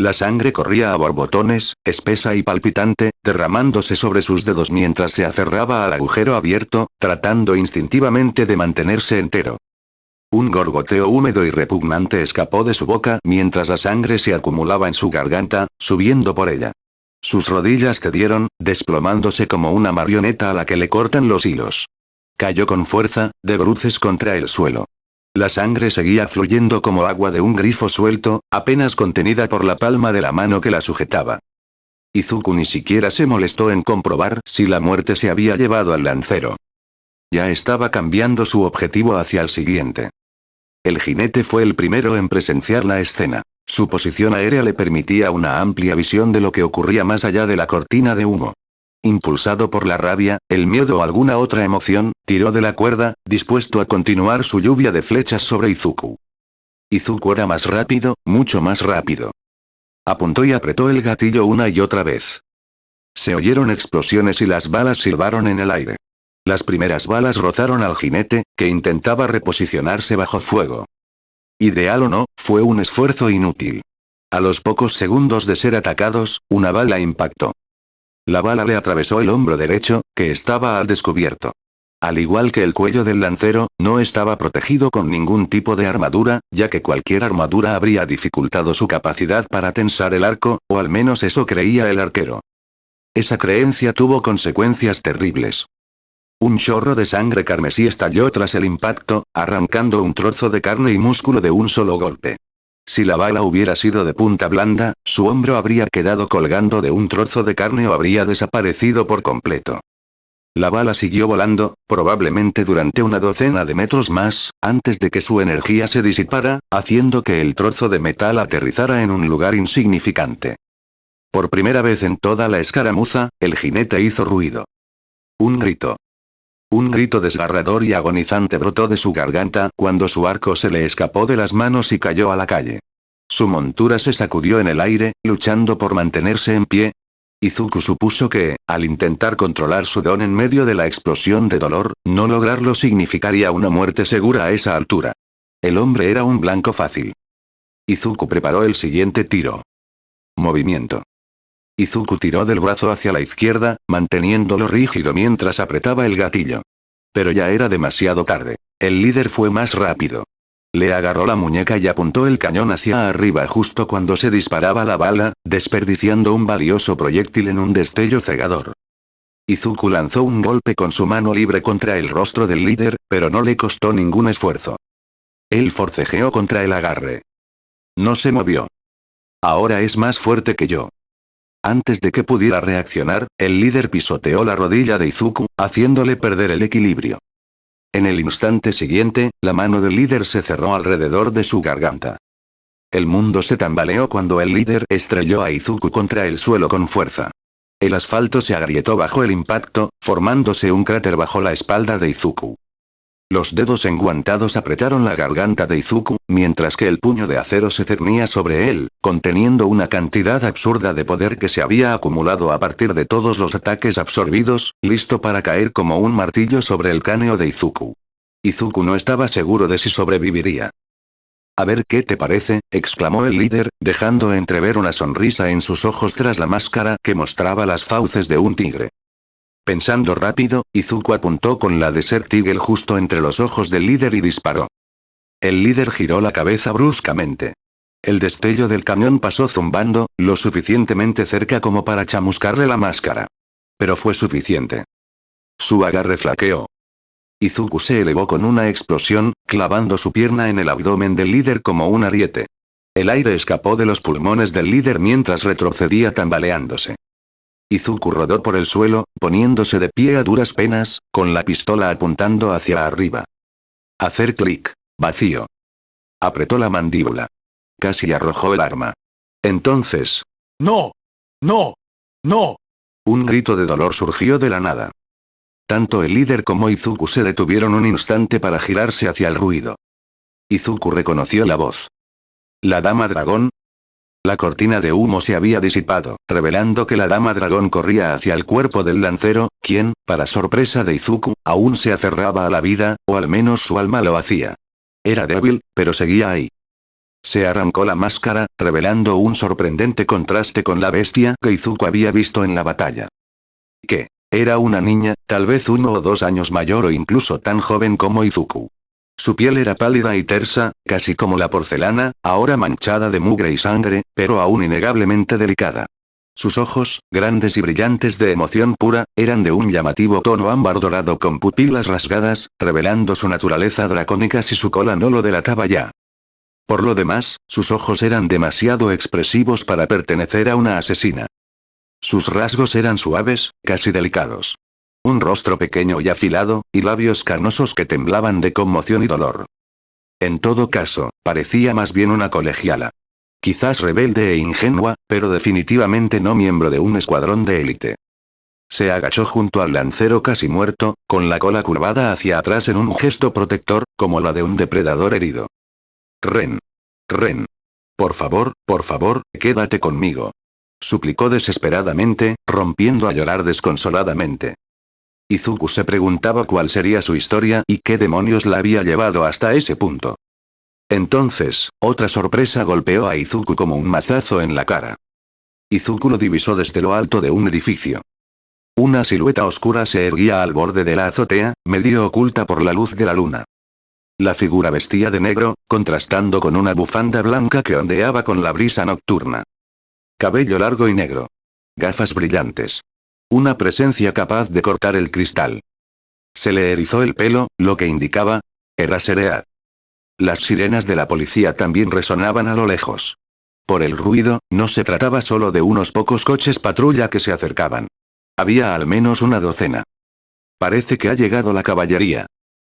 La sangre corría a borbotones, espesa y palpitante, derramándose sobre sus dedos mientras se aferraba al agujero abierto, tratando instintivamente de mantenerse entero. Un gorgoteo húmedo y repugnante escapó de su boca mientras la sangre se acumulaba en su garganta, subiendo por ella. Sus rodillas cedieron, desplomándose como una marioneta a la que le cortan los hilos. Cayó con fuerza, de bruces contra el suelo. La sangre seguía fluyendo como agua de un grifo suelto, apenas contenida por la palma de la mano que la sujetaba. Izuku ni siquiera se molestó en comprobar si la muerte se había llevado al lancero. Ya estaba cambiando su objetivo hacia el siguiente. El jinete fue el primero en presenciar la escena. Su posición aérea le permitía una amplia visión de lo que ocurría más allá de la cortina de humo. Impulsado por la rabia, el miedo o alguna otra emoción, tiró de la cuerda, dispuesto a continuar su lluvia de flechas sobre Izuku. Izuku era más rápido, mucho más rápido. Apuntó y apretó el gatillo una y otra vez. Se oyeron explosiones y las balas silbaron en el aire. Las primeras balas rozaron al jinete, que intentaba reposicionarse bajo fuego. Ideal o no, fue un esfuerzo inútil. A los pocos segundos de ser atacados, una bala impactó. La bala le atravesó el hombro derecho, que estaba al descubierto. Al igual que el cuello del lancero, no estaba protegido con ningún tipo de armadura, ya que cualquier armadura habría dificultado su capacidad para tensar el arco, o al menos eso creía el arquero. Esa creencia tuvo consecuencias terribles. Un chorro de sangre carmesí estalló tras el impacto, arrancando un trozo de carne y músculo de un solo golpe. Si la bala hubiera sido de punta blanda, su hombro habría quedado colgando de un trozo de carne o habría desaparecido por completo. La bala siguió volando, probablemente durante una docena de metros más, antes de que su energía se disipara, haciendo que el trozo de metal aterrizara en un lugar insignificante. Por primera vez en toda la escaramuza, el jinete hizo ruido. Un grito. Un grito desgarrador y agonizante brotó de su garganta cuando su arco se le escapó de las manos y cayó a la calle. Su montura se sacudió en el aire, luchando por mantenerse en pie. Izuku supuso que, al intentar controlar su don en medio de la explosión de dolor, no lograrlo significaría una muerte segura a esa altura. El hombre era un blanco fácil. Izuku preparó el siguiente tiro. Movimiento. Izuku tiró del brazo hacia la izquierda, manteniéndolo rígido mientras apretaba el gatillo. Pero ya era demasiado tarde. El líder fue más rápido. Le agarró la muñeca y apuntó el cañón hacia arriba justo cuando se disparaba la bala, desperdiciando un valioso proyectil en un destello cegador. Izuku lanzó un golpe con su mano libre contra el rostro del líder, pero no le costó ningún esfuerzo. Él forcejeó contra el agarre. No se movió. Ahora es más fuerte que yo. Antes de que pudiera reaccionar, el líder pisoteó la rodilla de Izuku, haciéndole perder el equilibrio. En el instante siguiente, la mano del líder se cerró alrededor de su garganta. El mundo se tambaleó cuando el líder estrelló a Izuku contra el suelo con fuerza. El asfalto se agrietó bajo el impacto, formándose un cráter bajo la espalda de Izuku. Los dedos enguantados apretaron la garganta de Izuku, mientras que el puño de acero se cernía sobre él, conteniendo una cantidad absurda de poder que se había acumulado a partir de todos los ataques absorbidos, listo para caer como un martillo sobre el cráneo de Izuku. Izuku no estaba seguro de si sobreviviría. A ver qué te parece, exclamó el líder, dejando entrever una sonrisa en sus ojos tras la máscara que mostraba las fauces de un tigre. Pensando rápido, Izuku apuntó con la Desert Eagle justo entre los ojos del líder y disparó. El líder giró la cabeza bruscamente. El destello del cañón pasó zumbando, lo suficientemente cerca como para chamuscarle la máscara. Pero fue suficiente. Su agarre flaqueó. Izuku se elevó con una explosión, clavando su pierna en el abdomen del líder como un ariete. El aire escapó de los pulmones del líder mientras retrocedía tambaleándose. Izuku rodó por el suelo, poniéndose de pie a duras penas, con la pistola apuntando hacia arriba. Hacer clic. Vacío. Apretó la mandíbula. Casi arrojó el arma. Entonces. ¡No! ¡No! ¡No! Un grito de dolor surgió de la nada. Tanto el líder como Izuku se detuvieron un instante para girarse hacia el ruido. Izuku reconoció la voz. ¿La dama dragón? La cortina de humo se había disipado, revelando que la dama dragón corría hacia el cuerpo del lancero, quien, para sorpresa de Izuku, aún se aferraba a la vida, o al menos su alma lo hacía. Era débil, pero seguía ahí. Se arrancó la máscara, revelando un sorprendente contraste con la bestia que Izuku había visto en la batalla. ¿Qué? Era una niña, tal vez 1 o 2 años mayor o incluso tan joven como Izuku. Su piel era pálida y tersa, casi como la porcelana, ahora manchada de mugre y sangre, pero aún innegablemente delicada. Sus ojos, grandes y brillantes de emoción pura, eran de un llamativo tono ámbar dorado con pupilas rasgadas, revelando su naturaleza dracónica si su cola no lo delataba ya. Por lo demás, sus ojos eran demasiado expresivos para pertenecer a una asesina. Sus rasgos eran suaves, casi delicados. Un rostro pequeño y afilado, y labios carnosos que temblaban de conmoción y dolor. En todo caso, parecía más bien una colegiala. Quizás rebelde e ingenua, pero definitivamente no miembro de un escuadrón de élite. Se agachó junto al lancero casi muerto, con la cola curvada hacia atrás en un gesto protector, como la de un depredador herido. Ren. Ren. Por favor, quédate conmigo. suplicó desesperadamente, rompiendo a llorar desconsoladamente. Izuku se preguntaba cuál sería su historia y qué demonios la había llevado hasta ese punto. Entonces, otra sorpresa golpeó a Izuku como un mazazo en la cara. Izuku lo divisó desde lo alto de un edificio. Una silueta oscura se erguía al borde de la azotea, medio oculta por la luz de la luna. La figura vestía de negro, contrastando con una bufanda blanca que ondeaba con la brisa nocturna. Cabello largo y negro. Gafas brillantes. Una presencia capaz de cortar el cristal. Se le erizó el pelo, lo que indicaba: era Seread. Las sirenas de la policía también resonaban a lo lejos. Por el ruido, no se trataba solo de unos pocos coches patrulla que se acercaban. Había al menos una docena. Parece que ha llegado la caballería.